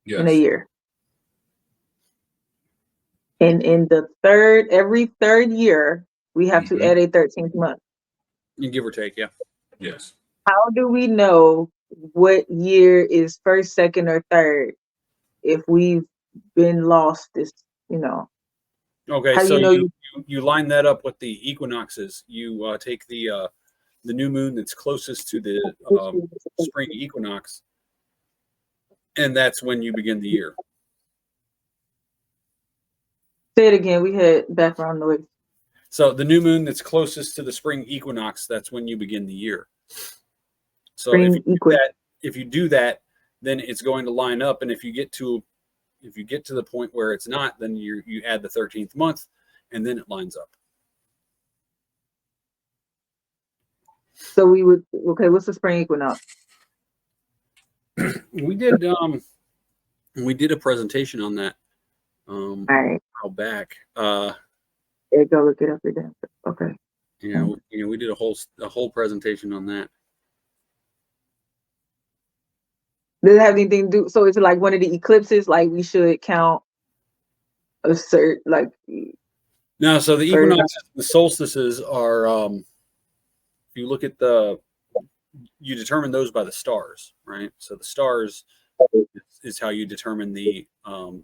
in a year. And in every third year, we have to add a 13th month. You give or take, yeah. Yes. How do we know what year is first, second, or third if we've been lost Okay, so you line that up with the equinoxes. You take the new moon that's closest to the spring equinox, and that's when you begin the year. Say it again. We had background noise. So the new moon that's closest to the spring equinox, that's when you begin the year. So if you do that, then it's going to line up. And if you get to the point where it's not, then you add the 13th month, and then it lines up. So what's the spring equinox? We did a presentation on that all right, a while back. Go look it up again. Okay. We did a whole presentation on that. Does it have anything to do? So it's like one of the eclipses. Like we should count a certain like. No, so the certain- equinoxes, the solstices are. If you look at you determine those by the stars, right? So the stars is how you determine the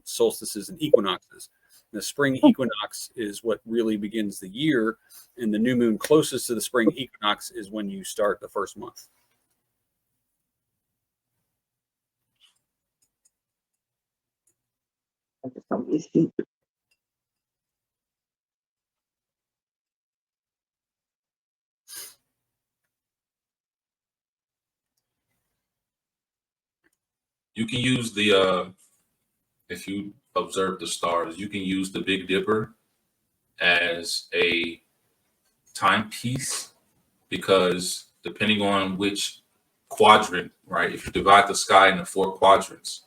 solstices and equinoxes. The spring equinox is what really begins the year, and the new moon closest to the spring equinox is when you start the first month. You can use the if you observe the stars, you can use the Big Dipper as a timepiece, because depending on which quadrant, right? If you divide the sky into 4 quadrants,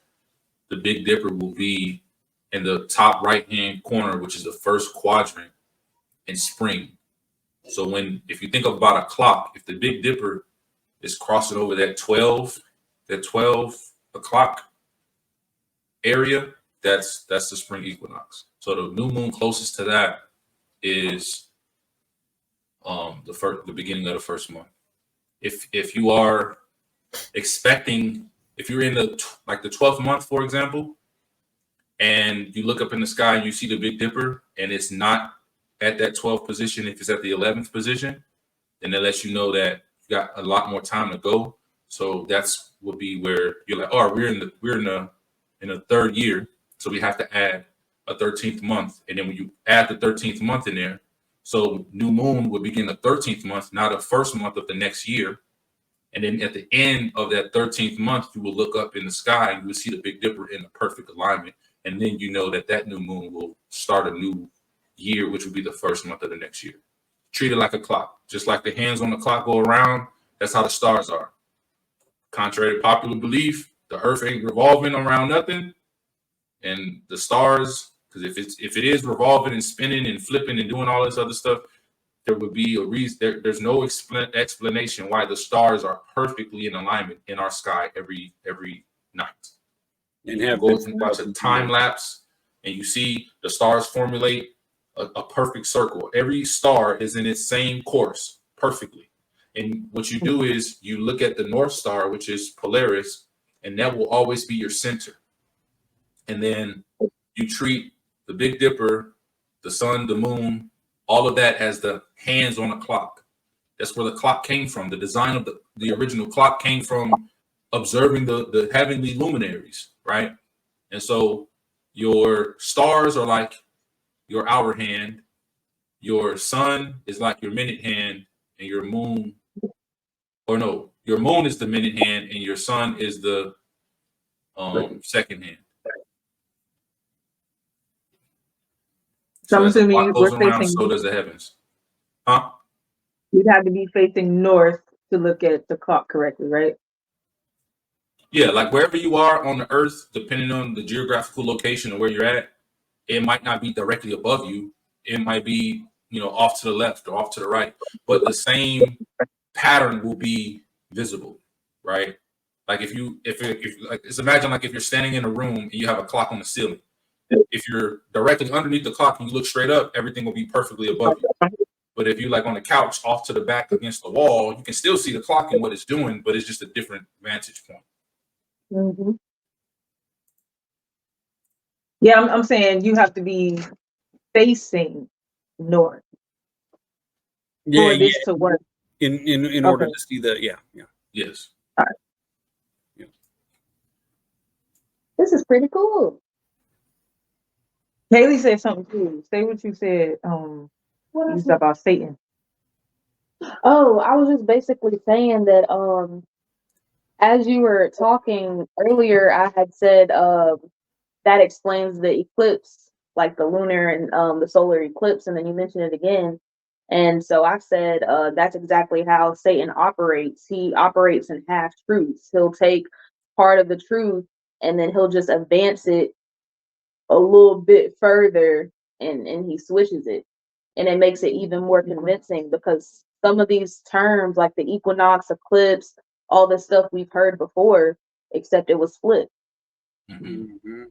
the Big Dipper will be in the top right-hand corner, which is the first quadrant in spring. So if you think about a clock, if the Big Dipper is crossing over that 12 o'clock area, that's the spring equinox. So the new moon closest to that is the beginning of the first month. If you are expecting, if you're in the 12th month, for example, and you look up in the sky and you see the Big Dipper and it's not at that 12th position, if it's at the 11th position, then it lets you know that you got a lot more time to go. So that's will be where you're like, oh, we're in the third year, so we have to add a 13th month. And then when you add the 13th month in there, so new moon will begin the 13th month, not the first month of the next year. And then at the end of that 13th month, you will look up in the sky and you will see the Big Dipper in the perfect alignment. And then you know that new moon will start a new year, which will be the first month of the next year. Treat it like a clock. Just like the hands on the clock go around, that's how the stars are. Contrary to popular belief, the earth ain't revolving around nothing. And the stars, because if it is revolving and spinning and flipping and doing all this other stuff, there would be a reason. There's no explanation why the stars are perfectly in alignment in our sky every night. And you go and watch a time lapse, and you see the stars formulate a perfect circle. Every star is in its same course perfectly. And what you do is you look at the North Star, which is Polaris, and that will always be your center. And then you treat the Big Dipper, the sun, the moon, all of that as the hands on a clock. That's where the clock came from. The design of the original clock came from observing the heavenly luminaries, right? And so your stars are like your hour hand, your sun is like your minute hand, and your moon, or no, your moon is the minute hand and your sun is the second hand. So as the clock goes around, so does the heavens. Huh? You'd have to be facing north to look at the clock correctly, right? Yeah, like wherever you are on the earth, depending on the geographical location of where you're at, it might not be directly above you. It might be, off to the left or off to the right, but the same pattern will be visible, right? Like if imagine like if you're standing in a room and you have a clock on the ceiling. If you're directly underneath the clock and you look straight up, everything will be perfectly above you. But if you're like on the couch off to the back against the wall, you can still see the clock and what it's doing, but it's just a different vantage point. Mm-hmm. Yeah, I'm saying you have to be facing north. Yeah, for this to work. In order to see yes. All right. Yeah. This is pretty cool. Haley said something too. Say what you said. What is about Satan? Oh, I was just basically saying that as you were talking earlier, I had said that explains the eclipse, like the lunar and the solar eclipse, and then you mentioned it again. And so I said that's exactly how Satan operates. He operates in half truths. He'll take part of the truth and then he'll just advance it a little bit further and he switches it. And it makes it even more convincing because some of these terms like the equinox, eclipse, all this stuff we've heard before, except it was split. Mm-hmm.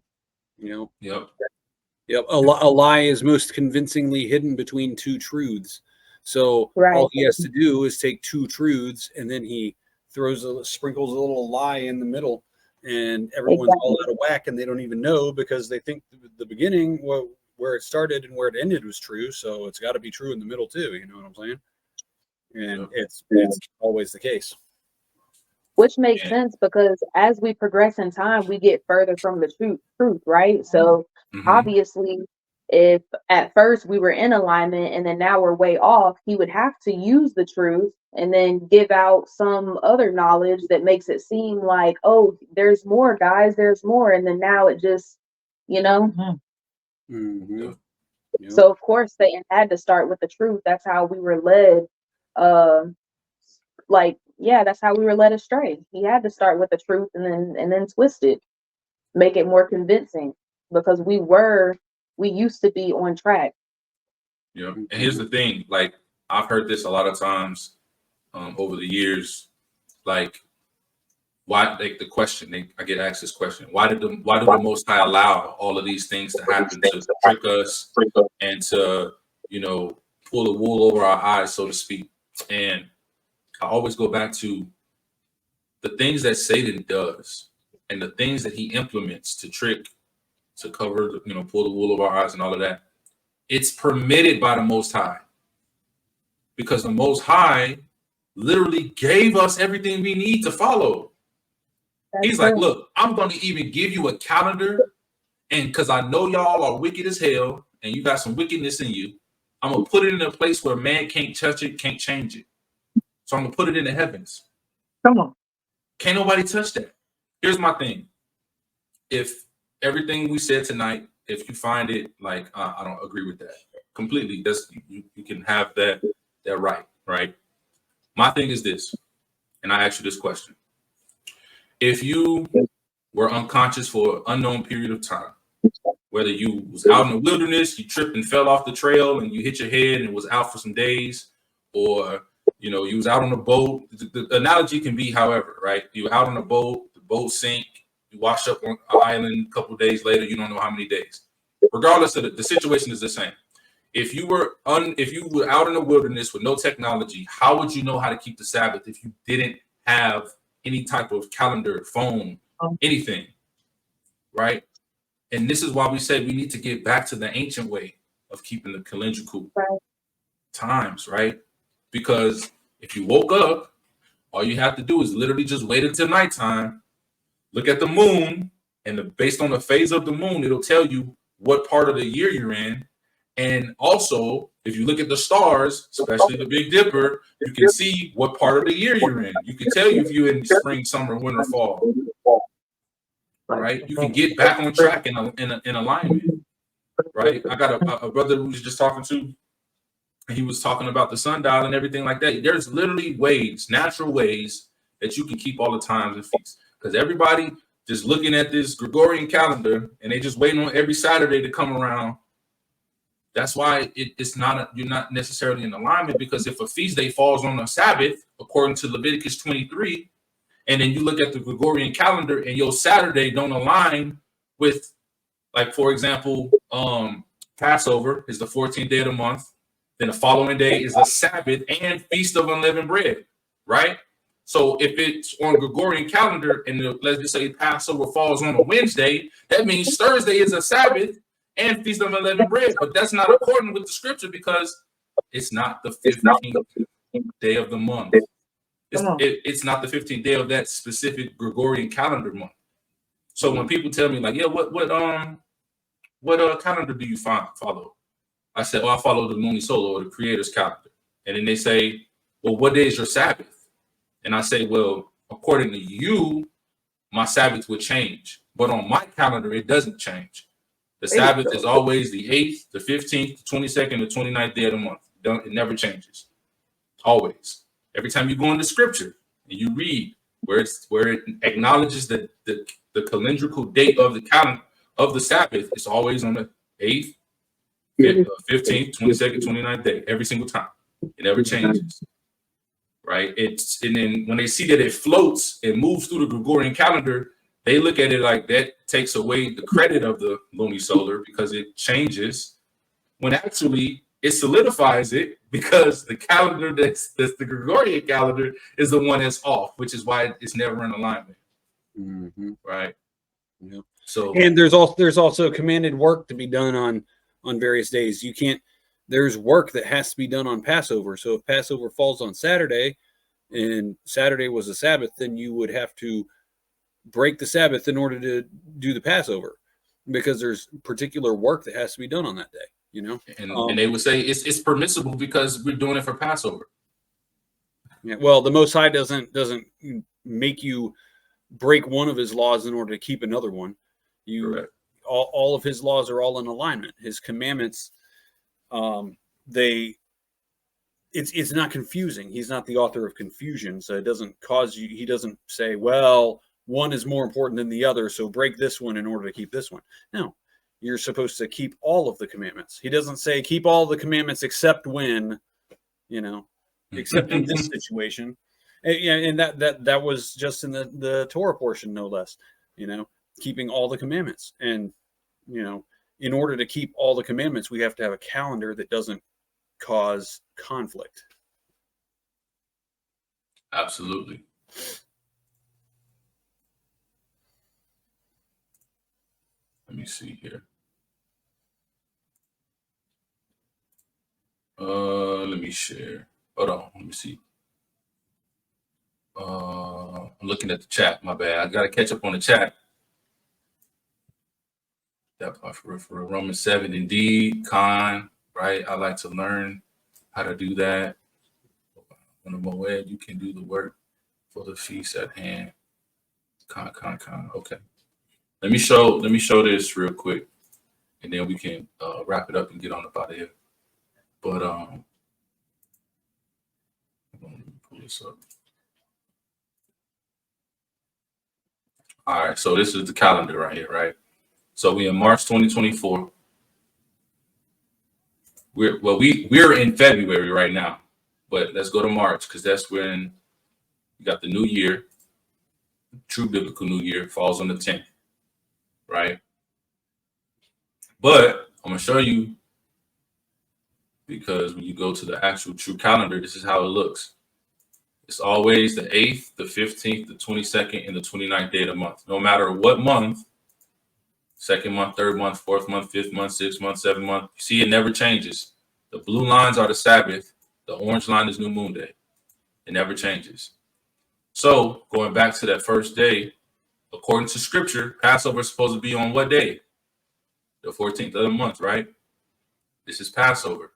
Yep. A lie is most convincingly hidden between two truths. So Right. all he has to do is take two truths, and then he sprinkles a little lie in the middle, and everyone's all out of whack, and they don't even know because they think the beginning, where it started and where it ended, was true. So it's got to be true in the middle too. You know what I'm saying? And it's always the case. Which makes sense because as we progress in time, we get further from the truth, right? So obviously, if at first we were in alignment and then now we're way off, he would have to use the truth and then give out some other knowledge that makes it seem like, oh, there's more, guys, there's more. And then now it just, you know. Yep. So of course they had to start with the truth. That's how we were led. That's how we were led astray. He had to start with the truth and then twist it, make it more convincing, because we used to be on track. Yeah. And here's the thing, like I've heard this a lot of times over the years, like why, like the question, I get asked this question, why did the Most High allow all of these things to happen, to trick us and to, pull the wool over our eyes, so to speak? And I always go back to the things that Satan does and the things that he implements to trick, to cover, pull the wool over our eyes and all of that. It's permitted by the Most High, because the Most High literally gave us everything we need to follow. He's like, look, I'm going to even give you a calendar, and because I know y'all are wicked as hell and you got some wickedness in you, I'm going to put it in a place where man can't touch it, can't change it. So I'm going to put it in the heavens. Come on. Can't nobody touch that. Here's my thing. If everything we said tonight, if you find it like, I don't agree with that completely, that's you can have that right? My thing is this, and I ask you this question. If you were unconscious for an unknown period of time, whether you was out in the wilderness, you tripped and fell off the trail and you hit your head and was out for some days, or you was out on a boat. The analogy can be however, right? You were out on a boat, the boat sank, you washed up on an island a couple of days later, you don't know how many days. Regardless of the situation is the same. If you were out in the wilderness with no technology, how would you know how to keep the Sabbath if you didn't have any type of calendar, phone, anything, right? And this is why we say we need to get back to the ancient way of keeping the calendrical times, right? Because if you woke up, all you have to do is literally just wait until nighttime, look at the moon, and based on the phase of the moon, it'll tell you what part of the year you're in. And also, if you look at the stars, especially the Big Dipper, you can see what part of the year you're in. You can tell you if you're in spring, summer, winter, fall. Right? You can get back on track in alignment. Right? I got a brother who was just talking to, and he was talking about the sundial and everything like that. There's literally ways, natural ways, that you can keep all the times and feasts. Because everybody just looking at this Gregorian calendar and they just waiting on every Saturday to come around. That's why you're not necessarily in alignment, because if a feast day falls on a Sabbath, according to Leviticus 23, and then you look at the Gregorian calendar and your Saturday don't align with, like, for example, Passover is the 14th day of the month. Then the following day is a Sabbath and Feast of Unleavened Bread, right? So if it's on Gregorian calendar and let's just say Passover falls on a Wednesday, that means Thursday is a Sabbath and Feast of Unleavened Bread. But that's not according with the scripture, because it's not the 15th day of the month. It's not the 15th day of that specific Gregorian calendar month. So when people tell me like, yeah, what calendar do you follow? I said, I follow the Luni-Solar, or the Creator's calendar. And then they say, well, what day is your Sabbath? And I say, well, according to you, my Sabbath would change. But on my calendar, it doesn't change. The Sabbath is always the 8th, the 15th, the 22nd, the 29th day of the month. It never changes. Always. Every time you go into scripture and you read where it acknowledges the calendrical date of the calendar of the Sabbath, it's always on the 8th, 15th, 22nd, 29th day, every single time. It never changes. Right? And then when they see that it floats and moves through the Gregorian calendar they look at it like that takes away the credit of the Luni-Solar because it changes, when actually it solidifies it because the calendar that's the Gregorian calendar is the one that's off, which is why it's never in alignment. Right. Yeah. So, and there's also commanded work to be done on various days. You can't. There's work that has to be done on Passover. So if Passover falls on Saturday, and Saturday was a Sabbath, then you would have to break the Sabbath in order to do the Passover, because there's particular work that has to be done on that day. You know, and they would say it's permissible because we're doing it for Passover. Yeah. Well, the Most High doesn't make you break one of his laws in order to keep another one. All of his laws are all in alignment. His commandments, it's not confusing. He's not the author of confusion, so it doesn't cause you. He doesn't say, well, one is more important than the other, so break this one in order to keep this one. No, you're supposed to keep all of the commandments. He doesn't say keep all the commandments except when, except in this situation. And that was just in the Torah portion, no less, keeping all the commandments. And, in order to keep all the commandments, we have to have a calendar that doesn't cause conflict. Absolutely. Let me see here. Let me share. Hold on. Let me see. I'm looking at the chat. My bad. I gotta catch up on the chat. That part for Romans 7, indeed. Khan, right? I like to learn how to do that. On the Moed, you can do the work for the feast at hand. Khan. Okay. Let me show this real quick, and then we can wrap it up and get on up out of here. But let me pull this up. All right, so this is the calendar right here, right? So we in March 2024. We're in February right now, but let's go to March because that's when you got the new year. True biblical new year falls on the 10th, right? But I'm gonna show you, because when you go to the actual true calendar, this is how it looks. It's always the 8th, the 15th, the 22nd, and the 29th day of the month. No matter what month, second month, third month, fourth month, fifth month, sixth month, seventh month, you see it never changes. The blue lines are the Sabbath. The orange line is New Moon Day. It never changes. So going back to that first day, according to Scripture, Passover is supposed to be on what day? The 14th of the month, right? This is Passover.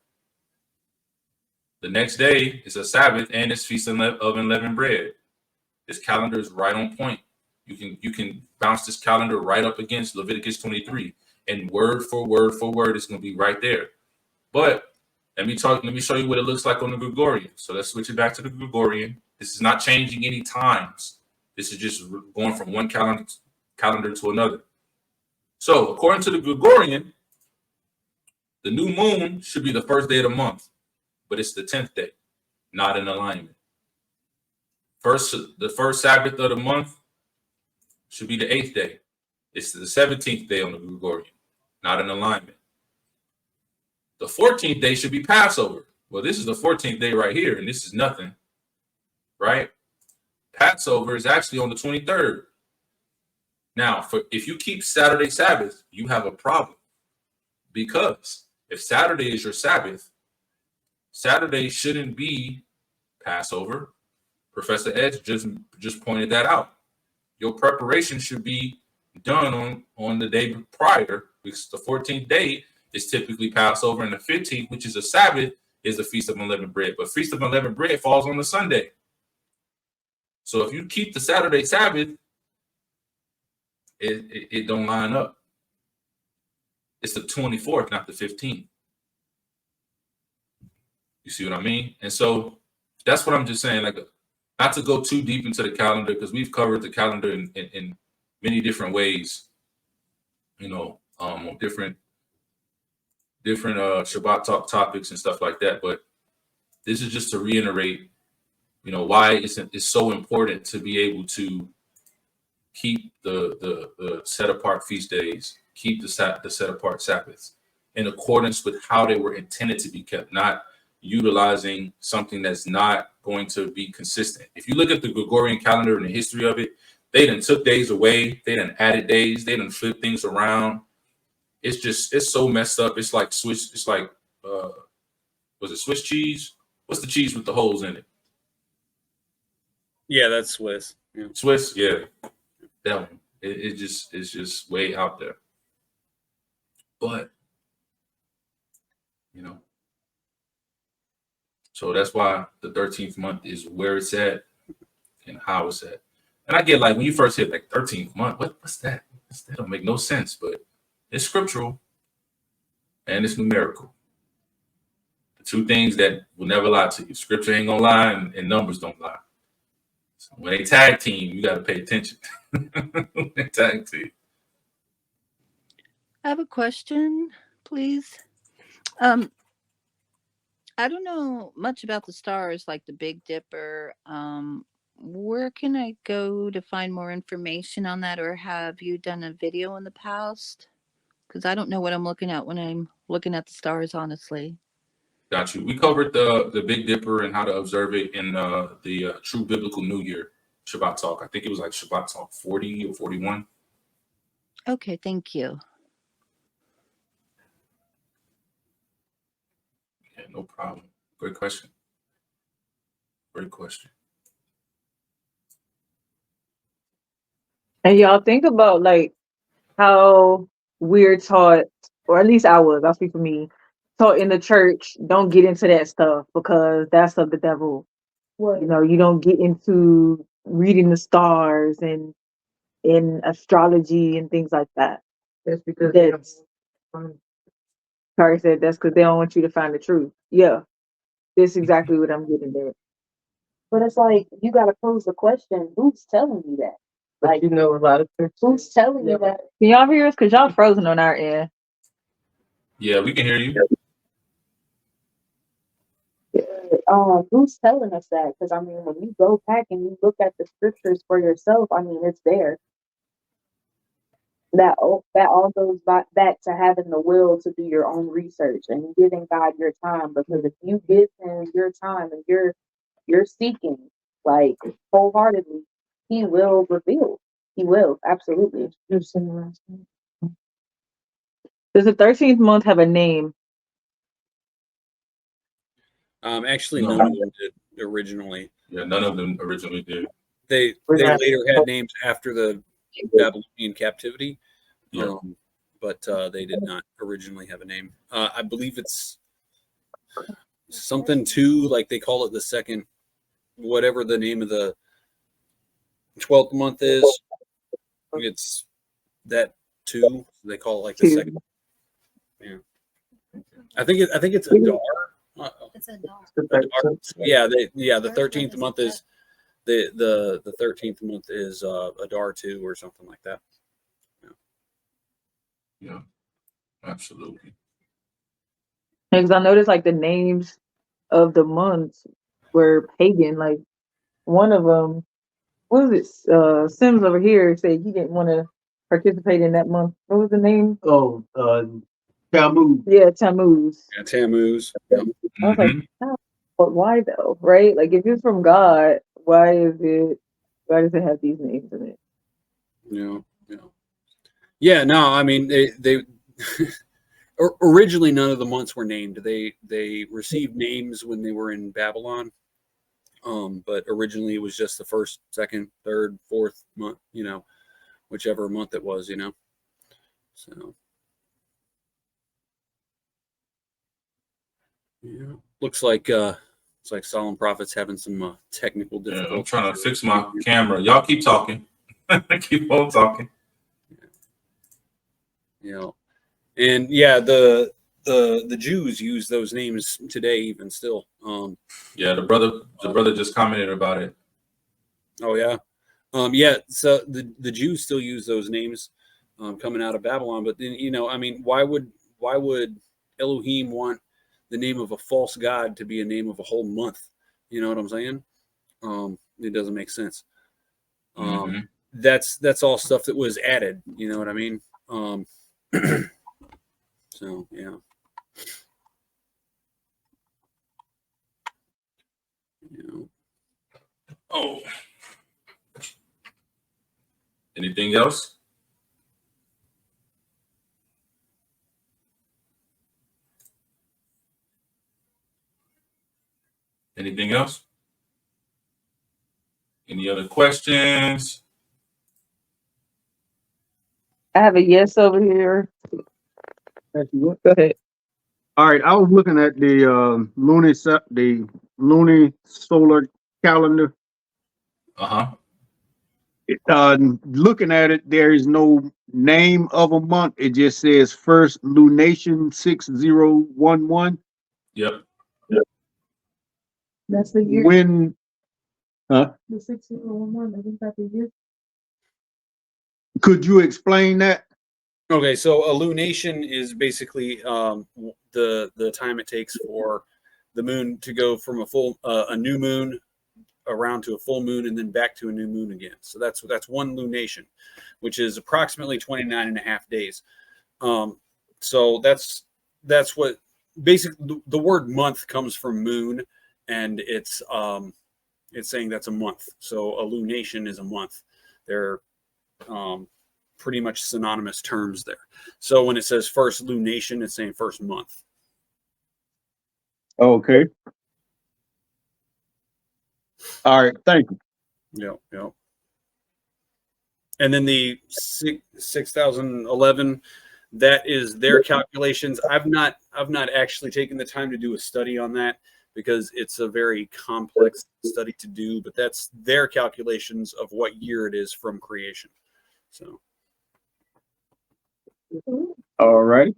The next day is a Sabbath and it's Feast of Unleavened Bread. This calendar is right on point. You can bounce this calendar right up against Leviticus 23, and word for word it's going to be right there. But let me show you what it looks like on the Gregorian. So let's switch it back to the Gregorian. This is not changing any times. This is just going from one calendar to another. So according to the Gregorian, the new moon should be the first day of the month, but it's the 10th day, not in alignment. The first Sabbath of the month should be the 8th day. It's the 17th day on the Gregorian, not in alignment. The 14th day should be Passover. Well, this is the 14th day right here, and this is nothing, right? Passover is actually on the 23rd. Now, if you keep Saturday Sabbath, you have a problem, because if Saturday is your Sabbath, Saturday shouldn't be Passover. Professor Edge just pointed that out. Your preparation should be done on the day prior, because the 14th day is typically Passover, and the 15th, which is a Sabbath, is the Feast of Unleavened Bread. But Feast of Unleavened Bread falls on the Sunday. So if you keep the Saturday Sabbath, it don't line up. It's the 24th, not the 15th. You see what I mean? And so that's what I'm just saying, like, not to go too deep into the calendar, because we've covered the calendar in many different ways, on different Shabbat talk topics and stuff like that. But this is just to reiterate, why it's so important to be able to keep the set apart feast days, keep the set apart Sabbaths in accordance with how they were intended to be kept, not utilizing something that's not going to be consistent. If you look at the Gregorian calendar and the history of it, they done took days away, they done added days, they done flipped things around. It's so messed up. It's like Swiss, it's like was it Swiss cheese? What's the cheese with the holes in it? Yeah, that's Swiss. Yeah. Swiss, yeah. That one. It's just way out there. But you know, so that's why the 13th month is where it's at and how it's at. And I get like when you first hit like 13th month, what's that? That don't make no sense, but it's scriptural and it's numerical. The two things that will never lie to you. Scripture ain't gonna lie and numbers don't lie. So when they tag team, you gotta pay attention. When they tag team. I have a question, please. I don't know much about the stars like the Big Dipper. Where can I go to find more information on that, or have you done a video in the past? Because I don't know what I'm looking at when I'm looking at the stars, honestly. Got you. We covered the Big Dipper and how to observe it in the True Biblical New Year Shabbat Talk. I think it was like Shabbat Talk 40 or 41. Okay, thank you. Yeah, no problem. Great question. Great question. And y'all think about like how we're taught, or at least I'll speak for me, taught in the church, don't get into that stuff because that's of the devil. What? You know, you don't get into reading the stars and in astrology and things like that. That's because That's Carrie said that's because they don't want you to find the truth. Yeah. That's exactly what I'm getting at. But it's like you gotta pose the question, who's telling you that? but Like you know a lot of churches. who's telling you that? Can y'all hear us? Because y'all frozen on our end. Yeah, we can hear you. Who's telling us that? Because I mean, when you go back and you look at the scriptures for yourself, I mean, it's there. That all goes back to having the will to do your own research and giving God your time. Because if you give Him your time and you're seeking like wholeheartedly, He will reveal. He will absolutely. Does the 13th month have a name? Actually, No. none of them did originally. Yeah, none of them originally did. They later had names after the Babylonian captivity, Yeah. but they did not originally have a name. I believe it's something two, like they call it the second, whatever the name of the 12th month is. It's that two. They call it like the second. Yeah, I think it's Adar. It's a dog. Yeah, the 13th month is the 13th month is Adar 2 or something like that. Yeah, absolutely. Because I noticed like the names of the months were pagan. Like one of them, what was it? Sims over here said he didn't want to participate in that month. What was the name? Oh, Tammuz. Yeah, Tammuz. Yeah, Tammuz. Yeah. I was like, oh, but why though? Right? Like if it's from God, why does it have these names in it? Yeah. No, I mean they originally none of the months were named. They received names when they were in Babylon. But originally it was just the first, second, third, fourth month, whichever month it was, So yeah. Looks like Solemn Prophet's having some technical difficulties. Yeah, I'm trying to fix my camera. Y'all keep talking. Keep on talking. And yeah, the Jews use those names today, even still. Yeah, the brother just commented about it. Oh yeah, yeah. So the Jews still use those names coming out of Babylon, but then I mean, why would Elohim want the name of a false god to be a name of a whole month? You know what I'm saying? It doesn't make sense. that's all stuff that was added. You know what I mean? So yeah. Oh. Anything else? Anything else? Any other questions? I have a yes over here. Go ahead. All right, I was looking at the Luni-Solar Calendar. Uh-huh. Looking at it, there is no name of a month. It just says first lunation 6011. Yep. That's the year. When? Huh? The 6011. I think that's the year. Could you explain that? Okay, so a lunation is basically the time it takes for the moon to go from a new moon around to a full moon and then back to a new moon again. So that's one lunation, which is approximately 29 and a half days. So that's what basically the word month comes from moon, and it's saying that's a month. So a lunation is a month. They're pretty much synonymous terms there. So when it says first lunation, it's saying first month. Okay. All right. Thank you. Yep. And then the 6011, that is their calculations. I've not actually taken the time to do a study on that because it's a very complex study to do, but that's their calculations of what year it is from creation. So. All right.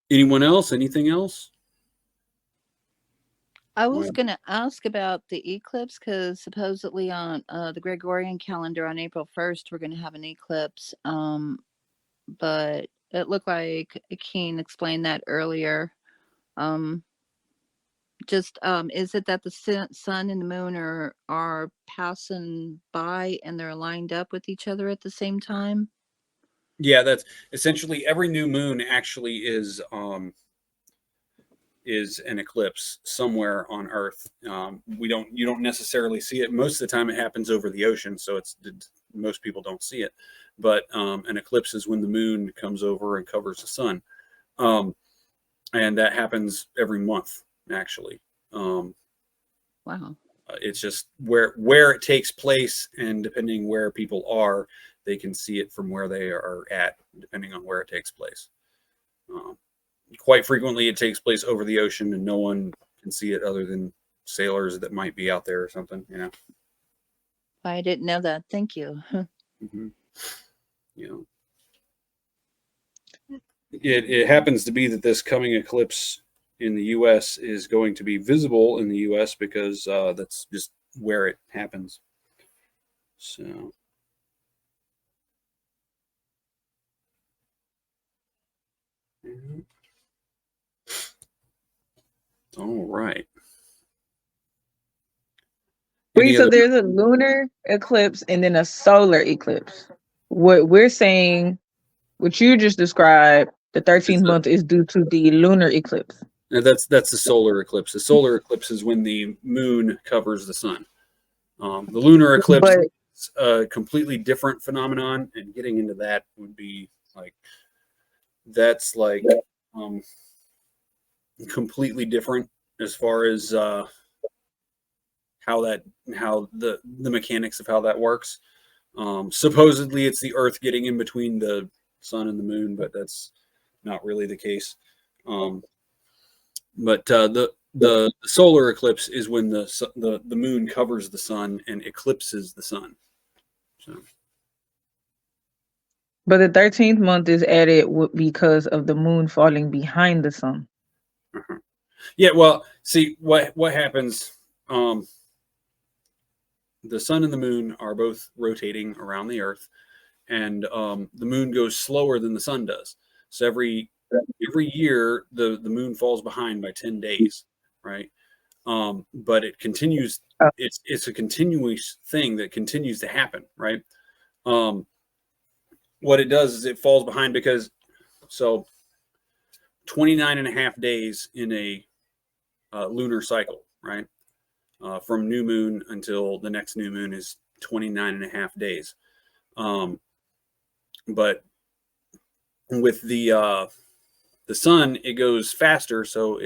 Anyone else? Anything else? I was going to ask about the eclipse because supposedly on the Gregorian calendar on April 1st, we're going to have an eclipse. But it looked like Keen explained that earlier. Is it that the sun and the moon are passing by and they're lined up with each other at the same time? Yeah, that's essentially every new moon actually is an eclipse somewhere on Earth. You don't necessarily see it. Most of the time it happens over the ocean, so most people don't see it. But an eclipse is when the moon comes over and covers the sun. And that happens every month, actually. Wow. It's just where it takes place, and depending where people are, they can see it from where they are at, depending on where it takes place. Quite frequently, it takes place over the ocean, and no one can see it other than sailors that might be out there or something. You know. I didn't know that. Thank you. Mm-hmm. It happens to be that this coming eclipse in the U.S. is going to be visible in the U.S. because that's just where it happens. So. All right. Wait, so there's a lunar eclipse and then a solar eclipse. What we're saying, what you just described, the 13th month is due to the lunar eclipse. That's the solar eclipse. The solar eclipse is when the moon covers the sun. The lunar eclipse is a completely different phenomenon, and getting into that would be that's completely different as far as how the mechanics of how that works. Supposedly it's the Earth getting in between the sun and the moon, but that's not really the case. But the solar eclipse is when the moon covers the sun and eclipses the sun. So. But the 13th month is added because of the moon falling behind the sun. Uh-huh. Yeah, well, see what happens. The sun and the moon are both rotating around the Earth, and the moon goes slower than the sun does. So every every year the moon falls behind by 10 days, right? But it continues. It's a continuous thing that continues to happen, right? What it does is it falls behind because 29 and a half days in a lunar cycle, right? From new moon until the next new moon is 29 and a half days. But with the sun, it goes faster. So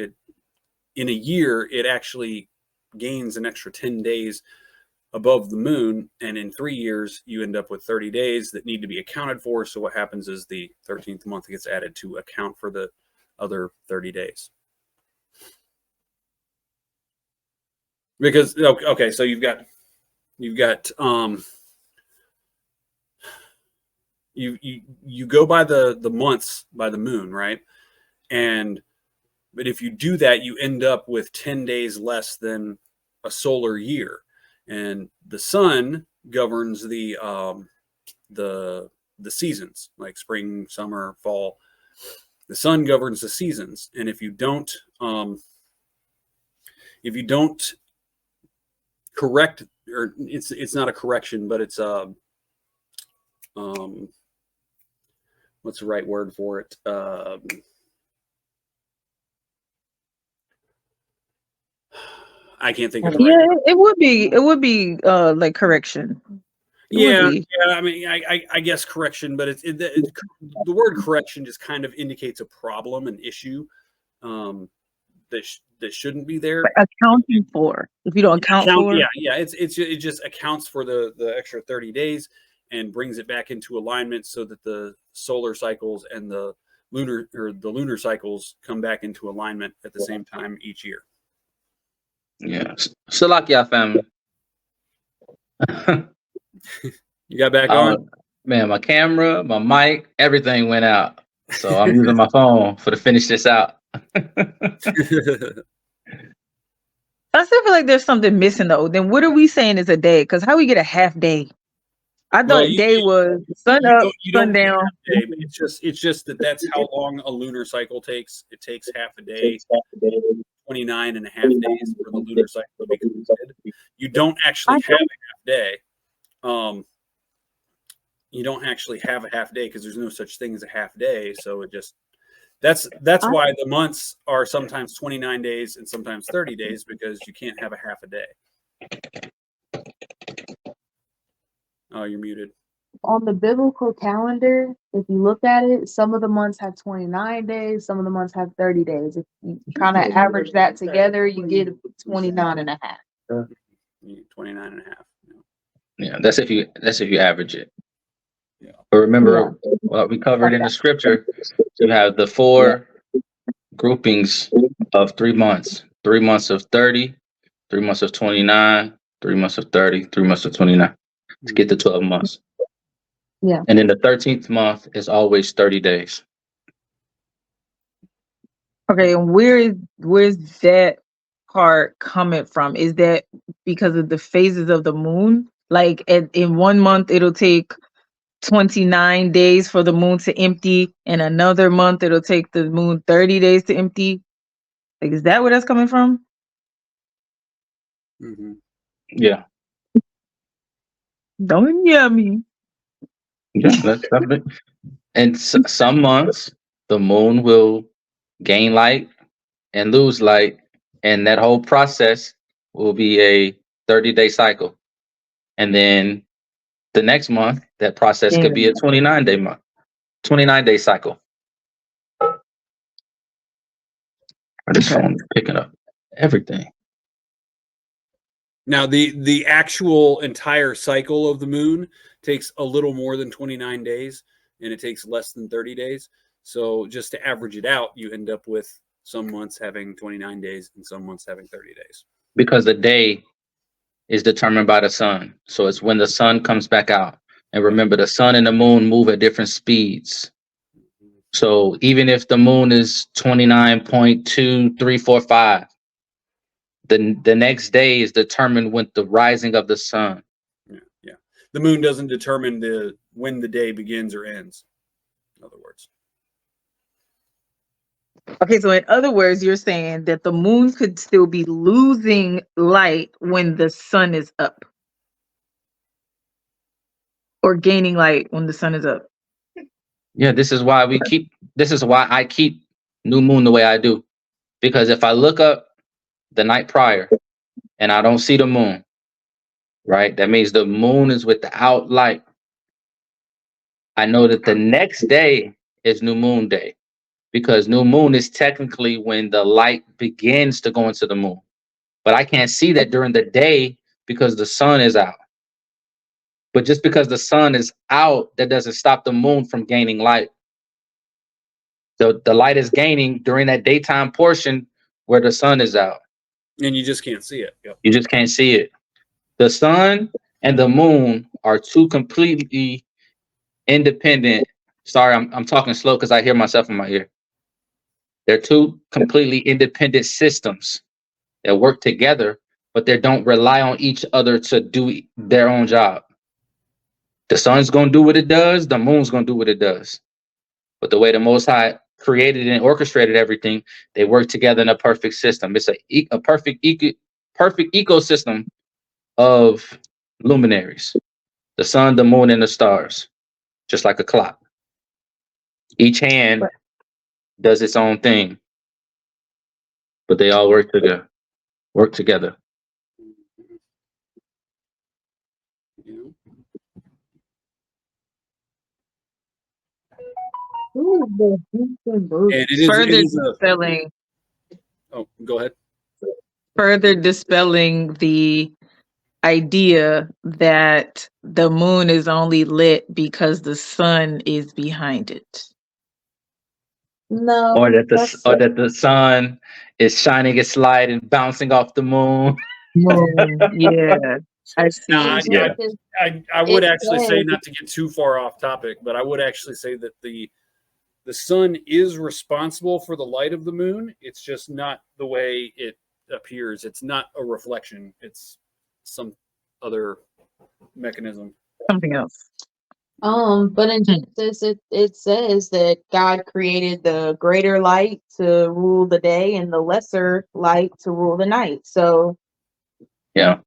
in a year, it actually gains an extra 10 days above the moon. And in 3 years, you end up with 30 days that need to be accounted for. So what happens is the 13th month gets added to account for the other 30 days. Because, okay, so you've got you go by the months by the moon, right? But if you do that, you end up with 10 days less than a solar year. And the sun governs the seasons, like spring, summer, fall. The sun governs the seasons, and if you don't correct, or it's not a correction, but it's what's the right word for it? I can't think of the Yeah, right. it would be like correction. Yeah. I mean, I guess correction, but the word correction just kind of indicates a problem, an issue that shouldn't be there. Like accounting for. If you don't account for, it just accounts for the extra 30 days and brings it back into alignment so that the solar cycles and the lunar cycles come back into alignment at the same time each year. Yeah. Salakia family. You got back on? Man, my camera, my mic, everything went out. So I'm using my phone to finish this out. I still feel like there's something missing though. Then what are we saying is a day? Because how we get a half day? I thought day was sun up, sun down. Day, but it's just that's how long a lunar cycle takes. It takes half a day, 29 and a half days for the lunar cycle to be completed. You don't actually have a half day. You don't actually have a half day because there's no such thing as a half day. So it just that's why the months are sometimes 29 days and sometimes 30 days, because you can't have a half a day. Oh, you're muted. On the biblical calendar, if you look at it, some of the months have 29 days, some of the months have 30 days. If you kind of average that together, you get 29 and a half. 29 and a half. Yeah, that's if you average it. Yeah. But remember what we covered in the scripture, you have the 4 groupings of 3 months. 3 months of 30, 3 months of 29, 3 months of 30, 3 months of 29 to get to 12 months. Yeah. And then the 13th month is always 30 days. Okay, and where's that part coming from? Is that because of the phases of the moon? Like in 1 month it'll take 29 days for the moon to empty, and another month it'll take the moon 30 days to empty. Like, is that where that's coming from? Mm-hmm. Yeah. Don't yell me. Yeah, that's it. And some months the moon will gain light and lose light, and that whole process will be a 30-day cycle. And then the next month, that process could be a 29-day cycle. This phone picking up everything. Now, the actual entire cycle of the moon takes a little more than 29 days, and it takes less than 30 days. So just to average it out, you end up with some months having 29 days and some months having 30 days. Because the day is determined by the sun. So it's when the sun comes back out. And remember, the sun and the moon move at different speeds. So even if the moon is 29.2345, the next day is determined with the rising of the sun. Yeah. The moon doesn't determine when the day begins or ends, in other words. Okay, so in other words, you're saying that the moon could still be losing light when the sun is up, or gaining light when the sun is up. Yeah, this is why I keep new moon the way I do. Because if I look up the night prior and I don't see the moon, right? That means the moon is without light. I know that the next day is new moon day because new moon is technically when the light begins to go into the moon. But I can't see that during the day because the sun is out. But just because the sun is out, that doesn't stop the moon from gaining light. So the light is gaining during that daytime portion where the sun is out. And you just can't see it. Yep. You just can't see it. The sun and the moon are two completely independent. Sorry, I'm talking slow because I hear myself in my ear. They're two completely independent systems that work together, but they don't rely on each other to do their own job. The sun's going to do what it does. The moon's going to do what it does. But the way the Most High created and orchestrated everything, they work together in a perfect system. It's a perfect ecosystem of luminaries. The sun, the moon, and the stars, just like a clock. Each hand does its own thing, but they all work together. And it is dispelling. Oh, go ahead. Further dispelling the idea that the moon is only lit because the sun is behind it. No, Or that the sun is shining its light and bouncing off the moon. Yeah, I see. No, Yeah. I would It actually say, says- not to get too far off topic, but I would actually say that the sun is responsible for the light of the moon. It's just not the way it appears. It's not a reflection. It's some other mechanism. Something else. But in Genesis, it says that God created the greater light to rule the day and the lesser light to rule the night. So, Yeah.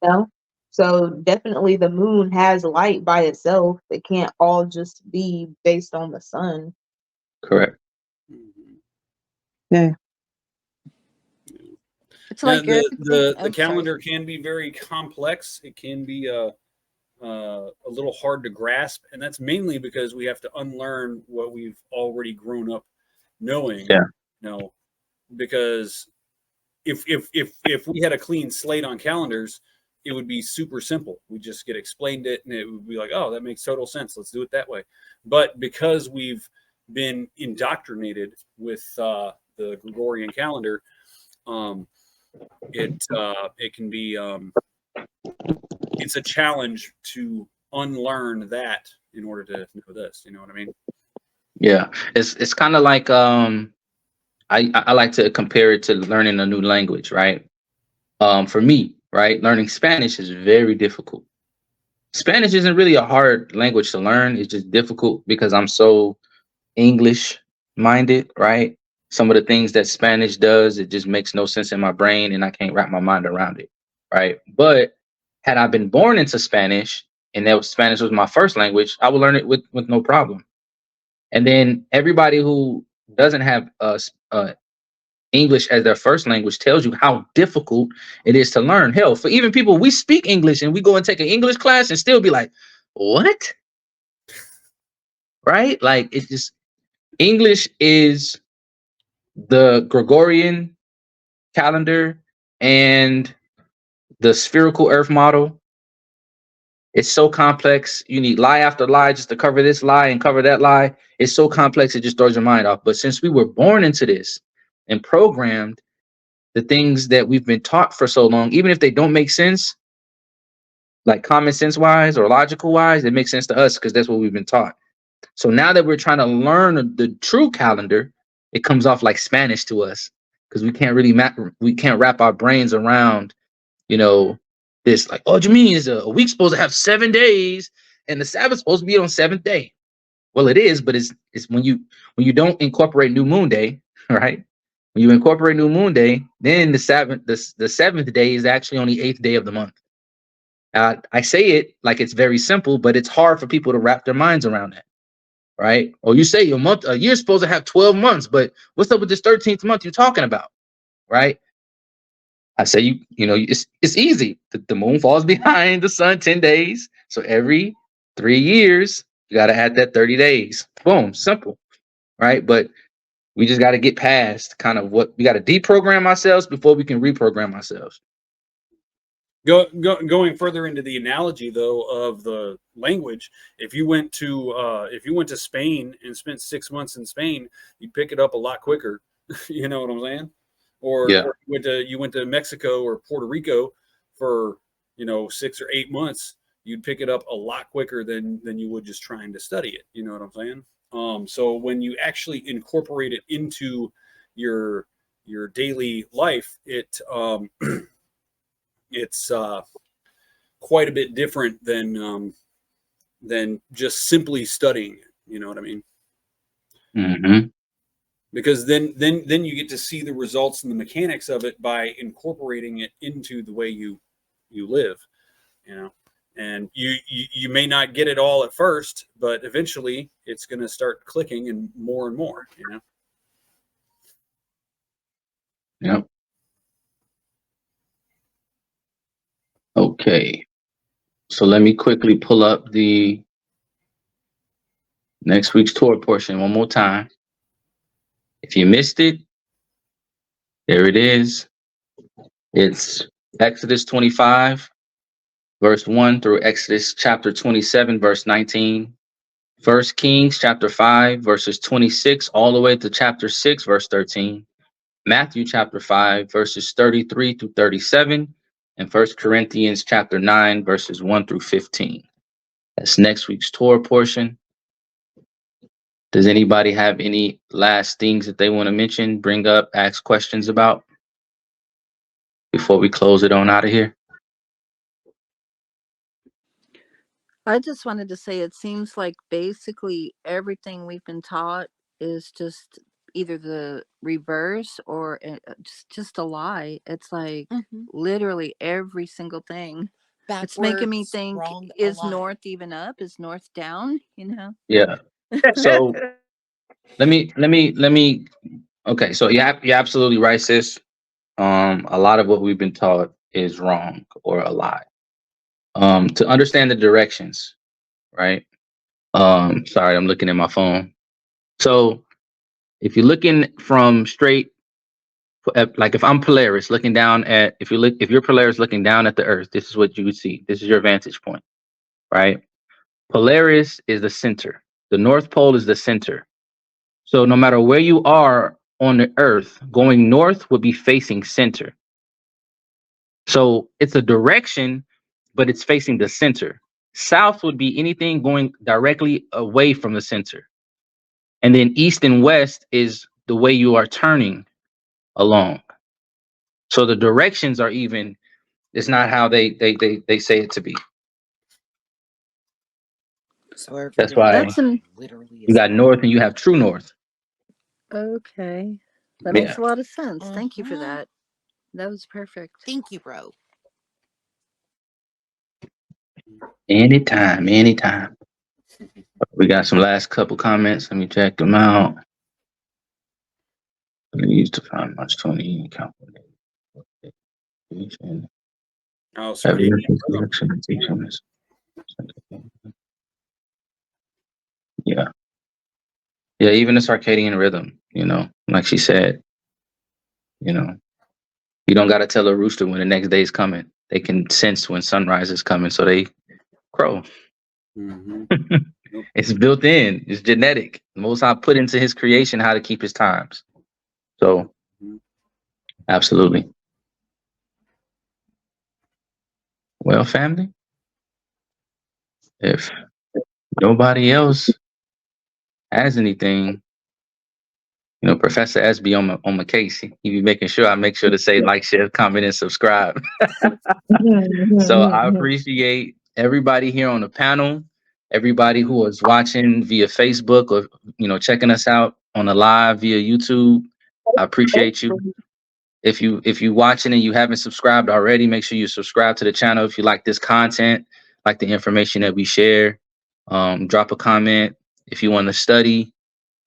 you know, so definitely the moon has light by itself. It can't all just be based on the sun. Correct. Yeah. It's Now, like the calendar can be very complex. It can be a little hard to grasp, and that's mainly because we have to unlearn what we've already grown up knowing. Yeah. Because if we had a clean slate on calendars, it would be super simple. We just get explained it, and it would be like, oh, that makes total sense. Let's do it that way. But because we've been indoctrinated with the Gregorian calendar, it can be it's a challenge to unlearn that in order to know this. You know what I mean? Yeah. It's kind of like I like to compare it to learning a new language, right? For me, right, learning Spanish is very difficult. Spanish isn't really a hard language to learn. It's just difficult because I'm so English minded, right? Some of the things that Spanish does, it just makes no sense in my brain and I can't wrap my mind around it, right? But had I been born into Spanish and Spanish was my first language, I would learn it with no problem. And then everybody who doesn't have English as their first language tells you how difficult it is to learn. Hell, for even people, we speak English and we go and take an English class and still be like, what? Right? Like, it's just, English is the Gregorian calendar and the spherical earth model. It's so complex. You need lie after lie just to cover this lie and cover that lie. It's so complex, it just throws your mind off. But since we were born into this and programmed, the things that we've been taught for so long, even if they don't make sense, like common sense wise or logical wise, it makes sense to us because that's what we've been taught. So now that we're trying to learn the true calendar, it comes off like Spanish to us because we can't wrap our brains around, this, like, oh, do you mean is a week supposed to have 7 days and the Sabbath's supposed to be on 7th day? Well, it is, but it's when you don't incorporate new moon day, right? When you incorporate new moon day, then the seventh day is actually on the 8th day of the month. I say it like it's very simple, but it's hard for people to wrap their minds around that, right? Or you say a year's supposed to have 12 months, but what's up with this 13th month you're talking about, right? I say it's easy. The moon falls behind the sun 10 days, so every 3 years you got to add that 30 days. Boom, simple, right? But we just got to get past kind of what we got to deprogram ourselves before we can reprogram ourselves. Going further into the analogy though of the language, if you went to Spain and spent 6 months in Spain, you'd pick it up a lot quicker. You know what I'm saying? Or you went to Mexico or Puerto Rico for 6 or 8 months, you'd pick it up a lot quicker than you would just trying to study it. You know what I'm saying? So when you actually incorporate it into your daily life, it's quite a bit different than just simply studying it. You know what I mean? Mm-hmm. Because then you get to see the results and the mechanics of it by incorporating it into the way you live. And you may not get it all at first, but eventually it's going to start clicking and more. Yep. Okay. So let me quickly pull up the next week's Torah portion one more time. If you missed it, there it is. It's Exodus 25, verse 1 through Exodus chapter 27, verse 19. 1 Kings chapter 5, verses 26 all the way to chapter 6, verse 13. Matthew chapter 5, verses 33 through 37. And 1 Corinthians chapter 9, verses 1 through 15. That's next week's Torah portion. Does anybody have any last things that they want to mention, bring up, ask questions about before we close it on out of here? I just wanted to say it seems like basically everything we've been taught is just either the reverse or just a lie. It's like literally every single thing. It's making me think, is north even up? Is north down? Yeah. So let me. Okay. So you're absolutely right, sis. A lot of what we've been taught is wrong or a lie. To understand the directions, right? Sorry, I'm looking at my phone. So if you're looking from straight, like if I'm Polaris looking down at, if you're Polaris looking down at the Earth, this is what you would see. This is your vantage point, right? Polaris is the center. The North Pole is the center. So no matter where you are on the Earth, going north would be facing center. So it's a direction, but it's facing the center. South would be anything going directly away from the center. And then east and west is the way you are turning along. So the directions are even, it's not how they say it to be. So that's why you got north and you have true north. Okay. That makes a lot of sense. Thank you for that. That was perfect. Thank you, bro. Anytime. We got some last couple comments. Let me check them out. Used to find March 20 calculation. Oh, sorry. Yeah. Yeah, even the circadian rhythm, like she said, you don't got to tell a rooster when the next day is coming. They can sense when sunrise is coming, so they crow. It's built in. It's genetic. The Most High put into his creation how to keep his times. So, absolutely. Well, family, if nobody else has anything, Professor S be on my case. He be making sure I make sure to say like, share, comment, and subscribe. So I appreciate everybody here on the panel, everybody who is watching via Facebook or checking us out on the live via YouTube. I appreciate you. If you watching and you haven't subscribed already, make sure you subscribe to the channel. If you like this content, like the information that we share, drop a comment. If you want to study,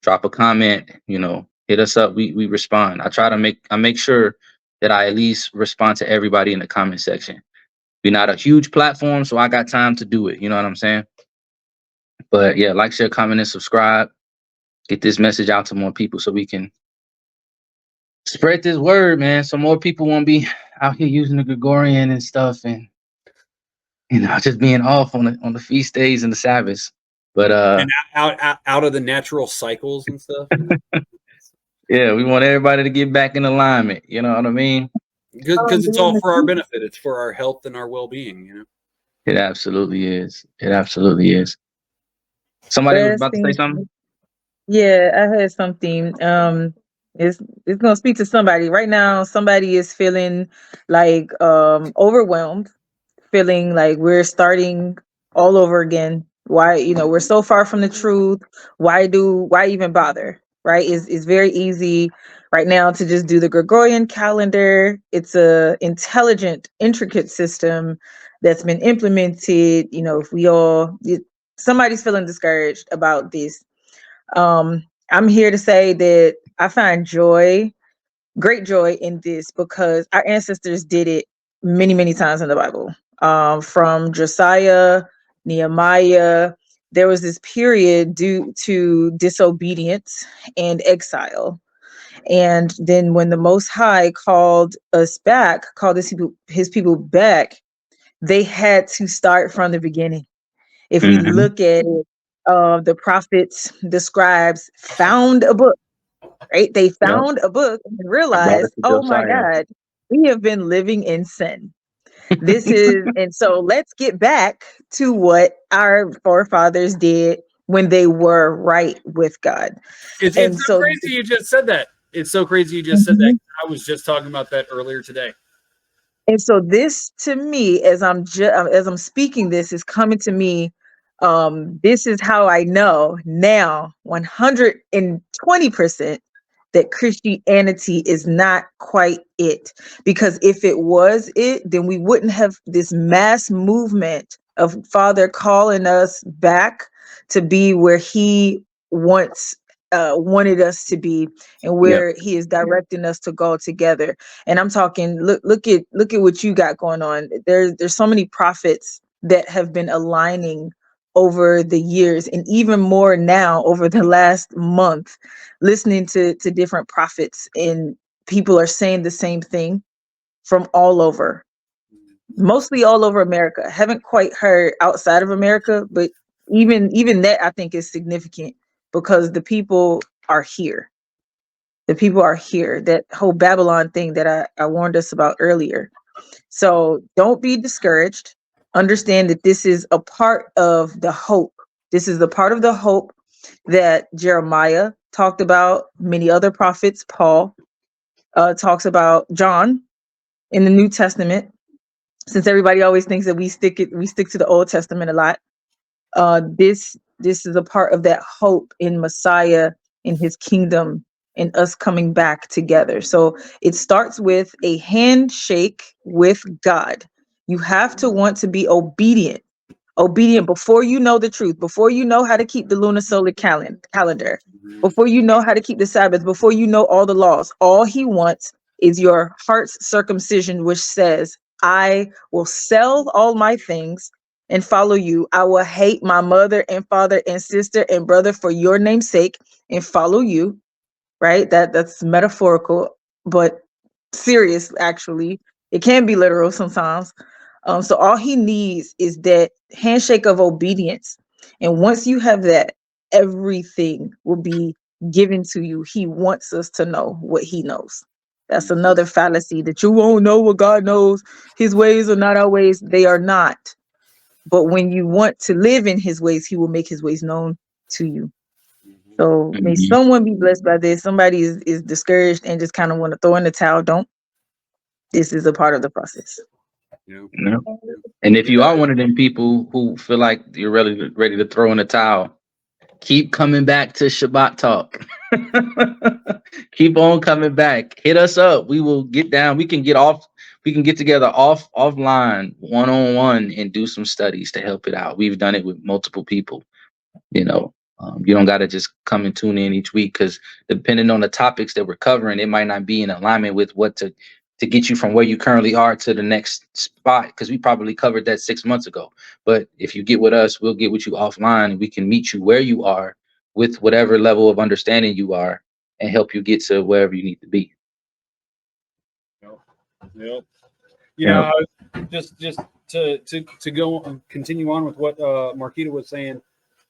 drop a comment. Hit us up. We respond. I make sure that I at least respond to everybody in the comment section. We're not a huge platform, so I got time to do it. You know what I'm saying? But yeah, like, share, comment, and subscribe. Get this message out to more people so we can spread this word, man. So more people won't be out here using the Gregorian and stuff, and just being off on the feast days and the Sabbaths. But and out of the natural cycles and stuff. Yeah, we want everybody to get back in alignment. You know what I mean? Because it's all for our benefit. It's for our health and our well-being. It absolutely is. It absolutely is. Somebody was about to say something? Yeah, I heard something. It's gonna speak to somebody right now. Somebody is feeling like overwhelmed, feeling like we're starting all over again. Why, we're so far from the truth. Why even bother? Right? It's very easy right now to just do the Gregorian calendar. It's a intelligent, intricate system that's been implemented. Somebody's feeling discouraged about this. I'm here to say that I find great joy in this, because our ancestors did it many, many times in the Bible. From Josiah, Nehemiah, there was this period due to disobedience and exile. And then when the Most High called his people back, they had to start from the beginning. If we look at it, the prophets, the scribes found a book, right? They found a book and realized, oh my God, we have been living in sin. And so let's get back to what our forefathers did when they were right with God. It's so crazy you just said that. It's so crazy you just said that. I was just talking about that earlier today. And so this, to me, as I'm speaking, this is coming to me. This is how I know now 120% that Christianity is not quite it. Because if it was it, then we wouldn't have this mass movement of Father calling us back to be where he wanted us to be, and where he is directing us to go together. And I'm talking, look at what you got going on. There's so many prophets that have been aligning over the years, and even more now over the last month, listening to different prophets, and people are saying the same thing from all over, mostly all over America. I haven't quite heard outside of America, but even that, I think, is significant, because the people are here. The people are here. That whole Babylon thing that I warned us about earlier. So don't be discouraged. Understand that this is a part of the hope. This is the part of the hope that Jeremiah talked about, many other prophets, Paul talks about, John in the New Testament. Since everybody always thinks that we stick to the Old Testament a lot, this is a part of that hope in Messiah, in his kingdom, and us coming back together. So it starts with a handshake with God. You have to want to be obedient before you know the truth, before you know how to keep the Luni-Solar calendar, before you know how to keep the Sabbath, before you know all the laws. All he wants is your heart's circumcision, which says, I will sell all my things and follow you. I will hate my mother and father and sister and brother for your name's sake and follow you. Right? That's metaphorical, but serious, actually. It can be literal sometimes. So all he needs is that handshake of obedience. And once you have that, everything will be given to you. He wants us to know what he knows. That's another fallacy, that you won't know what God knows. His ways are not our ways. They are not. But when you want to live in his ways, he will make his ways known to you. So may someone be blessed by this. Somebody is discouraged and just kind of want to throw in the towel. Don't. This is a part of the process. You Yeah. And if you are one of them people who feel like you're ready to throw in the towel, keep coming back to Shabbat Talk. Keep on coming back. Hit us up. We will get down. We can get together offline, one-on-one, and do some studies to help it out. We've done it with multiple people. You know, you don't got to just come and tune in each week, because depending on the topics that we're covering, it might not be in alignment with what to get you from where you currently are to the next spot, because we probably covered that 6 months ago. But if you get with us, we'll get with you offline, and we can meet you where you are with whatever level of understanding you are, and help you get to wherever you need to be. Yep. You know, just to go and continue on with what Marquita was saying,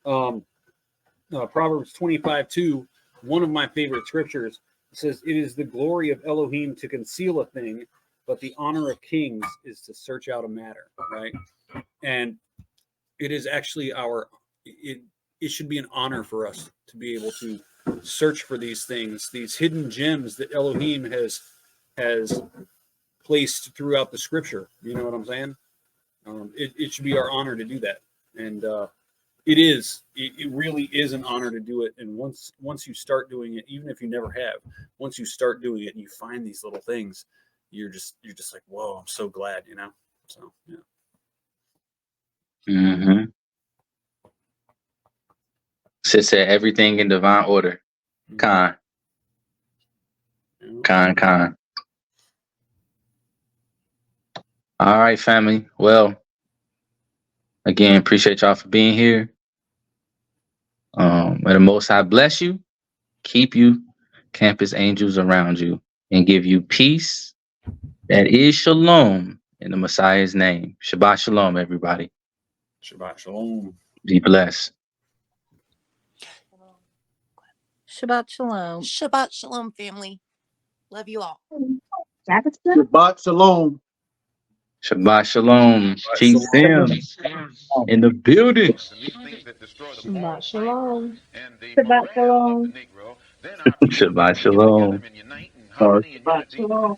Proverbs 25:2, one of my favorite scriptures, says, "It is the glory of Elohim to conceal a thing, but the honor of kings is to search out a matter," right? And it is actually it should be an honor for us to be able to search for these things, these hidden gems that Elohim has placed throughout the scripture. You know what I'm saying? It should be our honor to do that. And it really is an honor to do it. And once you start doing it, even if you never have, once you start doing it and you find these little things, you're just like, whoa, I'm so glad, you know? So, yeah. Mm-hmm. Sis said everything in divine order. Khan. All right, family. Well, again, appreciate y'all for being here. May the Most High bless you, keep you, camp His angels around you, and give you peace that is shalom in the Messiah's name. Shabbat shalom, everybody. Shabbat shalom. Be blessed. Shabbat shalom. Shabbat shalom, family. Love you all. Shabbat shalom. Shabbat shalom. Chief Sam in the building. Shabbat shalom. Shabbat shalom. Shabbat shalom. Shabbat shalom.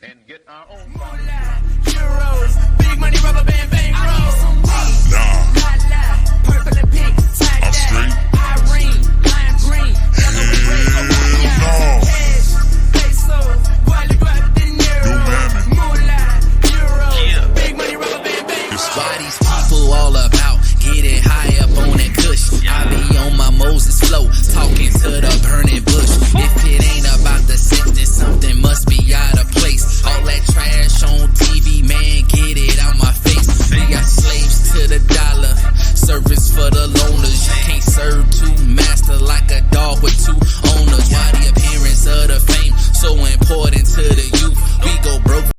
Big money, rubber band, bang, purple and pink, I'm straight. Irene, lime green, yellow and red. Cash, peso, Bolívar, dinero, moolah, euros. Big money, rubber band, bang. Why these people all about getting high up on that kush? I be on my Moses flow, talking to the burn.